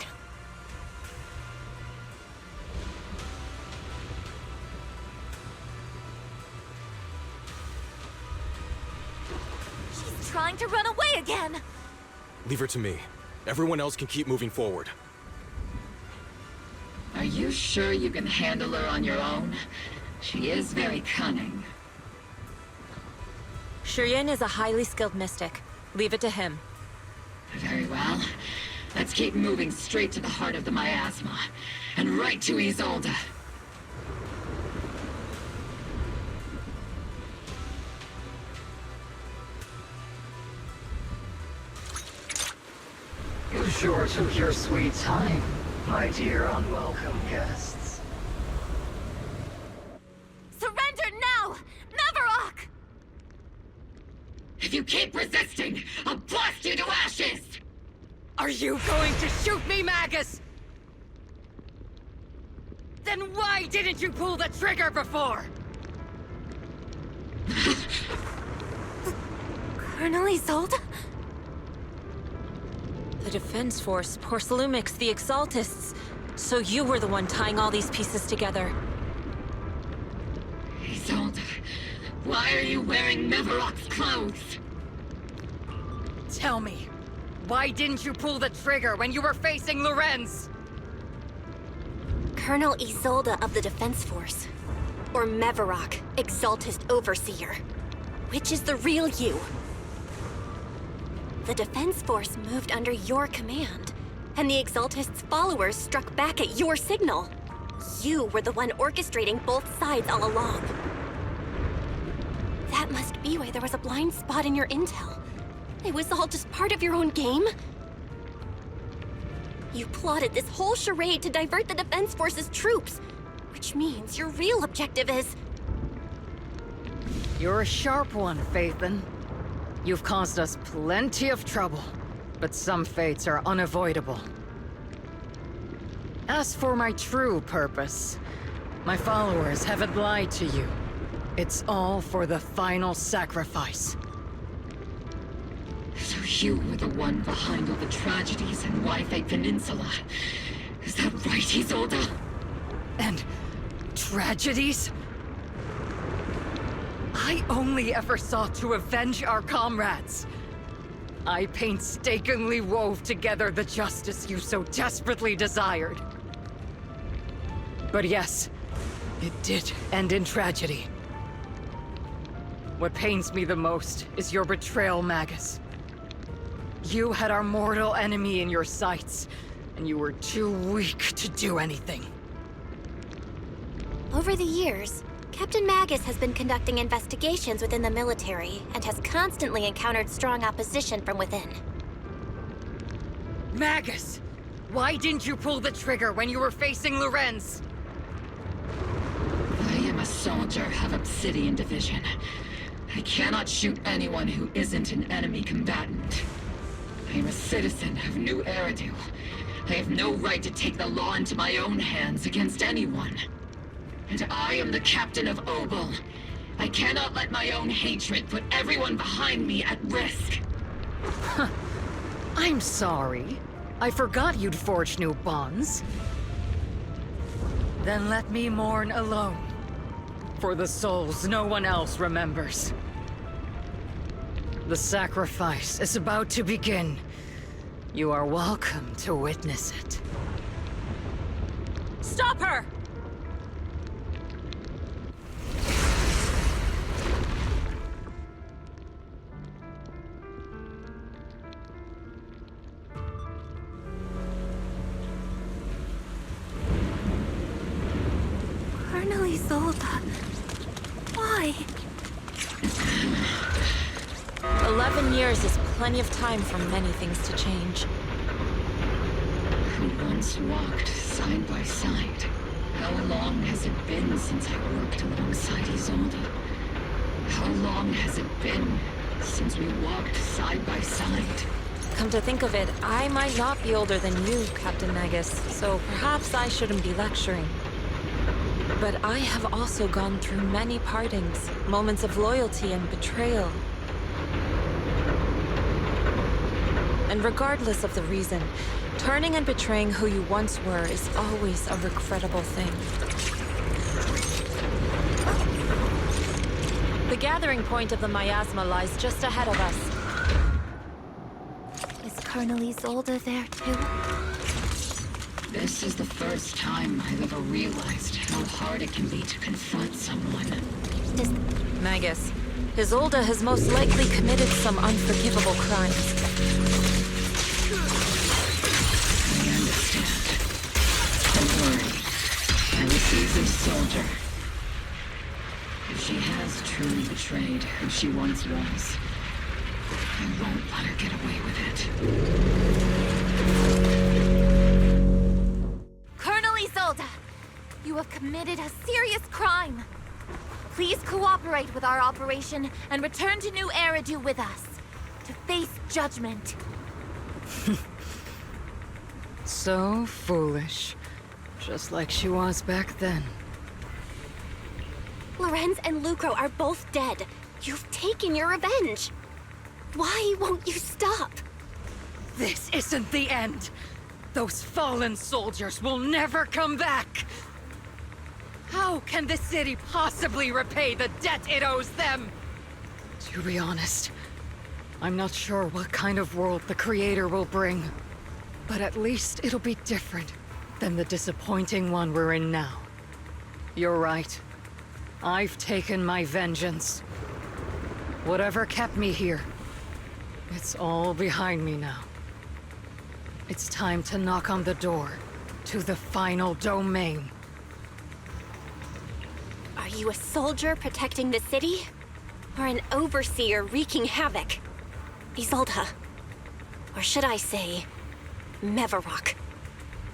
H: trying to run away again!
S: Leave her to me. Everyone else can keep moving forward.
E: Are you sure you can handle her on your own? She is very cunning.
A: Shiryen is a highly skilled mystic. Leave it to him.
E: Very well. Let's keep moving straight to the heart of the miasma. And right to Isolde.
D: You sure took your sweet time, my dear unwelcome guests.
H: Surrender now! Mavarok!
E: If you keep resisting, I'll blast you to ashes!
G: Are you going to shoot me, Magus? Then why didn't you pull the trigger before?
H: Colonel Isolde?
A: The Defense Force, Porcelumix, the Exaltists. So you were the one tying all these pieces together.
E: Isolde, why are you wearing Mavarok's clothes?
G: Tell me, why didn't you pull the trigger when you were facing Lorenz?
B: Colonel Isolde of the Defense Force. Or Mavarok, Exaltist Overseer. Which is the real you? The Defense Force moved under your command, and the Exaltist's followers struck back at your signal. You were the one orchestrating both sides all along. That must be why there was a blind spot in your intel. It was all just part of your own game? You plotted this whole charade to divert the Defense Force's troops, which means your real objective is...
G: You're a sharp one, Phaethon. You've caused us plenty of trouble, but some fates are unavoidable. As for my true purpose, my followers haven't lied to you. It's all for the final sacrifice.
E: So you were the one behind all the tragedies in Wi-Fi Peninsula. Is that right, Isolde?
G: And tragedies? I only ever sought to avenge our comrades. I painstakingly wove together the justice you so desperately desired. But yes, it did end in tragedy. What pains me the most is your betrayal, Magus. You had our mortal enemy in your sights, and you were too weak to do anything.
B: Over the years, Captain Magus has been conducting investigations within the military and has constantly encountered strong opposition from within.
G: Magus! Why didn't you pull the trigger when you were facing Lorenz?
E: I am a soldier of Obsidian Division. I cannot shoot anyone who isn't an enemy combatant. I am a citizen of New Eridu. I have no right to take the law into my own hands against anyone. And I am the captain of Obel. I cannot let my own hatred put everyone behind me at risk.
G: I'm sorry. I forgot you'd forged new bonds. Then let me mourn alone. For the souls no one else remembers. The sacrifice is about to begin. You are welcome to witness it.
A: Stop her!
B: Colonel Isolde. Why?
A: 11 years is plenty of time for many things to change.
E: We once walked side by side. How long has it been since I worked alongside Isolde? How long has it been since we walked side by side?
A: Come to think of it, I might not be older than you, Captain Magus, so perhaps I shouldn't be lecturing. But I have also gone through many partings, moments of loyalty and betrayal. And regardless of the reason, turning and betraying who you once were is always a regrettable thing. The gathering point of the miasma lies just ahead of us.
H: Colonel Isolde there too?
E: This is the first time I've ever realized how hard it can be to confront someone.
A: Magus, Isolde has most likely committed some unforgivable crimes.
E: I understand. Don't worry. I'm a seasoned soldier. If she has truly betrayed who she once was, I won't let her get away with it.
H: Colonel Isolde, you have committed a serious crime. Please cooperate with our operation and return to New Eridu with us to face judgment.
G: So foolish. Just like she was back then.
B: Lorenz and Lucro are both dead. You've taken your revenge. Why won't you stop?
G: This isn't the end. Those fallen soldiers will never come back. How can the city possibly repay the debt it owes them? To be honest, I'm not sure what kind of world the Creator will bring. But at least it'll be different than the disappointing one we're in now. You're right. I've taken my vengeance. Whatever kept me here, it's all behind me now. It's time to knock on the door to the final domain.
B: Are you a soldier protecting the city? Or an overseer wreaking havoc? Isolde. Or should I say, Mevarok?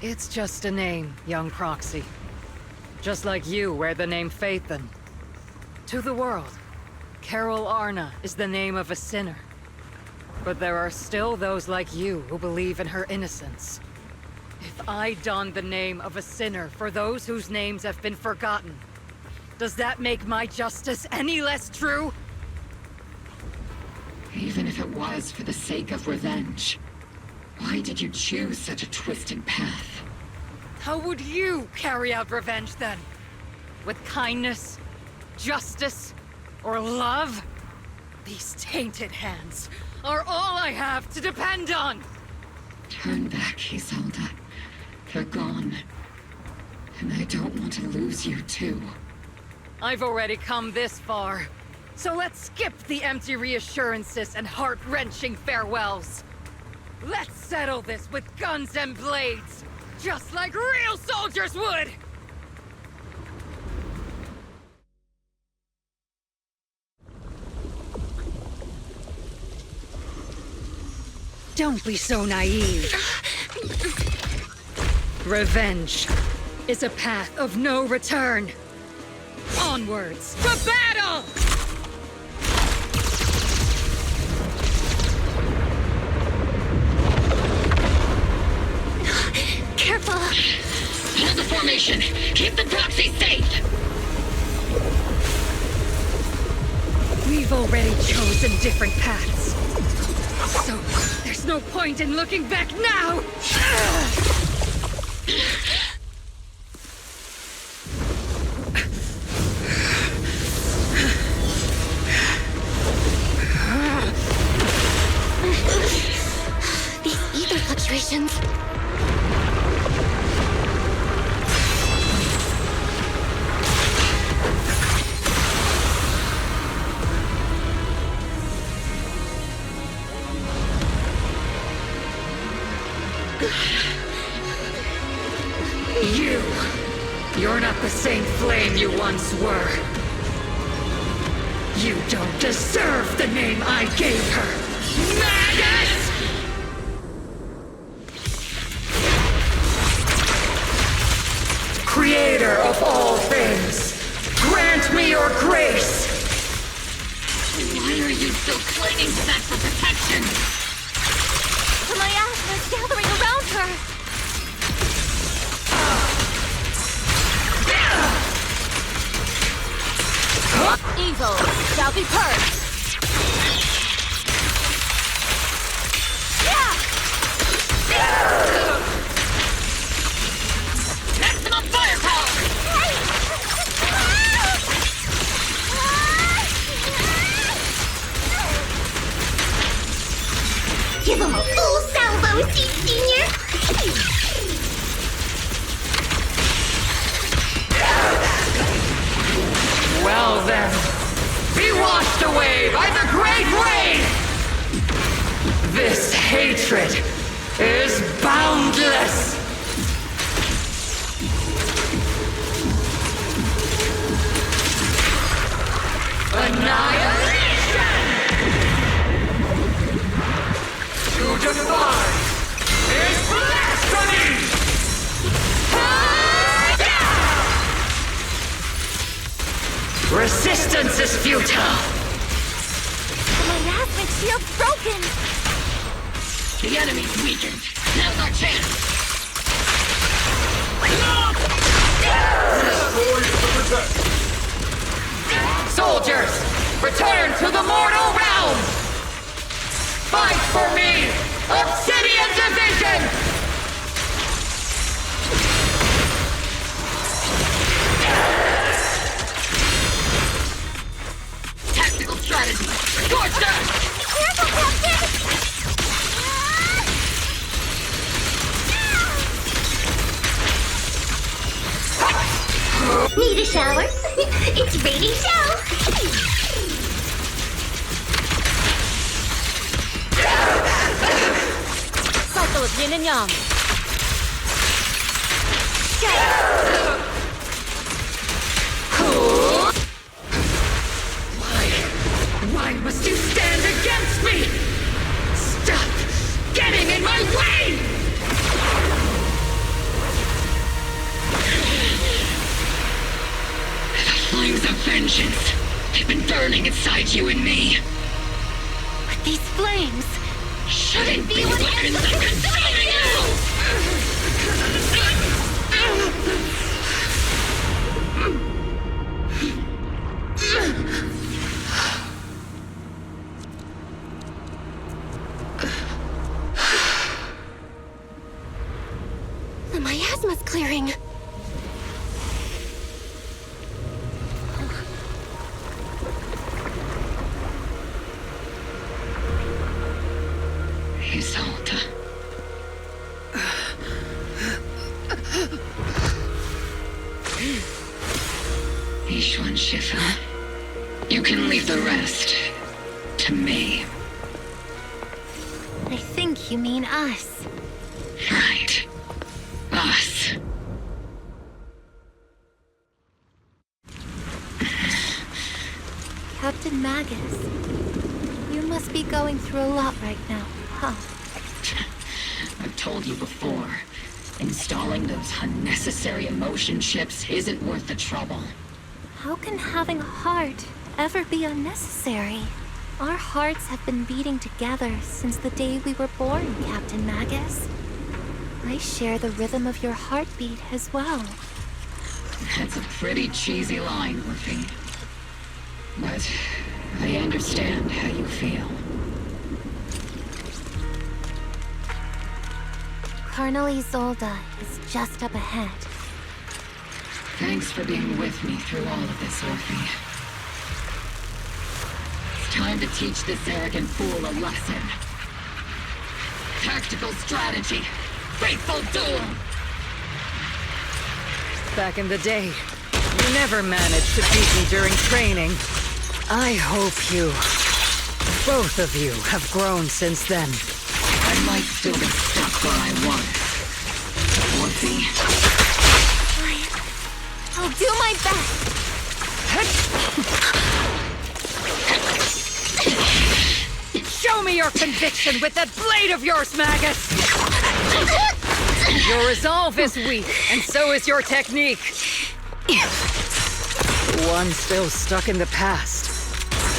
G: It's just a name, young proxy. Just like you wear the name Phaethon. To the world, Carol Arna is the name of a sinner. But there are still those like you who believe in her innocence. If I don the name of a sinner for those whose names have been forgotten, does that make my justice any less true?
E: Even if it was for the sake of revenge, why did you choose such a twisted path?
G: How would you carry out revenge then? With kindness, justice, or love? These tainted hands are all I have to depend on!
E: Turn back, Isolde. They're gone. And I don't want to lose you, too.
G: I've already come this far. So let's skip the empty reassurances and heart-wrenching farewells. Let's settle this with guns and blades, just like real soldiers would! Don't be so naive. Revenge is a path of no return. Onwards to battle!
B: Careful!
E: Hold the formation! Keep the proxy safe!
G: We've already chosen different paths. So, there's no point in looking back now!
B: These ether fluctuations.
G: You're not the same flame you once were. You don't deserve the name I gave her. Magus! Creator of all things, grant me your grace!
E: Why are you still clinging to that for protection?
H: The miasma is gathering around her! Evil shall be purged!
E: Maximum firepower!
L: Give him a full salary! Hello, Seed Senior!
G: Well then, be washed away by the great rain! This hatred is boundless! Annihilation! To defy is blasphemy! Resistance is futile!
H: My Yasmin shield's broken!
E: The enemy's weakened. Now's our chance.
G: Soldiers, return to the mortal realm! Fight for me! Obsidian Division!
E: Tactical strategy. Scorched earth!
H: Careful, Captain!
L: Need a shower? It's raining show!
A: Cycle of yin and yang.
G: Why must you stand against me? Stop getting in my way!
E: Flames of vengeance. They've been burning inside you and me.
H: But these flames
E: Shouldn't be weapons that consume
B: The miasma's clearing.
E: Isolde. Ishwan Shifa. You can leave the rest to me.
H: I think you mean us.
E: Right. Us.
H: Captain Magus, you must be going through a lot right now, huh?
E: I've told you before, installing those unnecessary emotion chips isn't worth the trouble.
H: How can having a heart ever be unnecessary? Our hearts have been beating together since the day we were born, Captain Magus. I share the rhythm of your heartbeat as well.
E: That's a pretty cheesy line, Murphy. But I understand how you feel.
H: Colonel Isolde is just up ahead.
E: Thanks for being with me through all of this, Orphe. It's time to teach this arrogant fool a lesson. Tactical strategy. Faithful duel.
G: Back in the day, you never managed to beat me during training. I hope you, both of you, have grown since then.
E: I might still be stuck where I was. Orphe.
H: I'll do my best.
G: Show me your conviction with that blade of yours, Magus! Your resolve is weak, and so is your technique. The one still stuck in the past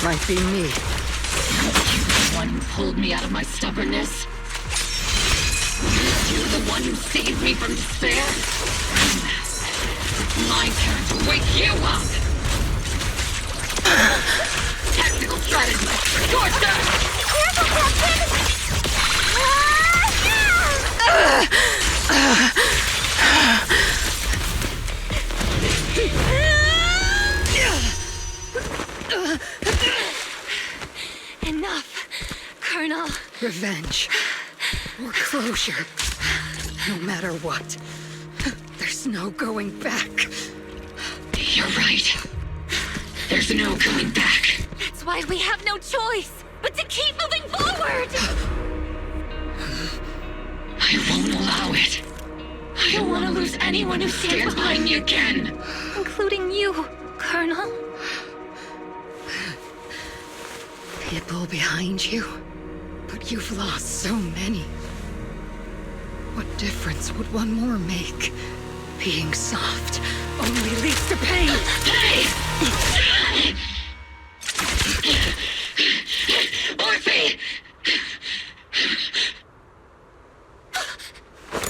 G: might be me.
E: The one who pulled me out of my stubbornness? You're the one who saved me from despair? It's my turn to wake you up! Tactical strategy! Scorched earth!
H: Careful, Captain!
G: Enough, Colonel. Revenge.
K: Foreclosure. No matter what, there's no going back.
E: You're right. There's no going back.
H: That's why we have no choice but to keep moving forward!
E: I won't allow it. I don't want to lose anyone who stands behind me again.
H: Including you, Colonel.
K: People behind you, but you've lost so many. What difference would one more make? Being soft only leads to pain.
E: Hey! Orphe!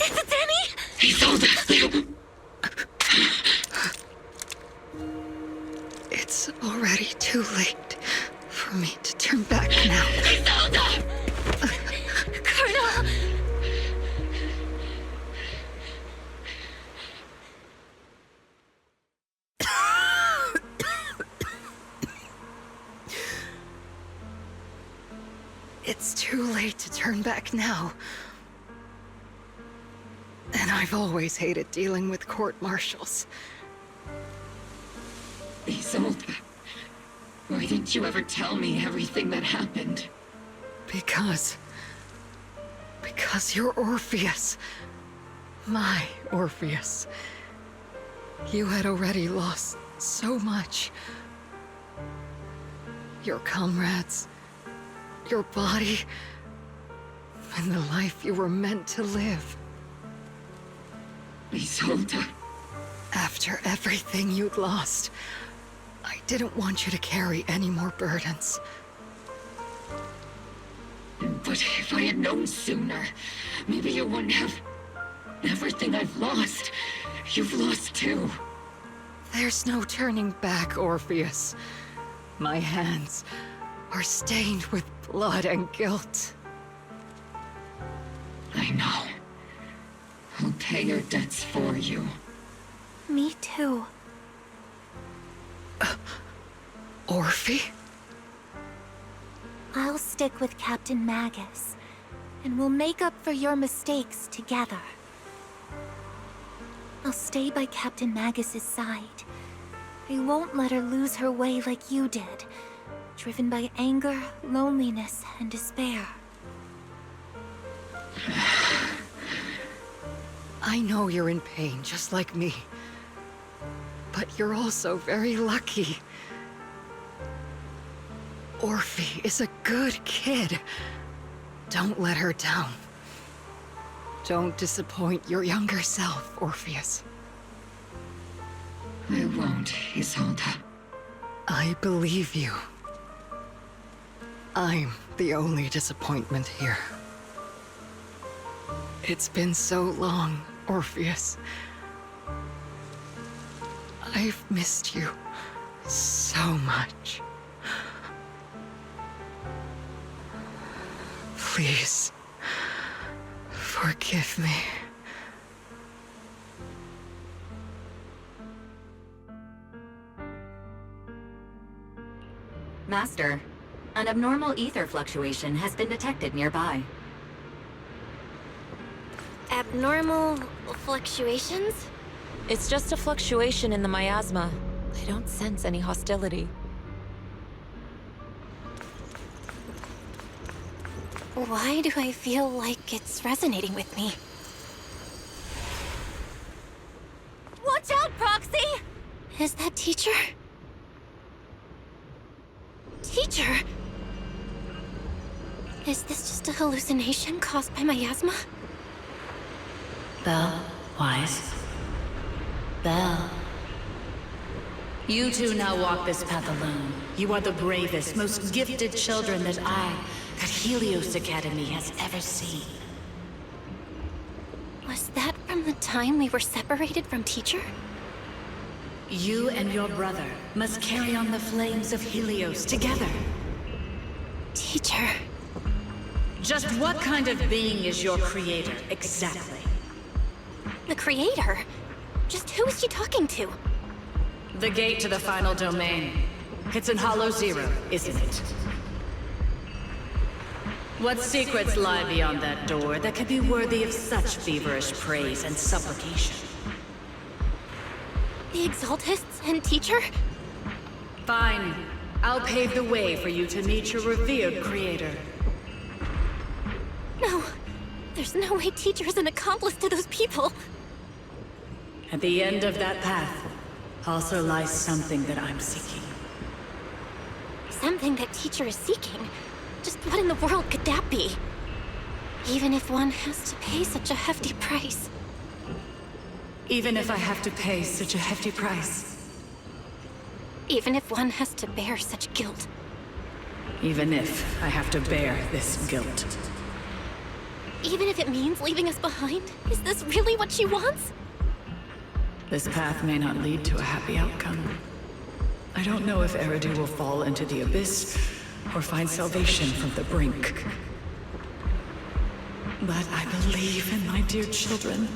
H: Is it Danny?
E: Isolde!
K: It's already too late for me to turn back now.
E: Isolde!
H: Colonel!
K: It's too late to turn back now. And I've always hated dealing with court-martials.
E: Isolde, why didn't you ever tell me everything that happened?
K: Because you're Orpheus. My Orpheus. You had already lost so much. Your comrades, your body, and the life you were meant to live.
E: Isolde.
K: After everything you'd lost, I didn't want you to carry any more burdens.
E: But if I had known sooner, maybe you wouldn't have... Everything I've lost, you've lost too.
K: There's no turning back, Orpheus. My hands are stained with blood and guilt.
E: I know. I'll pay your debts for you.
H: Me too.
K: Orphe?
H: I'll stick with Captain Magus, and we'll make up for your mistakes together. I'll stay by Captain Magus's side. I won't let her lose her way like you did, driven by anger, loneliness, and despair.
K: I know you're in pain, just like me. But you're also very lucky. Orphe is a good kid. Don't let her down. Don't disappoint your younger self, Orpheus.
E: I won't, Isolde.
K: I believe you. I'm the only disappointment here. It's been so long, Orpheus. I've missed you so much. Please, forgive me.
M: Master, an abnormal ether fluctuation has been detected nearby.
B: Abnormal fluctuations?
A: It's just a fluctuation in the miasma. I don't sense any hostility.
B: Why do I feel like it's resonating with me?
H: Watch out, Proxy!
B: Is that Teacher? Teacher? Is this just a hallucination caused by miasma?
F: Belle, Wise. Belle. You two now walk this path alone. You are the bravest, most gifted children that Helios Academy has ever seen.
B: Was that from the time we were separated from Teacher?
F: You and your brother must carry on the flames of Helios together.
B: Teacher.
F: Just what kind of being is your creator, exactly?
B: The creator? Just who is she talking to?
F: The gate to the final domain. It's in Hollow Zero, isn't it? What secrets lie beyond that door that could be worthy of such feverish praise and supplication?
B: The Exaltists and Teacher?
F: Fine. I'll pave the way for you to meet your revered creator.
B: No. There's no way Teacher is an accomplice to those people.
F: At the end of that path also lies something that I'm seeking.
B: Something that Teacher is seeking? Just what in the world could that be? Even if one has to pay such a hefty price.
F: Even if I have to pay such a hefty price.
B: Even if one has to bear such guilt.
F: Even if I have to bear this guilt.
B: Even if it means leaving us behind? Is this really what she wants?
F: This path may not lead to a happy outcome. I don't know if Eridu will fall into the abyss or find salvation from the brink. But I believe in my dear children.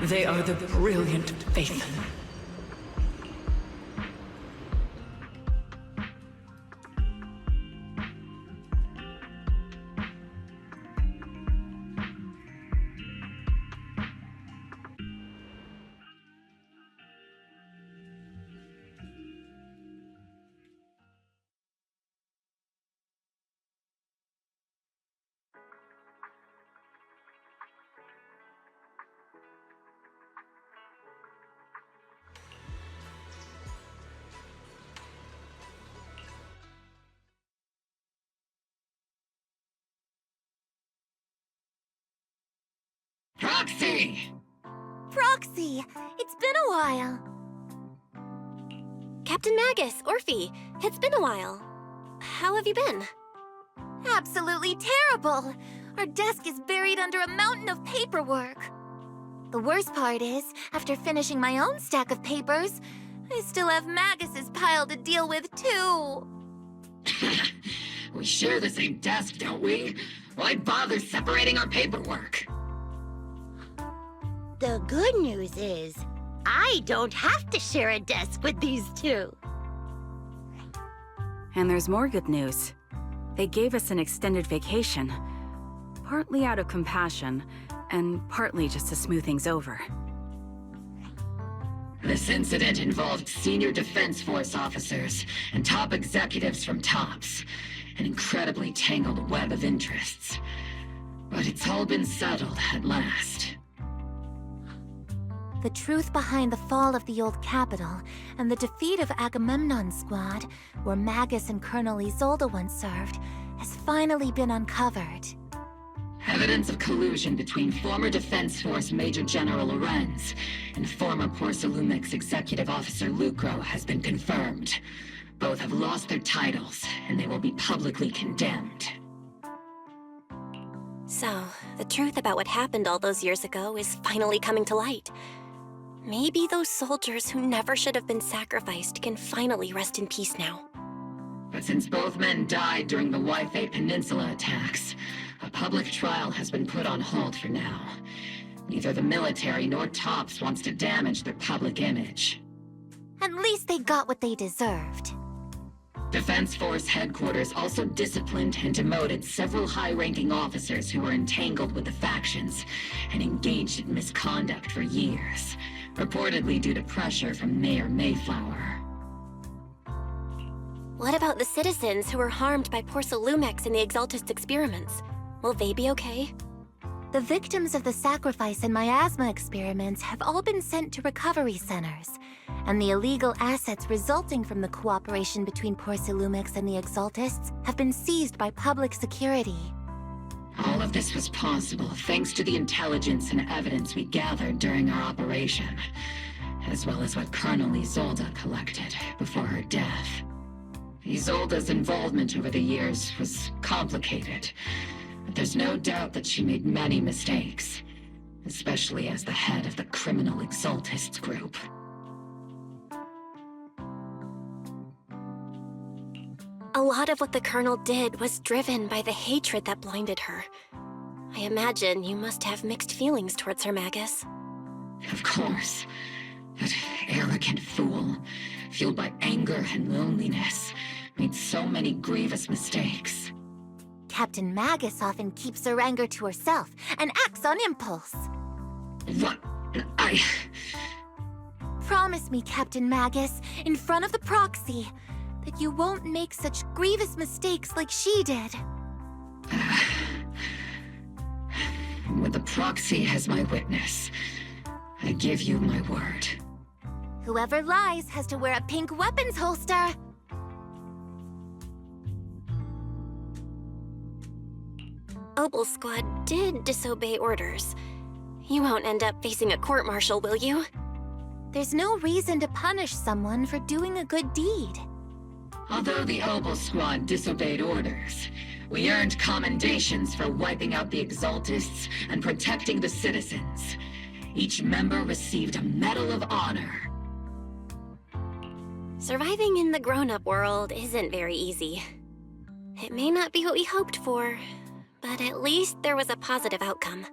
F: They are the brilliant Phaethon.
E: Proxy!
H: Proxy! It's been a while.
B: Captain Magus, Orphe, it's been a while. How have you been?
H: Absolutely terrible! Our desk is buried under a mountain of paperwork. The worst part is, after finishing my own stack of papers, I still have Magus's pile to deal with, too.
E: We share the same desk, don't we? Why bother separating our paperwork?
L: The good news is, I don't have to share a desk with these two.
K: And there's more good news. They gave us an extended vacation. Partly out of compassion, and partly just to smooth things over.
E: This incident involved senior Defense Force officers and top executives from TOPS. An incredibly tangled web of interests. But it's all been settled at last.
H: The truth behind the fall of the old capital and the defeat of Agamemnon's squad, where Magus and Colonel Isolde once served, has finally been uncovered.
E: Evidence of collusion between former Defense Force Major General Lorenz and former Porcelumix Executive Officer Lucro has been confirmed. Both have lost their titles, and they will be publicly condemned.
B: So, the truth about what happened all those years ago is finally coming to light. Maybe those soldiers who never should have been sacrificed can finally rest in peace now.
E: But since both men died during the Waifei Peninsula attacks, a public trial has been put on hold for now. Neither the military nor TOPS wants to damage their public image.
H: At least they got what they deserved.
E: Defense Force headquarters also disciplined and demoted several high-ranking officers who were entangled with the factions and engaged in misconduct for years, reportedly due to pressure from Mayor Mayflower.
B: What about the citizens who were harmed by Porcelumix and the Exaltist experiments? Will they be okay?
H: The victims of the sacrifice and miasma experiments have all been sent to recovery centers, and the illegal assets resulting from the cooperation between Porcelumix and the Exaltists have been seized by public security.
E: All of this was possible thanks to the intelligence and evidence we gathered during our operation, as well as what Colonel Isolde collected before her death. Isolde's involvement over the years was complicated, but there's no doubt that she made many mistakes, especially as the head of the criminal Exaltists group.
B: A lot of what the Colonel did was driven by the hatred that blinded her. I imagine you must have mixed feelings towards her, Magus.
E: Of course. That arrogant fool, fueled by anger and loneliness, made so many grievous mistakes.
H: Captain Magus often keeps her anger to herself and acts on impulse.
E: What?
H: Promise me, Captain Magus, in front of the proxy, that you won't make such grievous mistakes like she did.
E: With the proxy as my witness, I give you my word.
H: Whoever lies has to wear a pink weapons holster.
B: Opal Squad did disobey orders. You won't end up facing a court-martial, will you?
H: There's no reason to punish someone for doing a good deed.
E: Although the Opal Squad disobeyed orders, we earned commendations for wiping out the Exaltists and protecting the citizens. Each member received a Medal of Honor.
B: Surviving in the grown-up world isn't very easy. It may not be what we hoped for, but at least there was a positive outcome.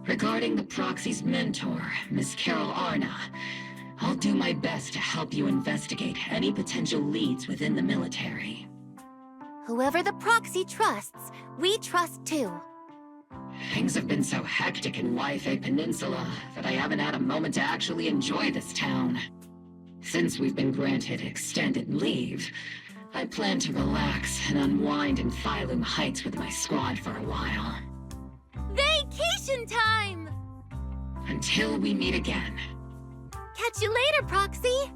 E: Regarding the proxy's mentor, Miss Carol Arna, I'll do my best to help you investigate any potential leads within the military.
H: Whoever the proxy trusts, we trust too.
E: Things have been so hectic in Yfei Peninsula that I haven't had a moment to actually enjoy this town. Since we've been granted extended leave, I plan to relax and unwind in Phylum Heights with my squad for a while.
H: Vacation time!
E: Until we meet again.
H: Catch you later, Proxy!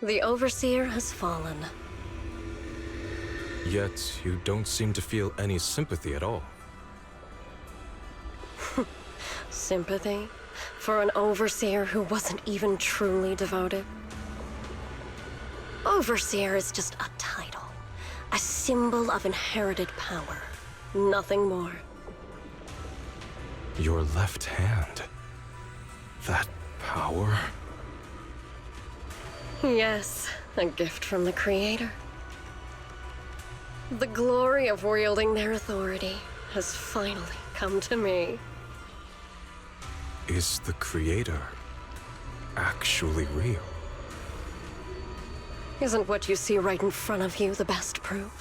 N: The Overseer has fallen.
S: Yet, you don't seem to feel any sympathy at all.
N: Sympathy? For an Overseer who wasn't even truly devoted? Overseer is just a title. A symbol of inherited power. Nothing more.
S: Your left hand. That power?
N: Yes, a gift from the Creator. The glory of wielding their authority has finally come to me.
S: Is the Creator actually real?
N: Isn't what you see right in front of you the best proof?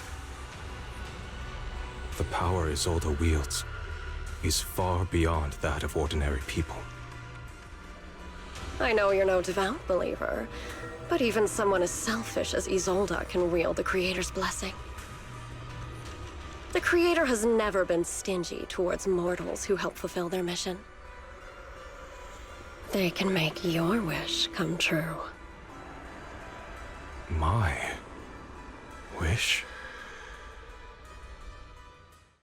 S: The power Isolde wields is far beyond that of ordinary people.
N: I know you're no devout believer, but even someone as selfish as Isolde can wield the Creator's blessing. The Creator has never been stingy towards mortals who help fulfill their mission. They can make your wish come true.
S: My wish?